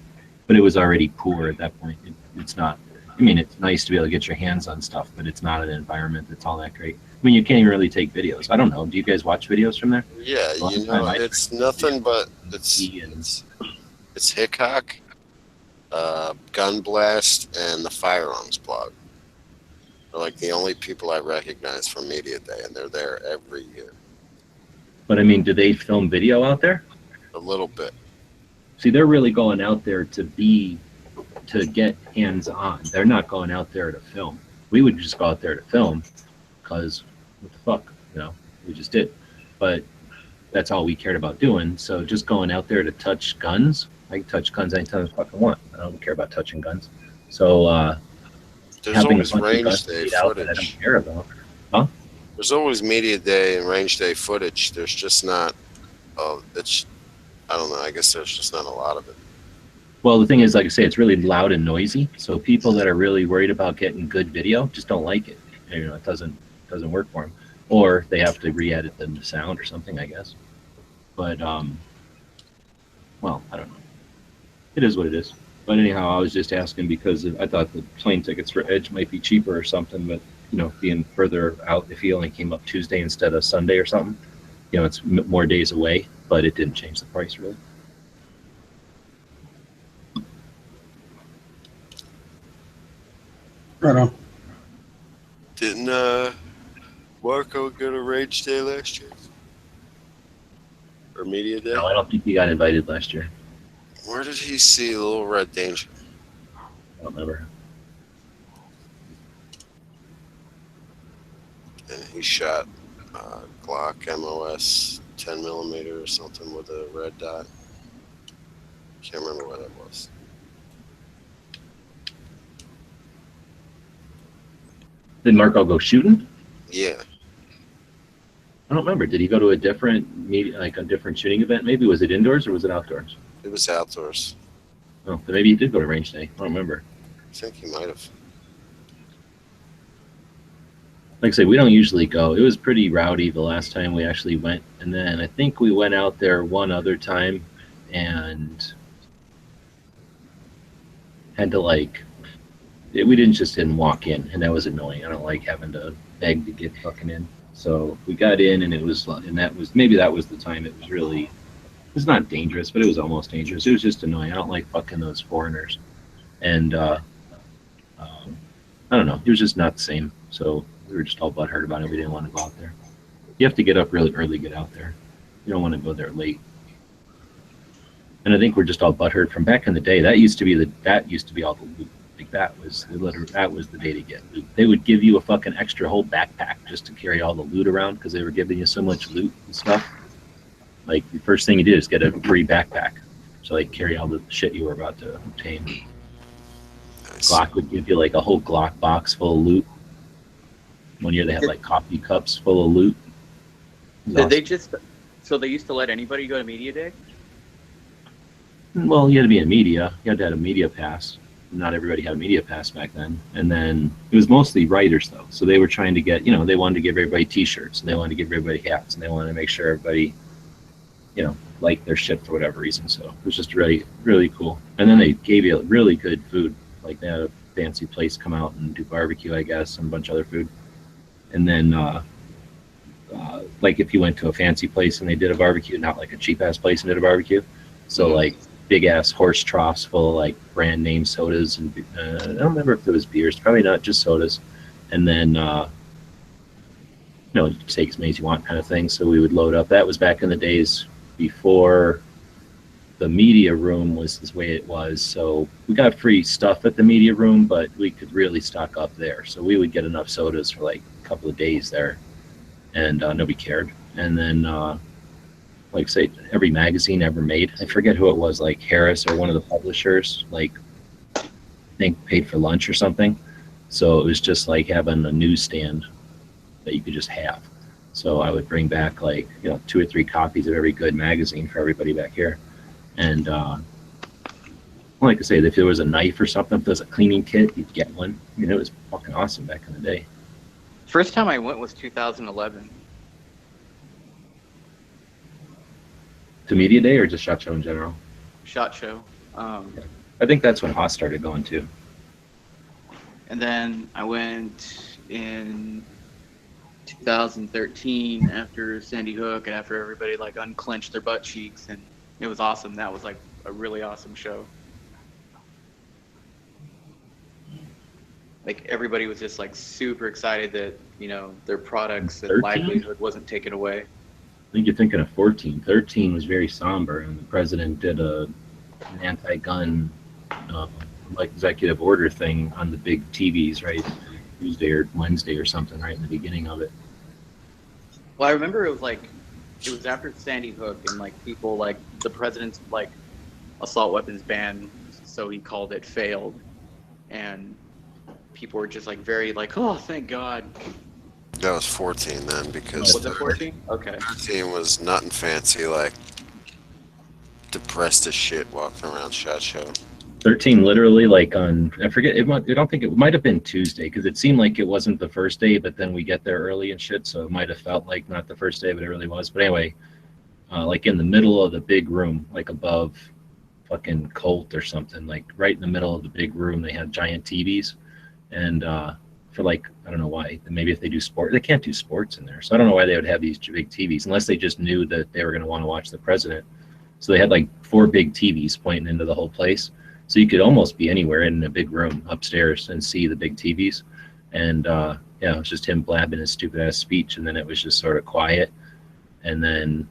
But it was already poor at that point. It's not. I mean, it's nice to be able to get your hands on stuff, but it's not an environment that's all that great. I mean, you can't even really take videos. I don't know. Do you guys watch videos from there? Yeah, you know, it's nothing but it's Hickok, Gun Blast, and the Firearms blog. They're like the only people I recognize from Media Day, and they're there every year. But I mean, do they film video out there? A little bit. See, they're really going out there to get hands on. They're not going out there to film. We would just go out there to film because what the fuck, you know, we just did. But that's all we cared about doing. So just going out there to touch guns, I can touch guns anytime I fucking want. I don't care about touching guns. So there's always range day footage. I don't care about. Huh? There's always Media Day and range day footage. There's just not. I don't know. I guess there's just not a lot of it. Well, the thing is, like I say, it's really loud and noisy. So people that are really worried about getting good video just don't like it. You know, it doesn't work for them, or they have to re-edit the sound or something, I guess. But well, I don't know. It is what it is. But anyhow, I was just asking because I thought the plane tickets for Edge might be cheaper or something. But you know, being further out, if he only came up Tuesday instead of Sunday or something, you know, it's more days away. But it didn't change the price really. Right on. Didn't Marco go to range day last year? Or Media Day? No, I don't think he got invited last year. Where did he see Little Red Danger? I don't remember. And he shot Glock MOS 10 millimeter or something with a red dot. Can't remember what that was. Did Marco go shooting? Yeah. I don't remember. Did he go to a different like a different shooting event? Maybe was it indoors or was it outdoors? It was outdoors. Oh, then maybe he did go to range day. I don't remember. I think he might have. Like I say, we don't usually go. It was pretty rowdy the last time we actually went, and then I think we went out there one other time and had to we didn't walk in, and that was annoying. I don't like having to beg to get fucking in. So we got in, and that was the time it was really. It was not dangerous, but it was almost dangerous. It was just annoying. I don't like fucking those foreigners, and I don't know. It was just not the same. So we were just all butthurt about it. We didn't want to go out there. You have to get up really early to get out there. You don't want to go there late. And I think we're just all butthurt from back in the day. That used to be all the loot. Like that was the day to get loot. They would give you a fucking extra whole backpack just to carry all the loot around because they were giving you so much loot and stuff. Like the first thing you did is get a free backpack, so like carry all the shit you were about to obtain. Nice. Glock would give you like a whole Glock box full of loot. One year they had like coffee cups full of loot. Did they just? So they used to let anybody go to Media Day? Well, you had to be in media. You had to have a media pass. Not everybody had a media pass back then. And then it was mostly writers though. So they were trying to get, they wanted to give everybody t-shirts and they wanted to give everybody hats and they wanted to make sure everybody, liked their shit for whatever reason. So it was just really, really cool. And then they gave you really good food. Like they had a fancy place come out and do barbecue, I guess, and a bunch of other food. And then, like if you went to a fancy place and they did a barbecue, not like a cheap ass place and did a barbecue. So like big ass horse troughs full of like brand name sodas and I don't remember if it was beers, probably not, just sodas. And then you can take as many as you want kind of thing. So we would load up. That was back in the days before the media room was the way it was. So we got free stuff at the media room, but we could really stock up there. So we would get enough sodas for like a couple of days there, and nobody cared. And then like say every magazine ever made, I forget who it was, like Harris or one of the publishers, like I think paid for lunch or something. So it was just like having a newsstand that you could just have. So I would bring back like 2 or 3 copies of every good magazine for everybody back here, and Well, like I say, if there was a knife or something, if there was a cleaning kit, you'd get one. I mean, it was fucking awesome back in the day. First time I went was 2011. To Media Day or just SHOT Show in general? SHOT Show. I think that's when Haas started going too. And then I went in 2013 after Sandy Hook and after everybody like unclenched their butt cheeks, and it was awesome. That was like a really awesome show. Like everybody was just like super excited that, you know, their products and 13? livelihood wasn't taken away. I think you're thinking of 14. 13 was very somber, and the president did an anti-gun like executive order thing on the big TVs, right? Tuesday or Wednesday or something, right in the beginning of it. Well, I remember it was after Sandy Hook, and like people like the president's like assault weapons ban, so he called it failed, and people were just like very like, oh, thank God. That was 14 then, because Was it 14? Okay. 13 was nothing fancy, like depressed as shit walking around SHOT Show. 13 literally like on, I forget, I don't think it might have been Tuesday, because it seemed like it wasn't the first day, but then we get there early and shit, so it might have felt like not the first day, but it really was. But anyway, like in the middle of the big room, like above fucking Colt or something, like right in the middle of the big room, they had giant TVs. And for like, I don't know why, maybe if they do sport, they can't do sports in there. So I don't know why they would have these big TVs, unless they just knew that they were going to want to watch the president. So they had like 4 big TVs pointing into the whole place. So you could almost be anywhere in a big room upstairs and see the big TVs. And yeah, it was just him blabbing his stupid ass speech. And then it was just sort of quiet. And then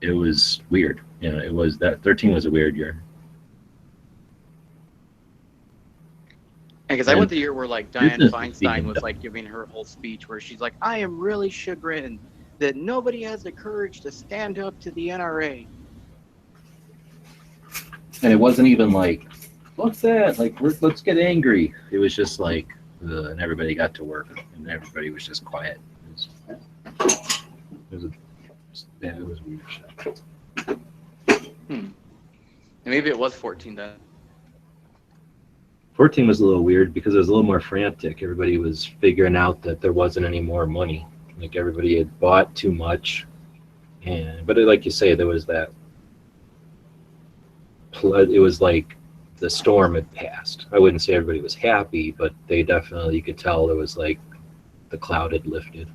it was weird. You know, it was that 13 was a weird year. Because I went the year where like Dianne Feinstein was like giving her whole speech where she's like, I am really chagrined that nobody has the courage to stand up to the NRA. And it wasn't even like, what's that? Like, let's get angry. It was just like, and everybody got to work, and everybody was just quiet. It was weird shit. And maybe it was 14 then. 14 was a little weird because it was a little more frantic. Everybody was figuring out that there wasn't any more money. Like everybody had bought too much, but like you say, there was that. It was like the storm had passed. I wouldn't say everybody was happy, but they definitely, you could tell there was like the cloud had lifted.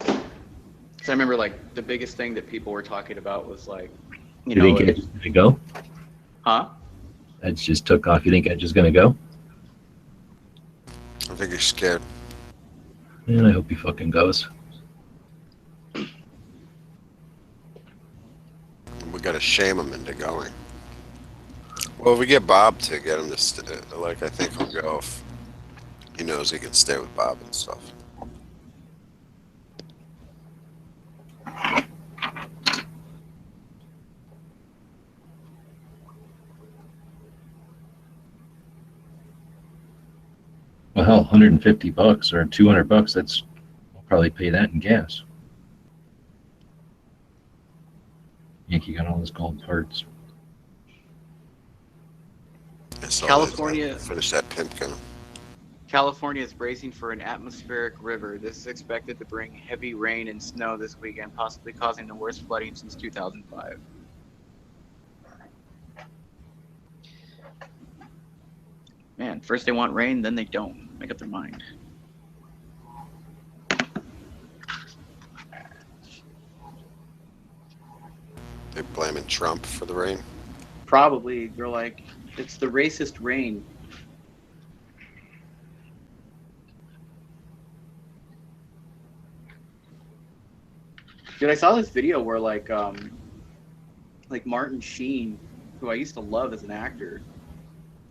So I remember like the biggest thing that people were talking about was like, you think Edge is gonna go? Huh? Edge just took off. You think Edge is gonna go? I think he's scared. And I hope he fucking goes. We gotta shame him into going. Well, we get Bob to get him to like, I think he'll go if he knows he can stay with Bob and stuff. Well, hell, $150 or $200, that's, we'll probably pay that in gas. Yankee got all his gold parts. California Finish that Pimpkin. California is bracing for an atmospheric river. This is expected to bring heavy rain and snow this weekend, possibly causing the worst flooding since 2005. Man, first they want rain, then they don't. Make up their mind. They're blaming Trump for the rain. Probably. They're like, it's the racist rain. Dude, I saw this video where like Martin Sheen, who I used to love as an actor,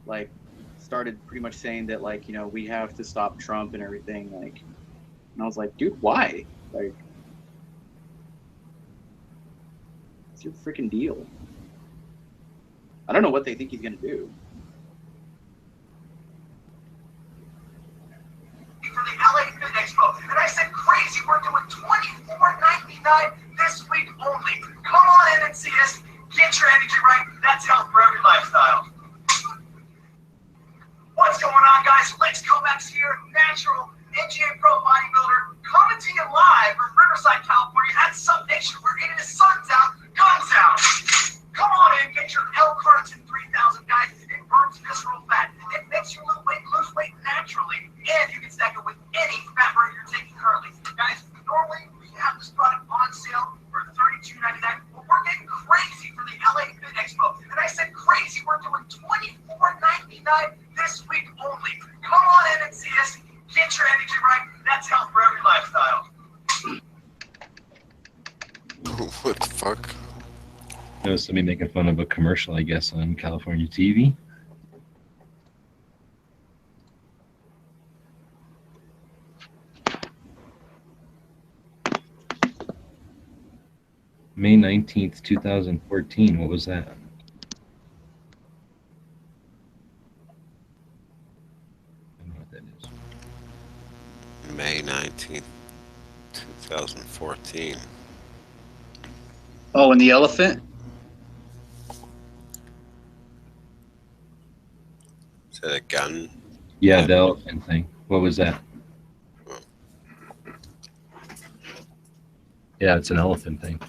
like started pretty much saying that like, you know, we have to stop Trump and everything, like, and I was like, dude, why? Like, what's your freaking deal? I don't know what they think he's gonna do. For the LA Fit Expo, and I said crazy, we're doing $24.99 this week only. Come on in and see us. Get your energy right, that's health for every lifestyle. What's going on, guys? Lex Kovacs here, natural NGA Pro bodybuilder, coming to you live from Riverside, California at Sub Nation, where it is sun's out, guns out. Come on in, get your L-carnitine 3000, guys. It burns visceral fat. It makes you lose weight naturally. And you can stack it with any fat burner you're taking currently. Guys, normally we have this product on sale for $32.99, but we're getting crazy for the LA Fit Expo. And I said crazy, we're doing $24.99 this week only. Come on in and see us. Get your energy right. That's health for every lifestyle. What the fuck? There was somebody making fun of a commercial, I guess, on California TV. May 19th, 2014. What was that? I don't know what that is. May 19th, 2014. Oh, and the elephant? Is that a gun? Yeah, the elephant thing. What was that? Yeah, it's an elephant thing.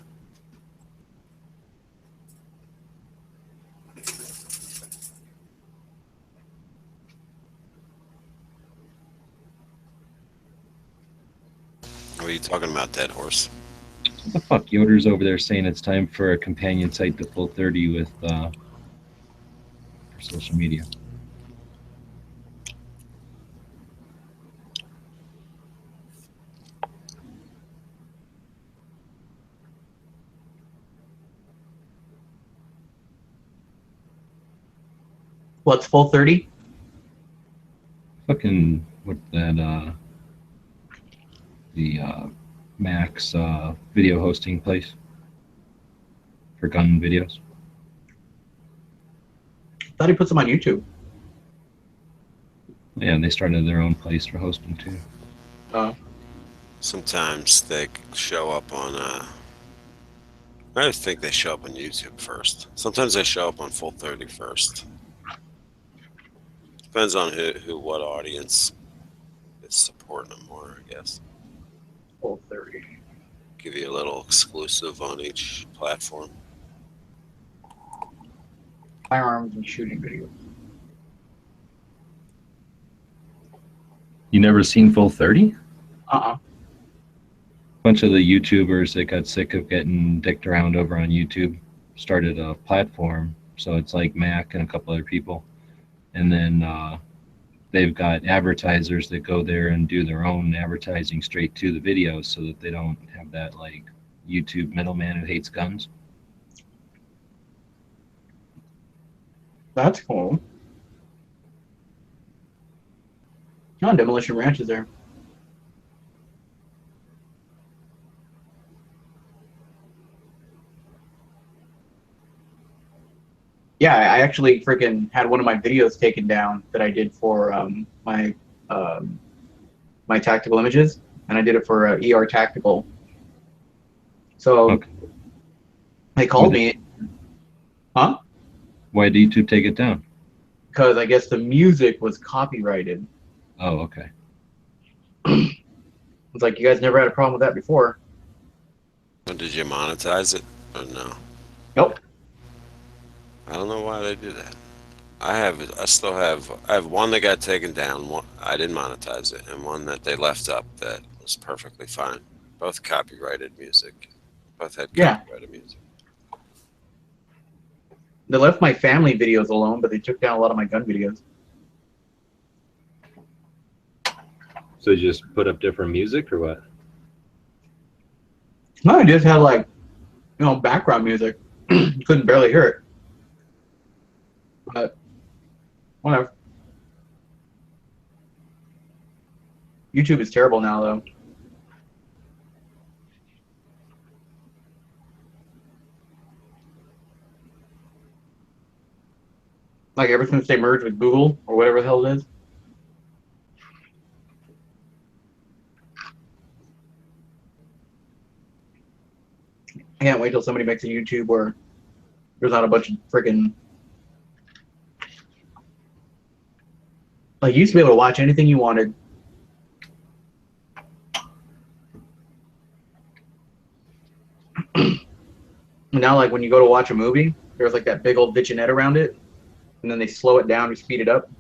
What are you talking about, Dead Horse? What the fuck? Yoder's over there saying it's time for a companion site to Full 30 with for social media. What's Full 30? Fucking what that the Max video hosting place for gun videos. Thought he puts them on YouTube. Yeah, and they started their own place for hosting too. Sometimes they show up on I think they show up on YouTube first. Sometimes they show up on Full 30 first. Depends on what audience is supporting them more, I guess. Full 30. Give you a little exclusive on each platform. Firearms and shooting videos. You never seen Full 30? Uh-uh. Bunch of the YouTubers that got sick of getting dicked around over on YouTube started a platform. So it's like Mac and a couple other people. And then they've got advertisers that go there and do their own advertising straight to the videos so that they don't have that like YouTube middleman who hates guns. That's cool. Oh, Demolition Ranch is there. Yeah, I actually freaking had one of my videos taken down that I did for my my tactical images, and I did it for ER Tactical. So Okay. they called me, huh? Why did YouTube take it down? Because I guess the music was copyrighted. Oh, okay. It's like, you guys never had a problem with that before. Did you monetize it or no? Nope. I don't know why they do that. I have one that got taken down. One, I didn't monetize it, and one that they left up that was perfectly fine. Both copyrighted music. Both had copyrighted music. They left my family videos alone, but they took down a lot of my gun videos. So you just put up different music or what? No, I just had like, background music. You couldn't barely hear it. But whatever. YouTube is terrible now, though. Like ever since they merged with Google or whatever the hell it is. I can't wait till somebody makes a YouTube where There's not a bunch of freaking. Like, you used to be able to watch anything you wanted. Now, like, when you go to watch a movie, there's like that big old vignette around it, and then they slow it down or speed it up.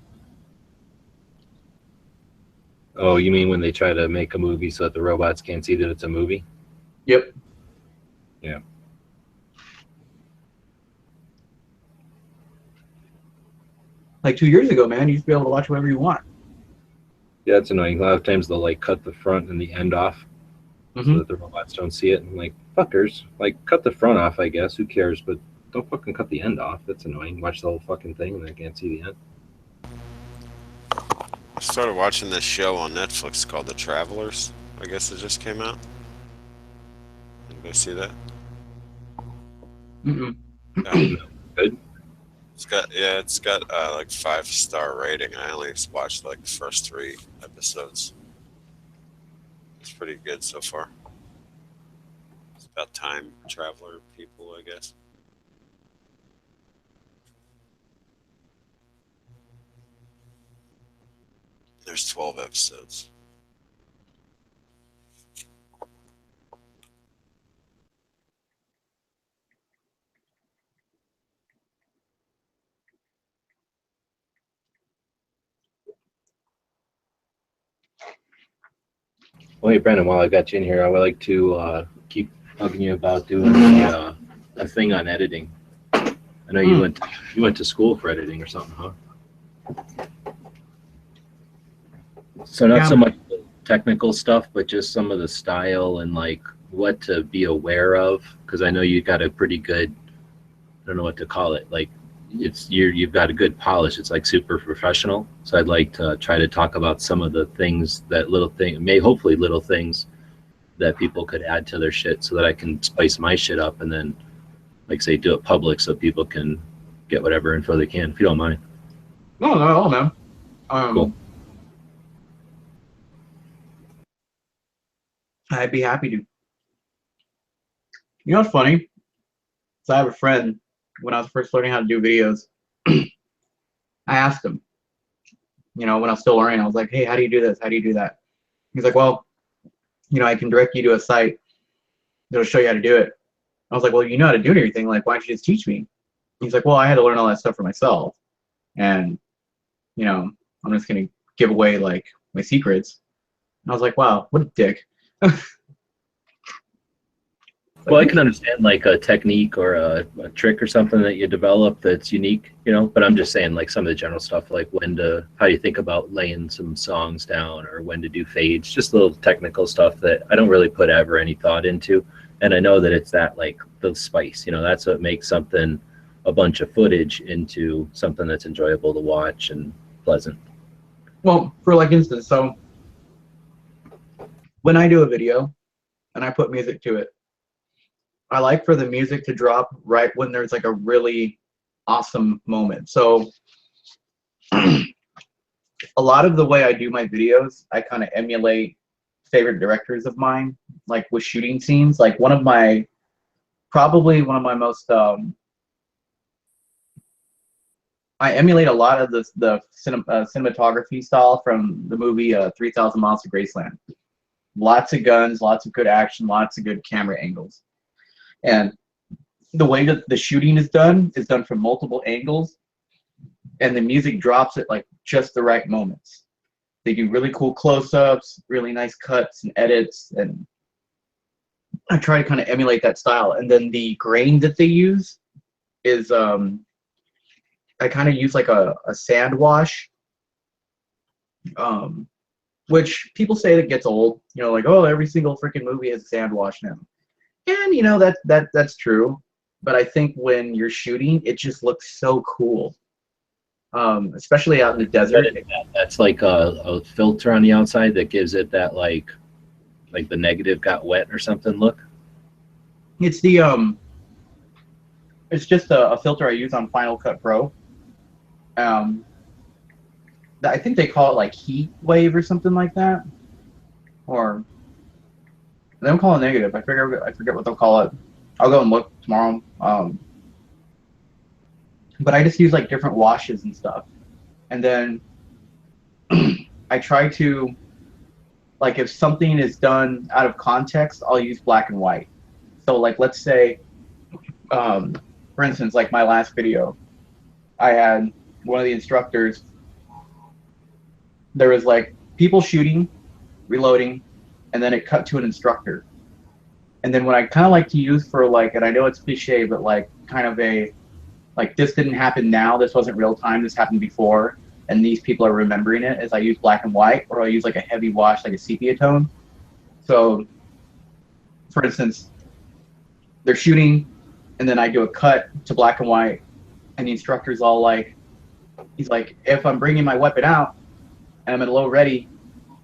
Oh, you mean when they try to make a movie so that the robots can't see that it's a movie? Yep. Yeah. Like 2 years ago, man, you used to be able to watch whatever you want. Yeah, it's annoying. A lot of times they'll like cut the front and the end off so that the robots don't see it. And like, fuckers, like cut the front off, I guess. Who cares? But don't fucking cut the end off. That's annoying. Watch the whole fucking thing and they can't see the end. I started watching this show on Netflix called The Travelers. I guess it just came out. Anybody see that? Good. It's got like 5-star rating. I only watched like the first 3 episodes. It's pretty good so far. It's about time traveler people, I guess. There's 12 episodes. Well, hey, Brandon, while I got you in here, I would like to keep bugging you about doing a thing on editing. I know you went to school for editing or something, huh? So not so much the technical stuff, but just some of the style and like what to be aware of. Because I know you got a pretty good, I don't know what to call it. Like you've got a good polish. It's like super professional. So I'd like to try to talk about some of the things that hopefully little things that people could add to their shit so that I can spice my shit up and then, like say, do it public so people can get whatever info they can, if you don't mind. No, not at all, man. Cool. I'd be happy to. You know what's funny? So I have a friend, when I was first learning how to do videos, I asked him, when I was still learning, I was like, hey, how do you do this? How do you do that? He's like, well, I can direct you to a site that'll show you how to do it. I was like, well, you know how to do everything. Like, why don't you just teach me? He's like, well, I had to learn all that stuff for myself. And, I'm just going to give away, like, my secrets. And I was like, wow, what a dick. Well, I can understand like a technique or a trick or something that you develop that's unique, but I'm just saying like some of the general stuff, like how you think about laying some songs down or when to do fades, just little technical stuff that I don't really put ever any thought into. And I know that it's that like the spice, that's what makes something, a bunch of footage into something that's enjoyable to watch and pleasant. Well, for like instance, so when I do a video and I put music to it, I like for the music to drop right when there's like a really awesome moment. So a lot of the way I do my videos, I kind of emulate favorite directors of mine, like with shooting scenes. Like probably one of my most, I emulate a lot of the cinematography style from the movie 3,000 Miles to Graceland. Lots of guns, lots of good action, lots of good camera angles. And the way that the shooting is done from multiple angles, and the music drops at like just the right moments. They do really cool close-ups, really nice cuts and edits, and I try to kind of emulate that style. And then the grain that they use is I kind of use like a sand wash, which people say that gets old. Like, oh, every single freaking movie has a sand wash now. And that's true, but I think when you're shooting, it just looks so cool, especially out in the desert. That's like a filter on the outside that gives it that like the negative got wet or something look. It's it's just a filter I use on Final Cut Pro. I think they call it like heat wave or something like that, or. They don't call it negative. I forget what they'll call it. I'll go and look tomorrow. but I just use like different washes and stuff. And then I try to, like, if something is done out of context, I'll use black and white. So like, let's say, for instance, like my last video, I had one of the instructors, there was like people shooting, reloading, and then it cut to an instructor. And then what I kind of like to use for like, and I know it's cliche, but like kind of a, like this didn't happen now, this wasn't real time, this happened before, and these people are remembering it, is I use black and white, or I use like a heavy wash, like a sepia tone. So for instance, they're shooting, and then I do a cut to black and white, and the instructor's all like, he's like, if I'm bringing my weapon out and I'm at low ready,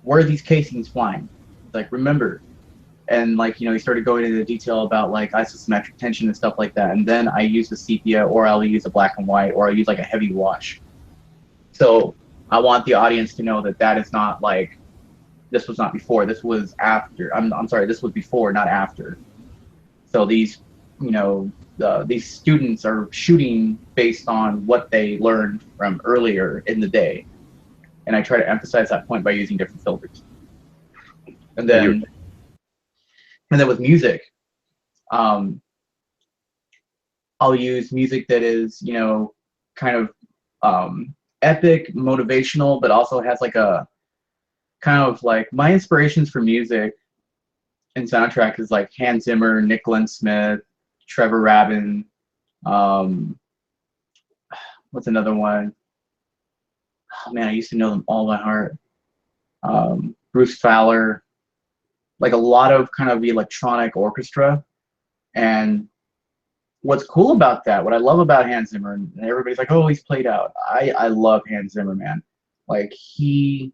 where are these casings flying? Like, remember. And like, you know, he started going into detail about like isosymmetric tension and stuff like that. And then I use the sepia, or I'll use a black and white, or I'll use like a heavy wash. So I want the audience to know that that is not like, this was not before, this was after. I'm sorry, this was before, not after. So these, you know, these students are shooting based on what they learned from earlier in the day. And I try to emphasize that point by using different filters. And then with music, I'll use music that is, you know, kind of epic, motivational, but also has like a kind of like, my inspirations for music and soundtrack is like Hans Zimmer, Nick Glenn Smith, Trevor Rabin, what's another one? Oh man, I used to know them all by heart. Bruce Fowler, like a lot of kind of the electronic orchestra. And what's cool about that, what I love about Hans Zimmer, and everybody's like, oh, he's played out. I love Hans Zimmer, man. Like, he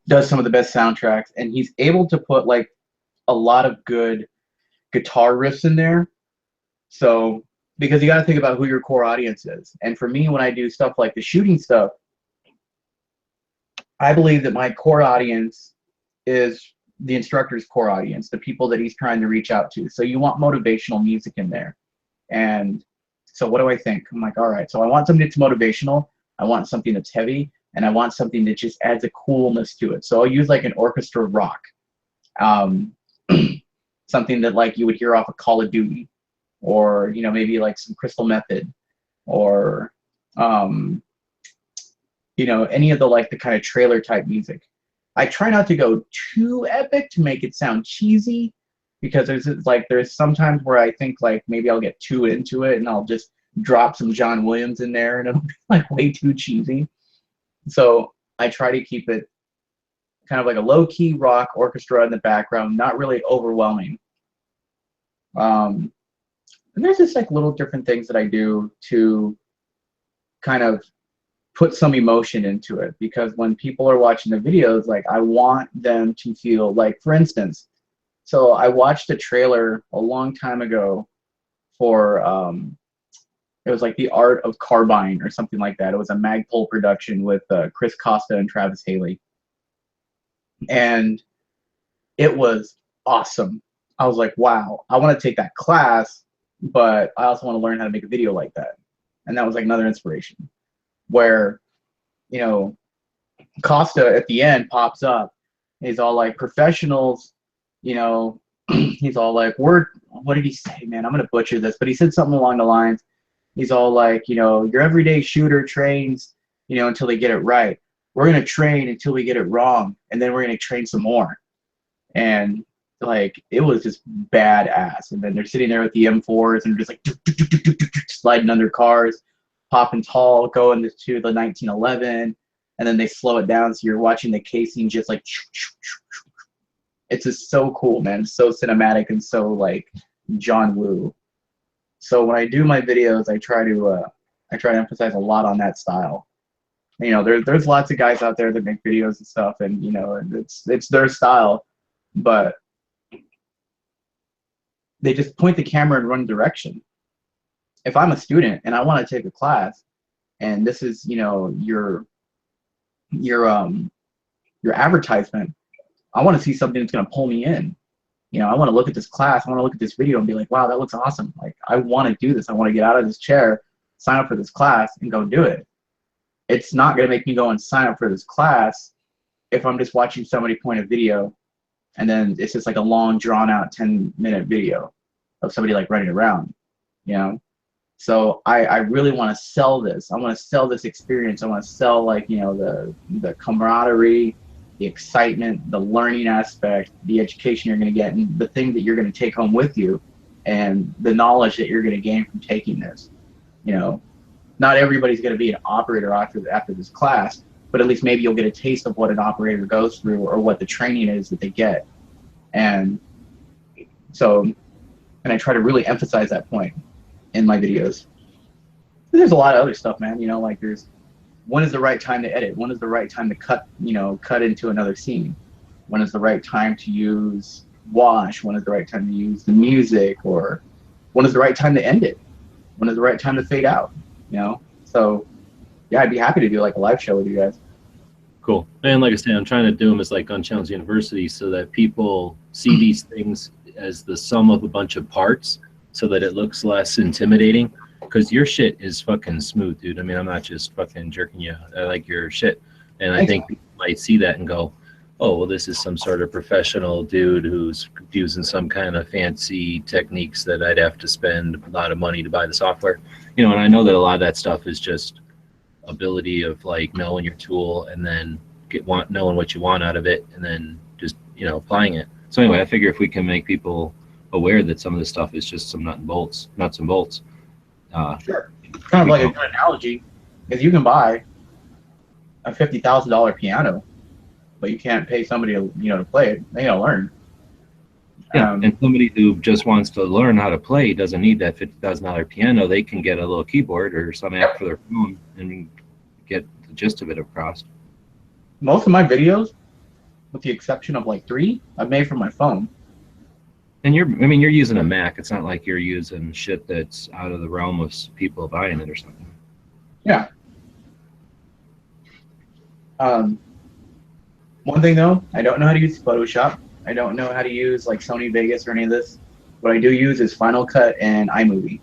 does some of the best soundtracks, and he's able to put like a lot of good guitar riffs in there. So, because you got to think about who your core audience is. And for me, when I do stuff like the shooting stuff, I believe that my core audience is the instructor's core audience, the people that he's trying to reach out to. So you want motivational music in there. And so what do I think? I'm like, all right, so I want something that's motivational, I want something that's heavy, and I want something that just adds a coolness to it. So I'll use like an orchestra rock. Something that like you would hear off of Call of Duty, or, you know, maybe like some Crystal Method, or you know, any of the like the kind of trailer type music. I try not to go too epic to make it sound cheesy, because there's sometimes where I think like maybe I'll get too into it and I'll just drop some John Williams in there and it'll be like way too cheesy. So I try to keep it kind of like a low-key rock orchestra in the background, not really overwhelming. And there's just like little different things that I do to kind of put some emotion into it, because when people are watching the videos, like I want them to feel like, for instance, so I watched a trailer a long time ago for it was like The Art of Carbine or something like that. It was a Magpul production with Chris Costa and Travis Haley, and it was awesome. I was like, wow, I want to take that class, but I also want to learn how to make a video like that. And that was like another inspiration, where, you know, Costa at the end pops up. He's all like, professionals, you know, he's all like, what did he say, man? I'm going to butcher this, but he said something along the lines. He's all like, you know, your everyday shooter trains, you know, until they get it right. We're going to train until we get it wrong, and then we're going to train some more. And like, it was just badass. And then they're sitting there with the M4s and just like sliding under cars, popping tall, going to the 1911, and then they slow it down, so you're watching the casing just like, it's just so cool, man. It's so cinematic and so like John Woo. So when I do my videos, I try to emphasize a lot on that style. You know, there's lots of guys out there that make videos and stuff, and you know, it's their style, but they just point the camera and run direction. If I'm a student and I want to take a class, and this is, you know, your advertisement, I want to see something that's going to pull me in. You know, I want to look at this class, I want to look at this video and be like, wow, that looks awesome. Like, I want to do this. I want to get out of this chair sign up for this class and go do it. It's not going to make me go and sign up for this class if I'm just watching somebody point a video and then it's just like a long drawn out 10-minute video of somebody like running around, you know? So I really want to sell this. I want to sell this experience. I want to sell, like, you know, the camaraderie, the excitement, the learning aspect, the education you're going to get, and the thing that you're going to take home with you, and the knowledge that you're going to gain from taking this. You know, not everybody's going to be an operator after this class, but at least maybe you'll get a taste of what an operator goes through or what the training is that they get. And so, and I try to really emphasize that point in my videos. There's a lot of other stuff, man. You know, like when is the right time to edit? When is the right time to cut into another scene? When is the right time to use wash? When is the right time to use the music? Or when is the right time to end it? When is the right time to fade out? You know? So yeah, I'd be happy to do like a live show with you guys. Cool. And like I said, I'm trying to do them as like Gun Challenge University so that people see these things as the sum of a bunch of parts so that it looks less intimidating. Because your shit is fucking smooth, dude. I mean, I'm not just fucking jerking you. I like your shit. And I think people might see that and go, oh, well, this is some sort of professional dude who's using some kind of fancy techniques that I'd have to spend a lot of money to buy the software. You know, and I know that a lot of that stuff is just ability of like knowing your tool and then knowing what you want out of it and then just, you know, applying it. So anyway, I figure if we can make people aware that some of this stuff is just some nuts and bolts. Sure. Kind of like a good analogy is you can buy a $50,000 piano, but you can't pay somebody to play it. They gotta learn. Yeah, and somebody who just wants to learn how to play doesn't need that $50,000 piano. They can get a little keyboard or some app for their phone and get the gist of it across. Most of my videos, with the exception of like 3, I've made from my phone. And you're using a Mac. It's not like you're using shit that's out of the realm of people buying it or something. Yeah. One thing though, I don't know how to use Photoshop. I don't know how to use like Sony Vegas or any of this. What I do use is Final Cut and iMovie.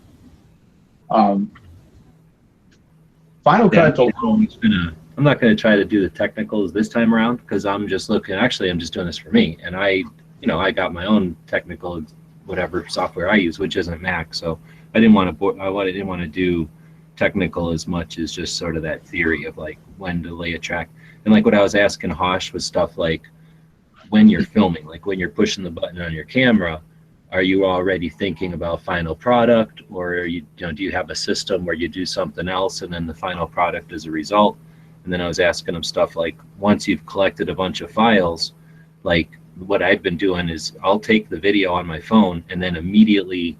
Final Cut's a little. I'm not going to try to do the technicals this time around because I'm just looking. Actually, I'm just doing this for me, and I got my own technical whatever software I use, which isn't Mac. So I didn't want to do technical as much as just sort of that theory of like when to lay a track. And like what I was asking Hosh was stuff like when you're filming, like when you're pushing the button on your camera, are you already thinking about final product, or do you have a system where you do something else and then the final product is a result? And then I was asking him stuff like once you've collected a bunch of files, like what I've been doing is I'll take the video on my phone and then immediately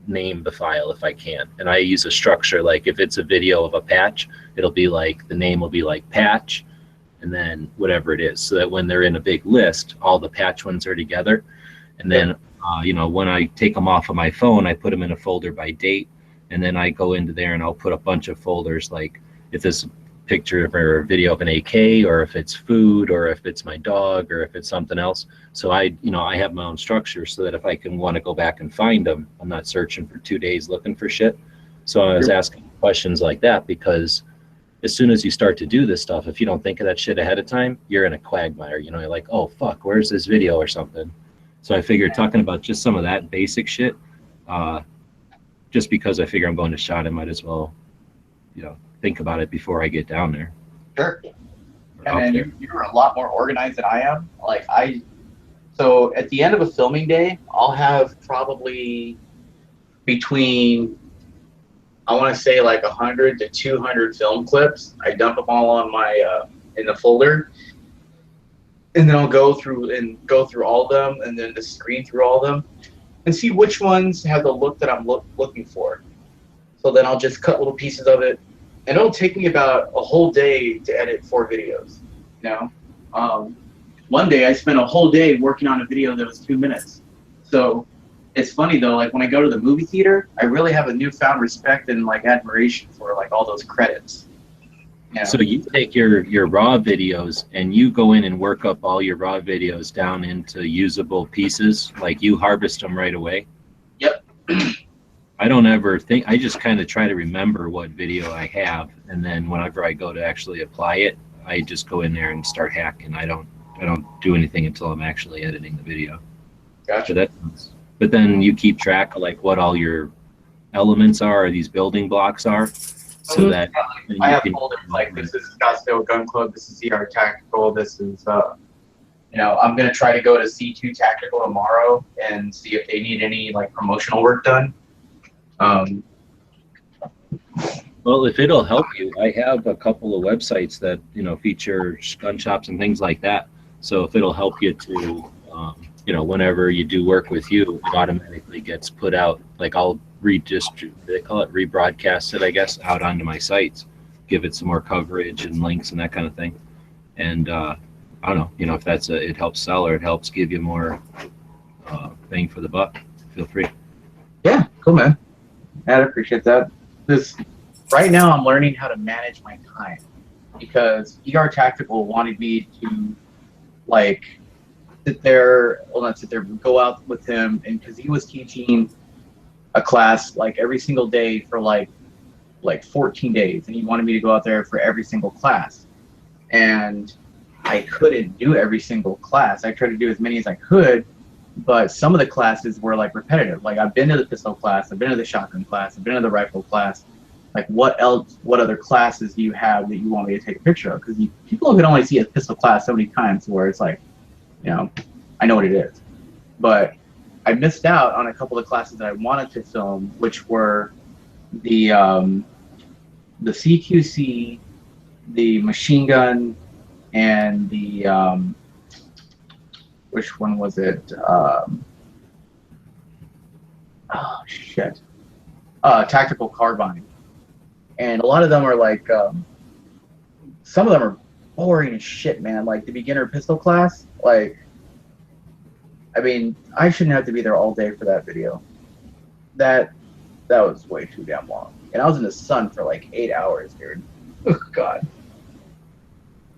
name the file if I can. And I use a structure like if it's a video of a patch, it'll be like the name will be like patch and then whatever it is, so that when they're in a big list, all the patch ones are together. And then when I take them off of my phone, I put them in a folder by date, and then I go into there and I'll put a bunch of folders, like if this picture or a video of an AK, or if it's food, or if it's my dog, or if it's something else. So I have my own structure so that if I want to go back and find them, I'm not searching for 2 days looking for shit. So I was asking questions like that because as soon as you start to do this stuff, if you don't think of that shit ahead of time, you're in a quagmire. You're like, oh fuck, where's this video or something? So I figured talking about just some of that basic shit, just because I figure I'm going to shot, I might as well, think about it before I get down there. Sure. And then you're a lot more organized than I am. So at the end of a filming day, I'll have probably between, I want to say like 100 to 200 film clips. I dump them all on my in the folder, and then I'll go through all of them, and then just screen through all of them, and see which ones have the look that I'm looking for. So then I'll just cut little pieces of it, and it'll take me about a whole day to edit 4 videos. One day I spent a whole day working on a video that was 2 minutes. So it's funny though, like when I go to the movie theater, I really have a newfound respect and like admiration for like all those credits. So you take your raw videos and you go in and work up all your raw videos down into usable pieces, like you harvest them right away? Yep. I don't ever think. I just kind of try to remember what video I have, and then whenever I go to actually apply it, I just go in there and start hacking. I don't do anything until I'm actually editing the video. Gotcha. But then you keep track of like what all your elements are, or these building blocks are, so that I have folders like this is Scottsdale Gun Club, this is ZR Tactical, this is I'm gonna try to go to C2 Tactical tomorrow and see if they need any like promotional work done. Well, if it'll help you, I have a couple of websites that feature gun shops and things like that. So if it'll help you to, whenever you do work with you, it automatically gets put out. Like I'll they call it rebroadcast it, I guess, out onto my sites, give it some more coverage and links and that kind of thing. And I don't know, if it helps sell or it helps give you more bang for the buck, feel free. Yeah, cool, man. I'd appreciate that. Right now I'm learning how to manage my time because ER Tactical wanted me to go out with him, and because he was teaching a class like every single day for like 14 days, and he wanted me to go out there for every single class, and I couldn't do every single class. I tried to do as many as I could, but some of the classes were like repetitive. Like I've been to the pistol class, I've been to the shotgun class, I've been to the rifle class. Like what other classes do you have that you want me to take a picture of? Because people can only see a pistol class so many times where it's like, I know what it is. But I missed out on a couple of classes that I wanted to film, which were the CQC, the machine gun, and the which one was it? Tactical carbine. And a lot of them are like, some of them are boring as shit, man. Like the beginner pistol class, I shouldn't have to be there all day for that video. That was way too damn long. And I was in the sun for like 8 hours, dude. Oh, God.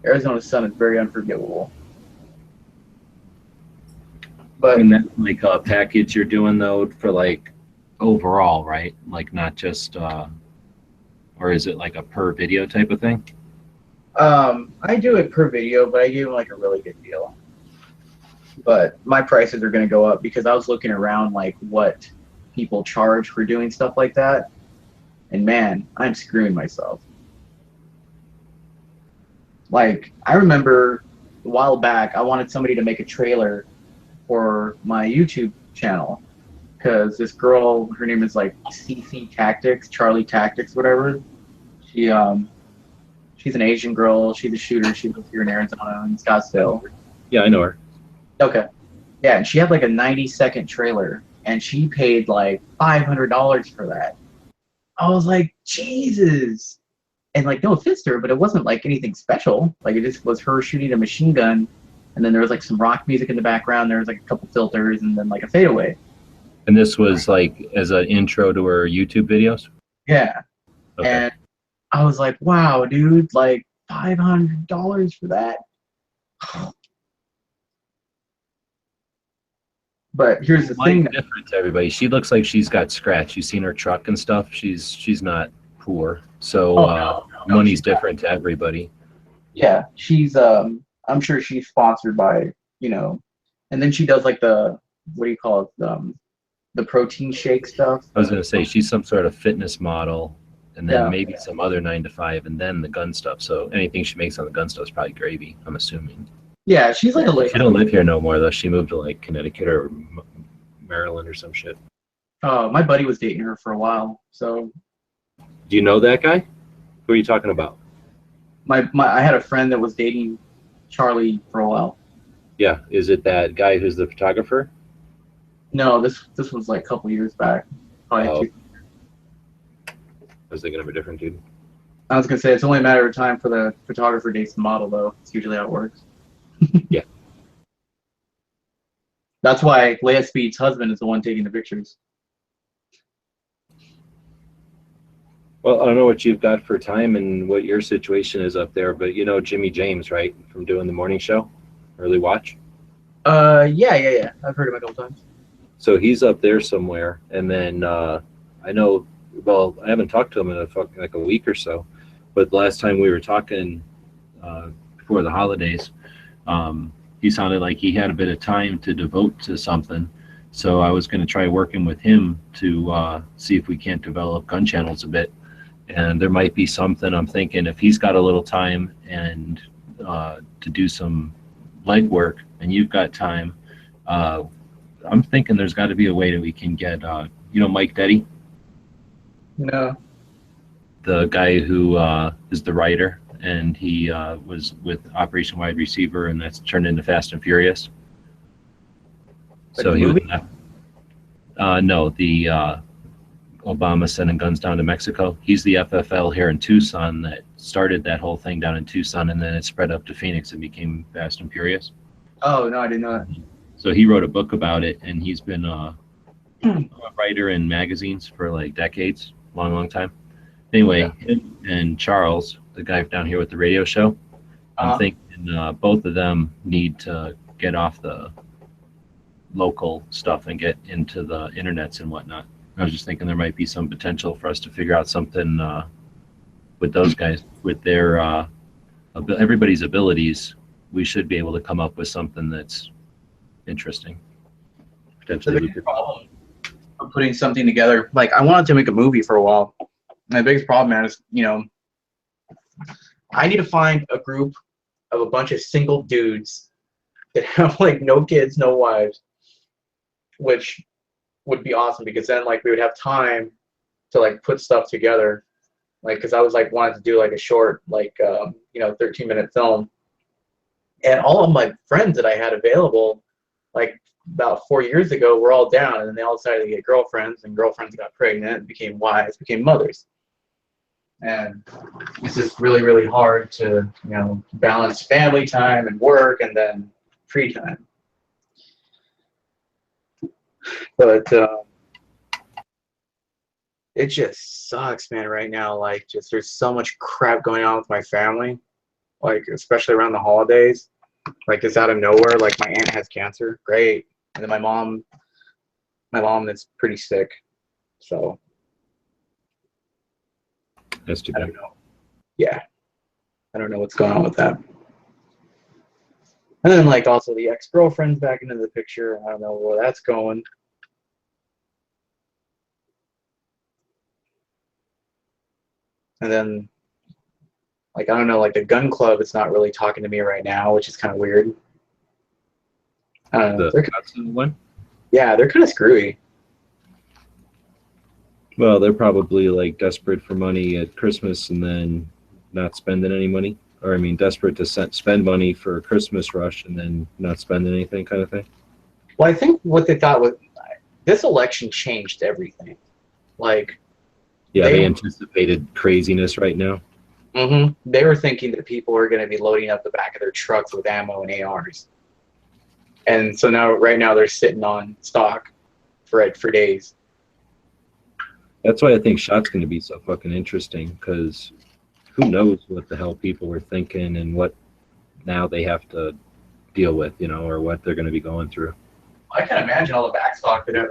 Arizona's sun is very unforgivable. But and that's like a package you're doing though for like overall, right? Like not just or is it like a per video type of thing? I do it per video, but I give them like a really good deal. But my prices are going to go up because I was looking around like what people charge for doing stuff like that, and man, I'm screwing myself. Like I remember a while back, I wanted somebody to make a trailer for my YouTube channel because this girl, her name is like CC Tactics, Charlie Tactics, whatever. She's an Asian girl. She's a shooter. She lives here in Arizona in Scottsdale. Yeah, I know her. Okay. Yeah, and she had like a 90-second trailer, and she paid like $500 for that. I was like, Jesus. And like, no offense to her, but it wasn't like anything special. Like it just was her shooting a machine gun, and then there was like some rock music in the background. There was like a couple filters, and then like a fadeaway. And this was like as an intro to her YouTube videos? Yeah. Okay. And I was like, wow, dude, like $500 for that. But here's the thing. Different to everybody. She looks like she's got scratch. You've seen her truck and stuff. She's not poor. So money's different to everybody. Yeah, she's I'm sure she's sponsored by, and then she does like the, what do you call it? The protein shake stuff. I was gonna say she's some sort of fitness model, and then maybe some other 9-to-5, and then the gun stuff. So anything she makes on the gun stuff is probably gravy, I'm assuming. Yeah, she's like a lady. She don't live here no more though. She moved to like Connecticut or Maryland or some shit. My buddy was dating her for a while. So. Do you know that guy? Who are you talking about? I had a friend that was dating Charlie for a while. Yeah, is it that guy who's the photographer? No, this was like a couple years back. I was thinking of a different dude. I was gonna say it's only a matter of time for the photographer dates the model, though. It's usually how it works. Yeah. That's why Leia Speed's husband is the one taking the pictures. Well, I don't know what you've got for time and what your situation is up there, but you know Jimmy James, right? From doing the morning show, Early Watch? Yeah. I've heard him a couple times. So he's up there somewhere, and then I know. Well, I haven't talked to him in like a week or so, but the last time we were talking before the holidays, he sounded like he had a bit of time to devote to something. So I was going to try working with him to see if we can't develop gun channels a bit. And there might be something I'm thinking if he's got a little time and to do some legwork, and you've got time. I'm thinking there's got to be a way that we can get, Mike Detty, No. the guy who is the writer, and he was with Operation Wide Receiver, and that's turned into Fast and Furious. So he was, no, the Obama sending guns down to Mexico. He's the FFL here in Tucson that started that whole thing down in Tucson, and then it spread up to Phoenix and became Fast and Furious. Oh, no, I did not. So he wrote a book about it, and he's been a writer in magazines for like decades, long time. Anyway, him and Charles, the guy down here with the radio show, I'm thinking both of them need to get off the local stuff and get into the internets and whatnot. I was just thinking there might be some potential for us to figure out something with those guys, with their everybody's abilities. We should be able to come up with something that's interesting. Potentially, we could. I'm putting something together. Like, I wanted to make a movie for a while. My biggest problem, man, is, I need to find a group of a bunch of single dudes that have like no kids, no wives, which would be awesome, because then like we would have time to like put stuff together. Like, because I was like wanted to do like a short, like 13-minute film, and all of my friends that I had available, like about 4 years ago, were all down, and then they all decided to get girlfriends, and girlfriends got pregnant and became wives, became mothers. And it's just really, really hard to, balance family time and work and then free time. But it just sucks, man, right now. Like, just there's so much crap going on with my family, like, especially around the holidays. Like, it's out of nowhere. Like, my aunt has cancer. Great. And then my mom is pretty sick. So that's too bad. I don't know. Yeah. I don't know what's going on with that. And then, like, also the ex-girlfriend's back into the picture. I don't know where that's going. And then, like, I don't know, like, the gun club is not really talking to me right now, which is kind of weird. I don't know. The one? Yeah, they're kind of screwy. Well, they're probably like desperate for money at Christmas and then not spending any money. Or, I mean, desperate to spend money for a Christmas rush and then not spend anything, kind of thing. Well, I think what they thought was this election changed everything. Like, yeah, they anticipated craziness right now. Mm-hmm. They were thinking that people were going to be loading up the back of their trucks with ammo and ARs. And so right now they're sitting on stock for days. That's why I think SHOT's going to be so fucking interesting, because who knows what the hell people were thinking and what now they have to deal with, or what they're going to be going through. I can imagine all the back stock that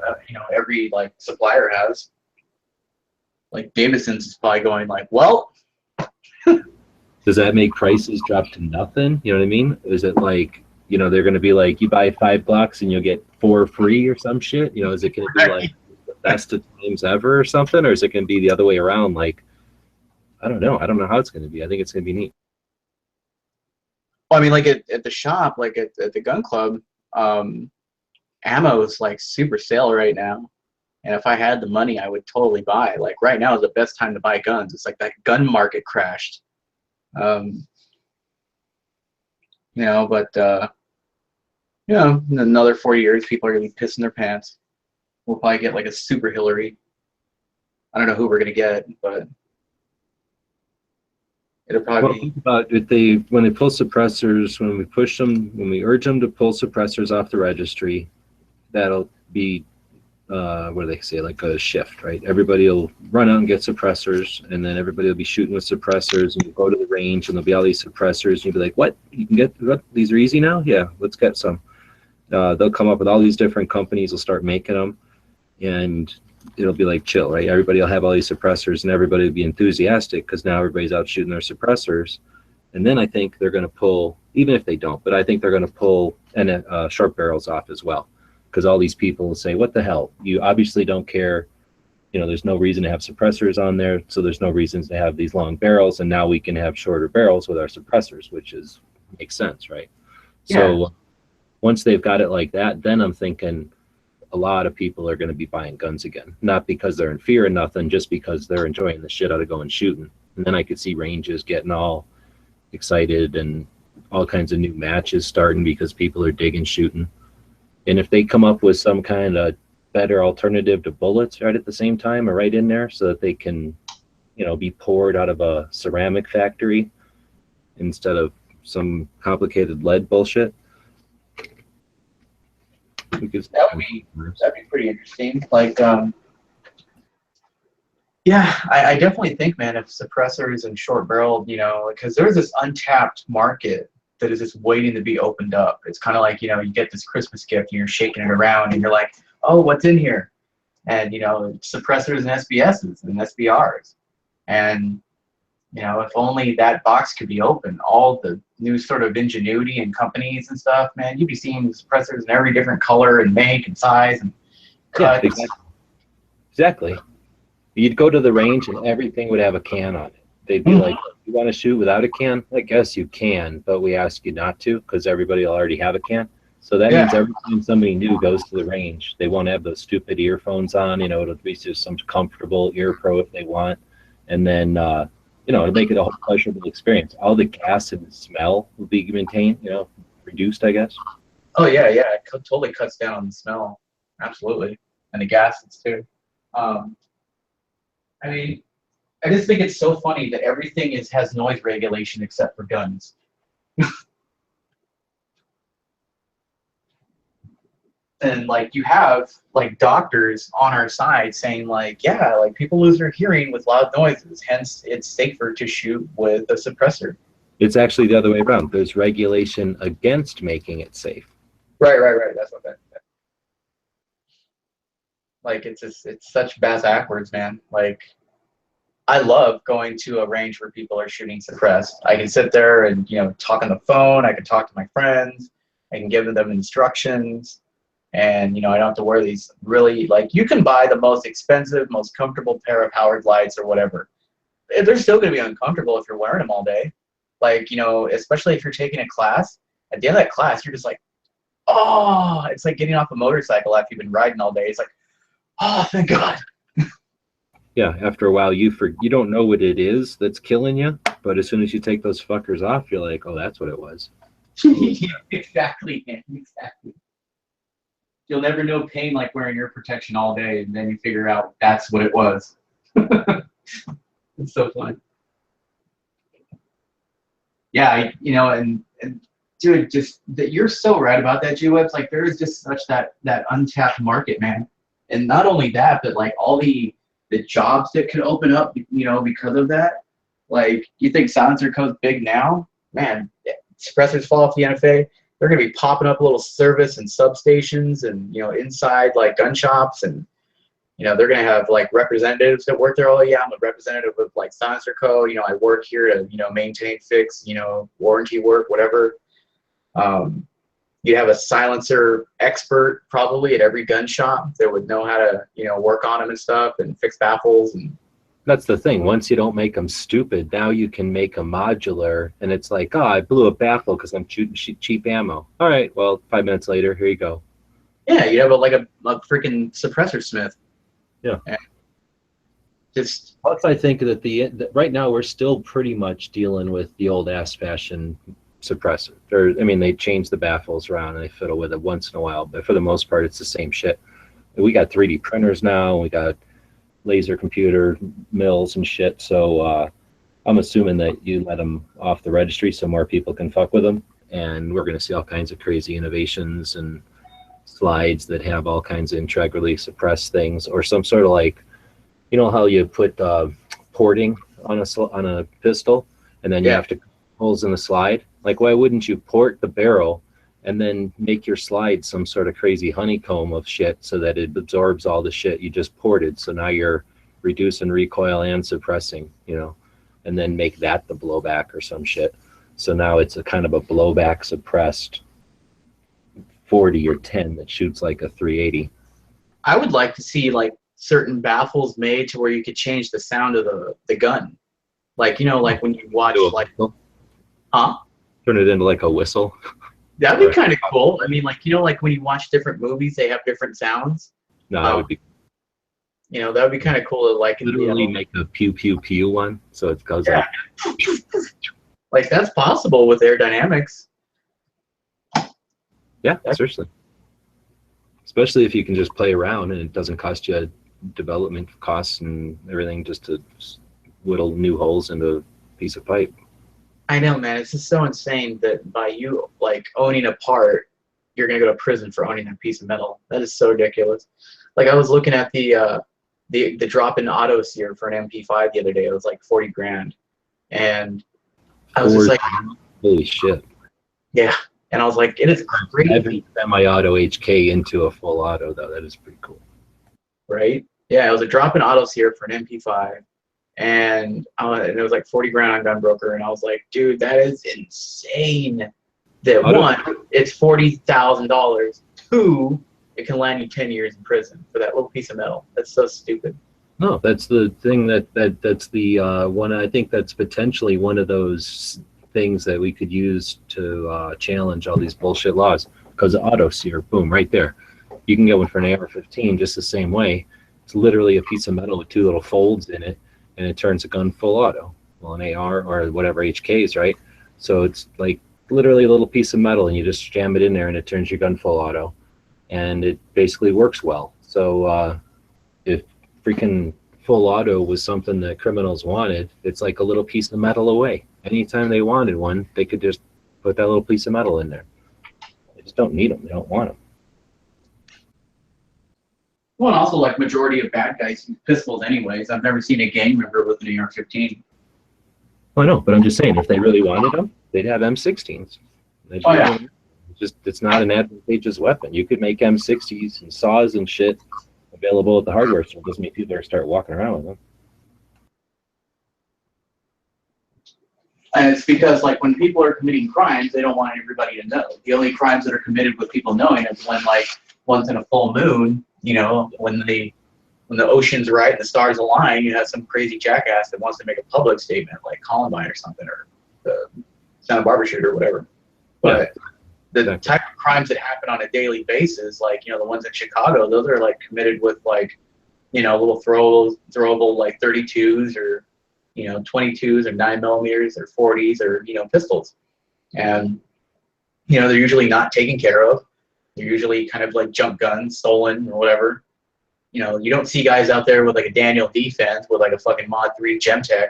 every like supplier has. Like, Davidson's is probably going like, well. Does that make prices drop to nothing? You know what I mean? Is it like, they're going to be like, you buy 5 blocks and you'll get 4 free or some shit? Is it going to be like the best of times ever or something? Or is it going to be the other way around? Like, I don't know. I don't know how it's going to be. I think it's going to be neat. Well, I mean, like at the shop, like at the gun club, ammo is like super sale right now. And if I had the money, I would totally buy. Like, right now is the best time to buy guns. It's like that gun market crashed. In another 4 years, people are going to be pissing their pants. We'll probably get like a super Hillary. I don't know who we're going to get, but it'll probably think about when they pull suppressors, when we urge them to pull suppressors off the registry, that'll be what do they say, like a shift, right? Everybody will run out and get suppressors, and then everybody will be shooting with suppressors, and you go to the range and there'll be all these suppressors, and you'll be like, what? You can get what? These are easy now? Yeah, let's get some. They'll come up with all these different companies will start making them, and it'll be like chill, right? Everybody will have all these suppressors and everybody will be enthusiastic because now everybody's out shooting their suppressors. And then I think they're going to pull, even if they don't, but I think they're going to pull short barrels off as well, because all these people will say, what the hell? You obviously don't care. You know, there's no reason to have suppressors on there, so there's no reasons to have these long barrels, and now we can have shorter barrels with our suppressors, which makes sense, right? Yeah. So once they've got it like that, then I'm thinking a lot of people are going to be buying guns again, not because they're in fear of nothing, just because they're enjoying the shit out of going shooting. And then I could see ranges getting all excited and all kinds of new matches starting because people are digging shooting. And if they come up with some kind of better alternative to bullets right at the same time or right in there so that they can, you know, be poured out of a ceramic factory instead of some complicated lead bullshit. That'd be pretty interesting. Like, yeah, I definitely think, man, if suppressors and short barrel, you know, because there's this untapped market that is just waiting to be opened up. It's kind of like, you know, you get this Christmas gift and you're shaking it around and you're like, oh, what's in here? And, you know, suppressors and SBSs and SBRs. And, you know, if only that box could be open, all the new sort of ingenuity and companies and stuff, man, you'd be seeing suppressors in every different color and make and size and cut. Yeah, exactly. You'd go to the range and everything would have a can on it. They'd be like, you want to shoot without a can? I guess you can, but we ask you not to because everybody will already have a can. So that means every time somebody new goes to the range, they won't have those stupid earphones on. You know, it'll be just some comfortable ear pro if they want. And then, you know, it'll make it a whole pleasurable experience. All the gas and the smell will be maintained, you know, reduced, I guess. Oh, yeah, yeah. It totally cuts down on the smell. Absolutely. And the gases, too. I mean, I just think it's so funny that everything has noise regulation except for guns. And like you have like doctors on our side saying like, yeah, like people lose their hearing with loud noises, hence it's safer to shoot with a suppressor. It's actually the other way around. There's regulation against making it safe. Right. That's what that. Like it's such bass backwards, man. Like I love going to a range where people are shooting suppressed. I can sit there and, you know, talk on the phone. I can talk to my friends. I can give them instructions. And, you know, I don't have to wear these really, like, you can buy the most expensive, most comfortable pair of Howard lights or whatever. They're still going to be uncomfortable if you're wearing them all day. Like, you know, especially if you're taking a class. At the end of that class, you're just like, oh, it's like getting off a motorcycle after you've been riding all day. It's like, oh, thank God. Yeah, after a while, you don't know what it is that's killing you, but as soon as you take those fuckers off, you're like, oh, that's what it was. Exactly, man. Exactly. You'll never know pain like wearing ear protection all day, and then you figure out that's what it was. It's so fun. Yeah, you know, and dude, just that you're so right about that, G-Webs. Like there is just such that untapped market, man. And not only that, but like all the jobs that could open up, you know, because of that. Like you think Silencer Co's big now? Man, suppressors fall off the NFA. They're going to be popping up little service and substations and, you know, inside like gun shops. And, you know, they're going to have like representatives that work there. Oh, yeah, I'm a representative of like Silencer Co. You know, I work here to, you know, maintain, fix, you know, warranty work, whatever. You have a silencer expert probably at every gun shop that would know how to, you know, work on them and stuff and fix baffles. And that's the thing. Once you don't make them stupid, now you can make them modular. And it's like, oh, I blew a baffle because I'm shooting cheap ammo. All right, well, 5 minutes later, here you go. Yeah, you have like a freaking suppressor smith. Yeah. And just plus, I think that right now we're still pretty much dealing with the old ass fashioned suppressor. I mean, they change the baffles around and they fiddle with it once in a while, but for the most part, it's the same shit. We got 3D printers now. We got laser computer mills and shit. So I'm assuming that you let them off the registry so more people can fuck with them. And we're going to see all kinds of crazy innovations and slides that have all kinds of integrally suppressed things, or some sort of like, you know how you put porting on a pistol and then you have to holes in the slide. Like, why wouldn't you port the barrel and then make your slide some sort of crazy honeycomb of shit so that it absorbs all the shit you just ported. So now you're reducing recoil and suppressing, you know, and then make that the blowback or some shit. So now it's a kind of a blowback suppressed 40 or 10 that shoots like a 380. I would like to see like certain baffles made to where you could change the sound of the gun. Like, you know, like when you watch like, huh? Turn it into like a whistle. That'd be kind of cool. I mean, like, you know, like when you watch different movies, they have different sounds. No, that would be. You know, that would be kind of cool to like literally make a pew pew pew one, so it goes yeah. like. Like that's possible with aerodynamics. Yeah, seriously. Especially if you can just play around and it doesn't cost you development costs and everything just to whittle new holes into a piece of pipe. I know, man. It's just so insane that by you like owning a part, you're gonna go to prison for owning that piece of metal. That is so ridiculous. Like I was looking at the drop-in auto sear for an MP5 the other day. It was like 40 grand, and I was just like, holy shit. Yeah, and I was like, it is crazy. I've semi-auto HK into a full auto though. That is pretty cool. Right? Yeah, it was a drop-in auto sear for an MP5. And it was like 40 grand on Gunbroker, and I was like, dude, that is insane. That one, it's $40,000. Two, it can land you 10 years in prison for that little piece of metal. That's so stupid. No, that's the thing that's the one. I think that's potentially one of those things that we could use to challenge all these bullshit laws. Because auto sear, boom, right there. You can get one for an AR-15 just the same way. It's literally a piece of metal with two little folds in it, and it turns a gun full auto. Well, an AR or whatever HKs, right? So it's like literally a little piece of metal, and you just jam it in there, and it turns your gun full auto, and it basically works well. So if freaking full auto was something that criminals wanted, it's like a little piece of metal away. Anytime they wanted one, they could just put that little piece of metal in there. They just don't need them. They don't want them. Well, and also, like, majority of bad guys use pistols anyways. I've never seen a gang member with an AR-15. I know, but I'm just saying, if they really wanted them, they'd have M16s. Oh, yeah. It's not an advantageous weapon. You could make M60s and saws and shit available at the hardware store. It doesn't mean people are start walking around with them. And it's because, like, when people are committing crimes, they don't want everybody to know. The only crimes that are committed with people knowing is when, like, once in a full moon, you know, when the ocean's right and the stars align, you have some crazy jackass that wants to make a public statement, like Columbine or something, or the Santa Barbara shooter or whatever. But the type of crimes that happen on a daily basis, like, you know, the ones in Chicago, those are, like, committed with, like, you know, little throwable, like, 32s or, you know, 22s or 9mm or 40s or, you know, pistols. And, you know, they're usually not taken care of. They're usually kind of like junk guns, stolen or whatever. You know, you don't see guys out there with like a Daniel Defense with like a fucking Mod 3 Gemtech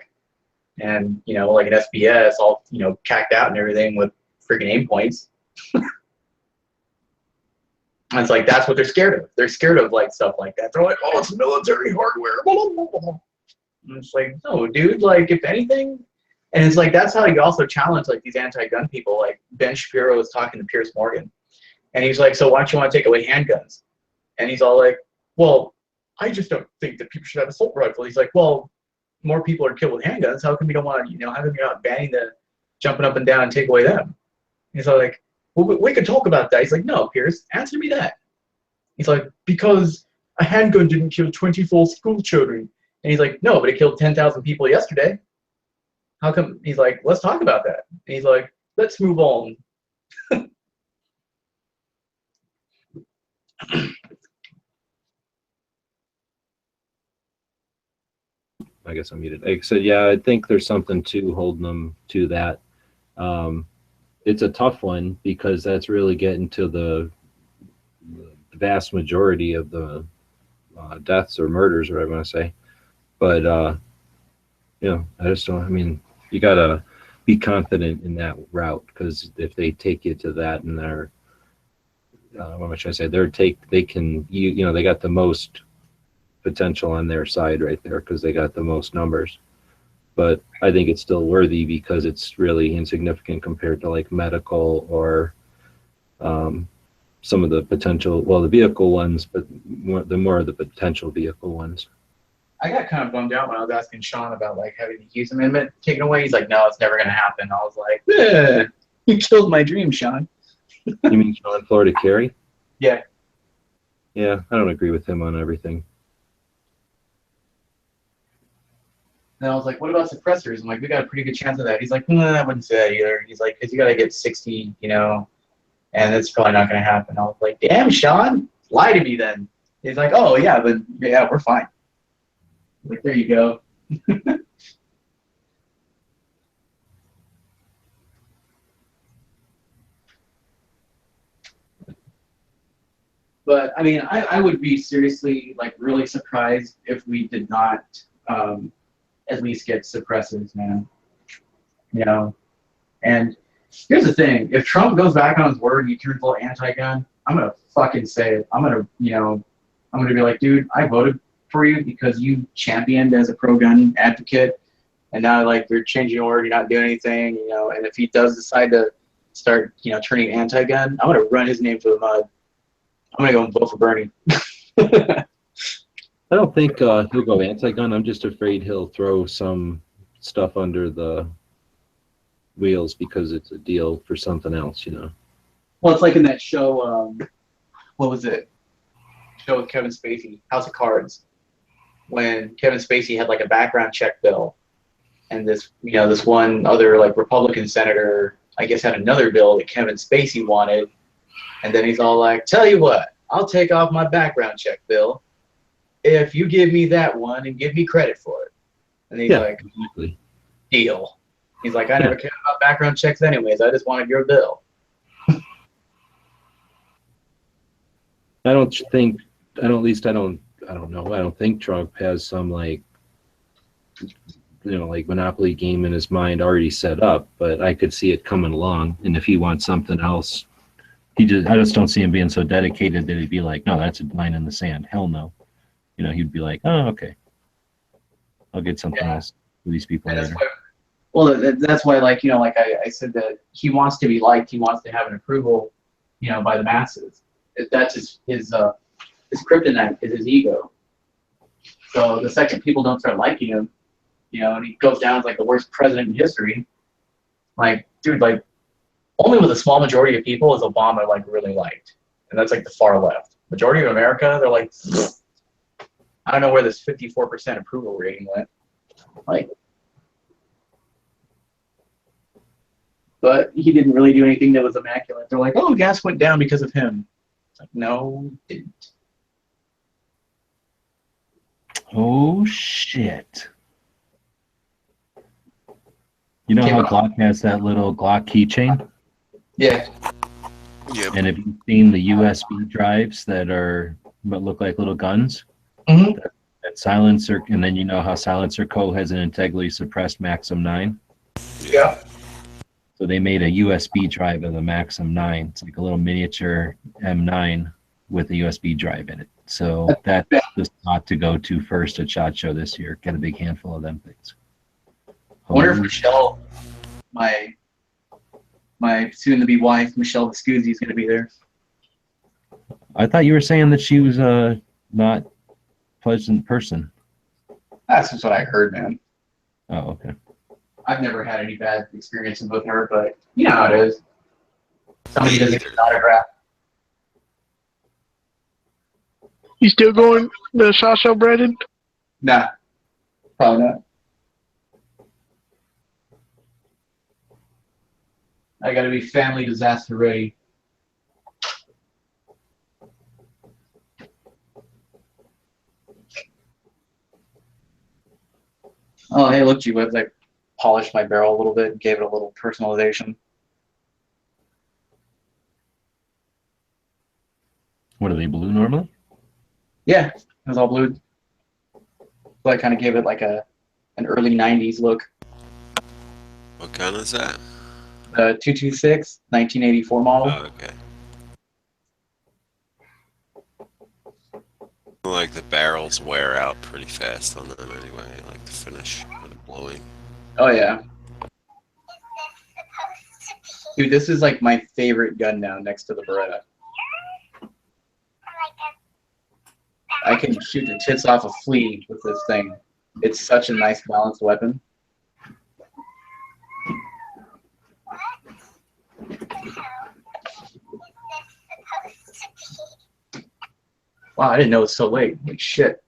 and, you know, like an SBS all, you know, cacked out and everything with freaking aim points. And it's like, that's what they're scared of. They're scared of like stuff like that. They're like, oh, it's military hardware. And it's like, no, dude, like if anything, and it's like, that's how you also challenge like these anti-gun people. Like Ben Shapiro was talking to Piers Morgan. And he's like, so why don't you want to take away handguns? And he's all like, well, I just don't think that people should have assault rifles. He's like, well, more people are killed with handguns. How come we don't want to, you know, how come you're not banning the jumping up and down and take away them? He's all like, well, we could talk about that. He's like, no, Pierce, answer me that. He's like, because a handgun didn't kill 24 school children. And he's like, no, but it killed 10,000 people yesterday. How come? He's like, let's talk about that. And he's like, let's move on. I guess I'm muted. Like I said, yeah, I think there's something to holding them to that. It's a tough one because that's really getting to the vast majority of the deaths or murders, or whatever I want to say. But you know, I just don't. I mean, you gotta be confident in that route because if they take you to that and they're what am I trying to say? They can you know they got the most potential on their side right there because they got the most numbers. But I think it's still worthy because it's really insignificant compared to like medical or some of the potential, well, the vehicle ones, but more of the potential vehicle ones. I got kind of bummed out when I was asking Sean about like having the Hughes Amendment taken away. He's like, no, it's never going to happen. I was like, you killed my dream, Sean. You mean Sean Florida Kerry? Yeah. Yeah, I don't agree with him on everything. And I was like, what about suppressors? I'm like, we got a pretty good chance of that. He's like, I wouldn't say that either. He's like, because you got to get 60, you know, and it's probably not going to happen. I was like, damn, Sean, lie to me then. He's like, oh, yeah, but yeah, we're fine. I'm like, there you go. But, I mean, I would be seriously, like, really surprised if we did not at least get suppressors, man. You know? And here's the thing. If Trump goes back on his word and he turns a little anti-gun, I'm going to fucking say it. I'm going to, you know, I'm going to be like, dude, I voted for you because you championed as a pro-gun advocate. And now, like, you're changing your word, you're not doing anything, you know. And if he does decide to start, you know, turning anti-gun, I'm going to run his name through the mud. I'm going to go and vote for Bernie. I don't think he'll go anti-gun. I'm just afraid he'll throw some stuff under the wheels because it's a deal for something else, you know. Well, it's like in that show, what was it? Show with Kevin Spacey, House of Cards, when Kevin Spacey had like a background check bill, and this, you know, this one other like Republican senator, I guess, had another bill that Kevin Spacey wanted, and then he's all like, "Tell you what, I'll take off my background check bill if you give me that one and give me credit for it." And he's like, exactly. Deal. He's like, I never cared about background checks anyways. I just wanted your bill. I don't think Trump has some like, you know, like Monopoly game in his mind already set up, but I could see it coming along. And if he wants something else, I just don't see him being so dedicated that he'd be like, no, that's a line in the sand. Hell no. You know, he'd be like, oh, okay, I'll get something else for these people later. That's why, like, you know, like I said that he wants to be liked. He wants to have an approval, you know, by the masses. That's his kryptonite, is his ego. So the second people don't start liking him, you know, and he goes down as like the worst president in history, like, dude, like, only with a small majority of people is Obama like really liked, and that's like the far left. Majority of America, they're like, I don't know where this 54% approval rating went. Like, but he didn't really do anything that was immaculate. They're like, oh, gas went down because of him. It's like, no, it didn't. Oh, shit. You know how Glock has that little Glock keychain? Yeah. Yep. And have you seen the USB drives that look like little guns? Mm-hmm. That silencer, and then you know how Silencer Co. has an integrally suppressed Maxim 9? Yeah. So they made a USB drive of the Maxim 9. It's like a little miniature M9 with a USB drive in it. So that's the spot to go to first at SHOT Show this year. Get a big handful of them things. I wonder if Michelle, my soon-to-be wife, Michelle Viscuzzi, is going to be there. I thought you were saying that she was a not pleasant person. That's just what I heard, man. Oh, okay. I've never had any bad experiences with her, but you know how it is. Somebody doesn't get an autograph. You still going to the SHOT Show, Brandon? Nah, probably not. I gotta be family disaster ready. Oh, hey, look, G-Webs, I polished my barrel a little bit and gave it a little personalization. What are they, blue normally? Yeah, it was all blue. So I kind of gave it like an early 90s look. What kind is that? 226, 1984 model. Oh, okay. Like the barrels wear out pretty fast on them anyway, like the finish of the blowing. Oh, yeah. Dude, this is like my favorite gun now next to the Beretta. I can shoot the tits off a flea with this thing. It's such a nice balanced weapon. Wow, I didn't know it was so late. Like shit.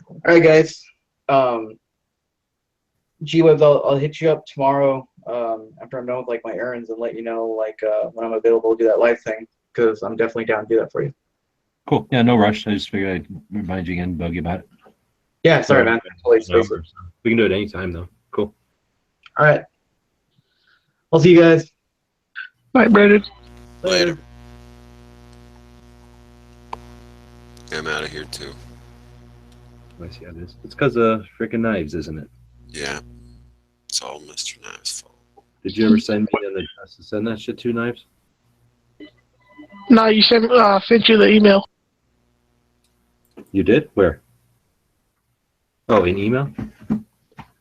All right, guys. G-Webs, I'll hit you up tomorrow after I'm done with like my errands and let you know like when I'm available to do that live thing, because I'm definitely down to do that for you. Cool. Yeah, no rush. I just figured I'd remind you again, bug you about it. Yeah, sorry, man. Totally spaced it. We can do it anytime, though. Cool. All right. I'll see you guys. Bye, Brandon. Later. I'm out of here too. I see how it is. It's because of freaking knives, isn't it? Yeah. It's all Mr. Knives' fault. Did you ever send me an address to send that shit to, Knives? No, you sent you the email. You did? Where? Oh, in email?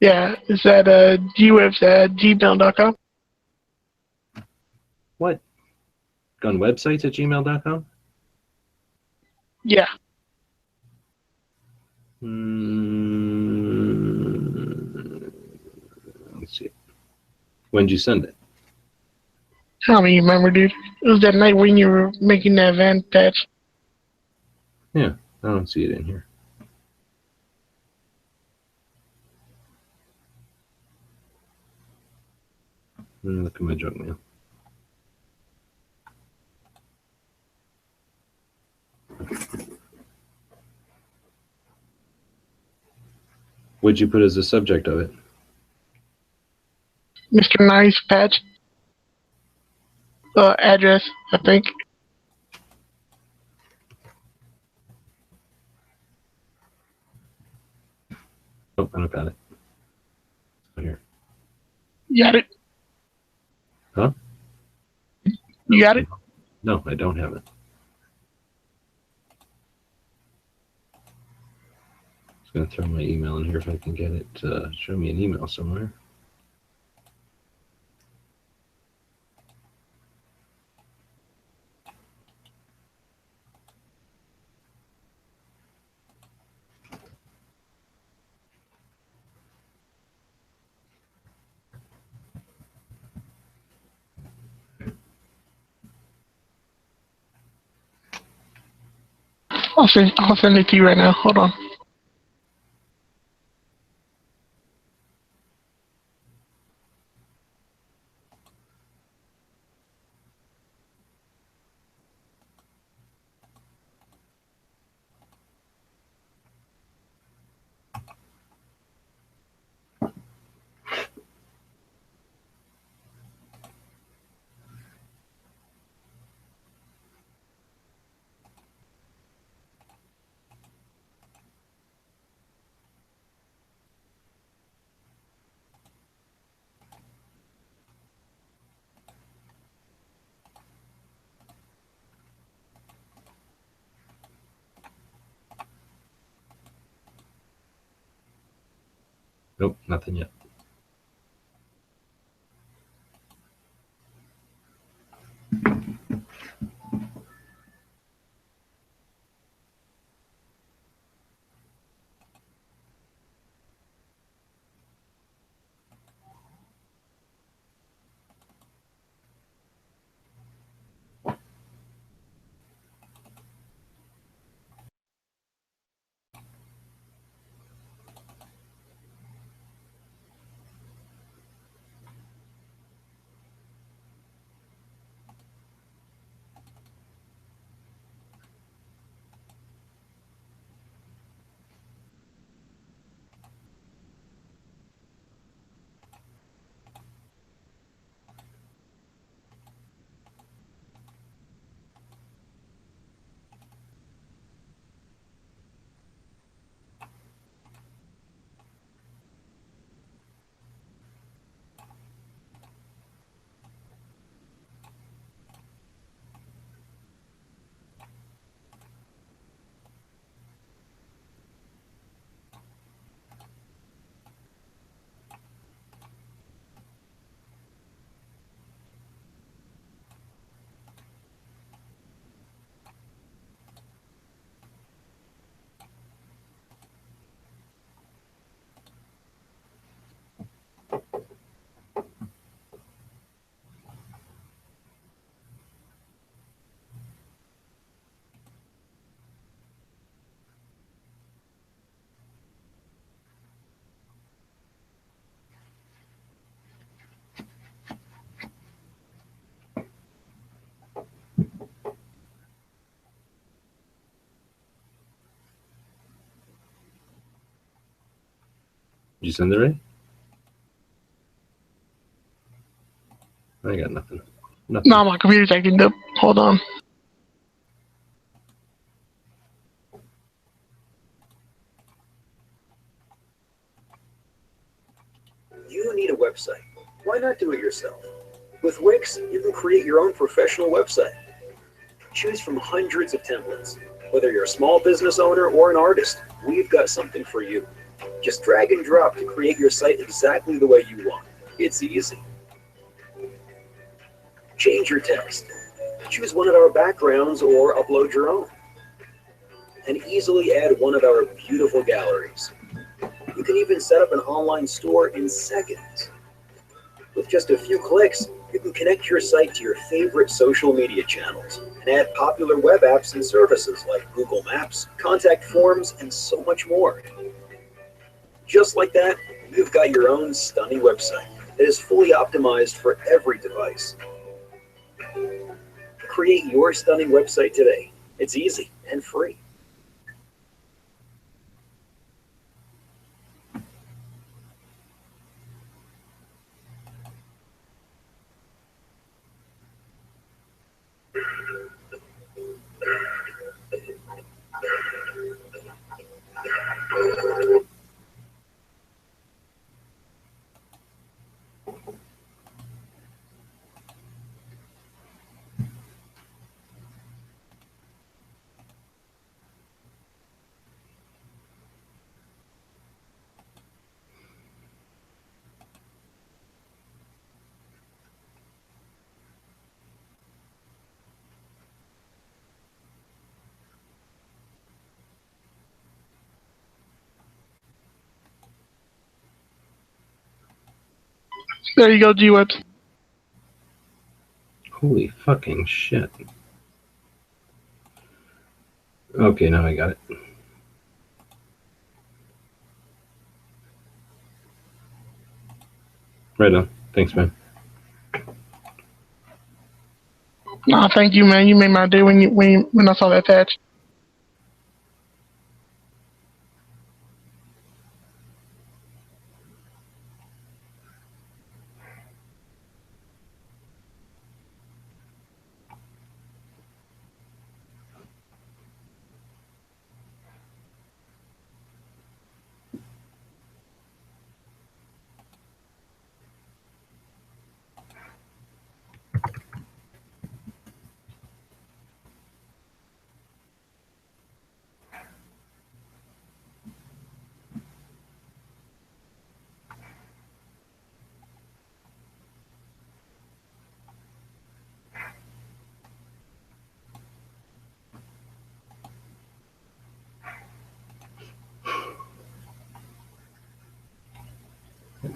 Yeah, it's at gwebs@gmail.com. What? Gun websites at gmail.com? Yeah. Let's see. When'd you send it? I don't even remember, dude. It was that night when you were making that van patch. Yeah, I don't see it in here. Look at my junk mail. What'd you put as the subject of it? Mr. Nice patch. Address, I think. Oh, I don't got it. Here. You got it? Huh? You got it? No, I don't have it. Just gonna throw my email in here if I can get it. Show me an email somewhere. I'll send it to you right now. Hold on. Nope, nothing yet. Did you send it right? I got nothing. Nothing. No, my computer's acting up. Hold on. You need a website. Why not do it yourself? With Wix, you can create your own professional website. Choose from hundreds of templates. Whether you're a small business owner or an artist, we've got something for you. Just drag and drop to create your site exactly the way you want. It's easy. Change your text. Choose one of our backgrounds or upload your own. And easily add one of our beautiful galleries. You can even set up an online store in seconds. With just a few clicks, you can connect your site to your favorite social media channels and add popular web apps and services like Google Maps, contact forms, and so much more. Just like that, you've got your own stunning website that is fully optimized for every device. Create your stunning website today. It's easy and free. There you go, G-Webs. Holy fucking shit. Okay, now I got it. Right on. Thanks, man. Nah, thank you, man. You made my day when I saw that patch.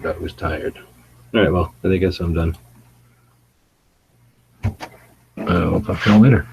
I was tired. All right, well, then I guess I'm done. We'll talk to you all later.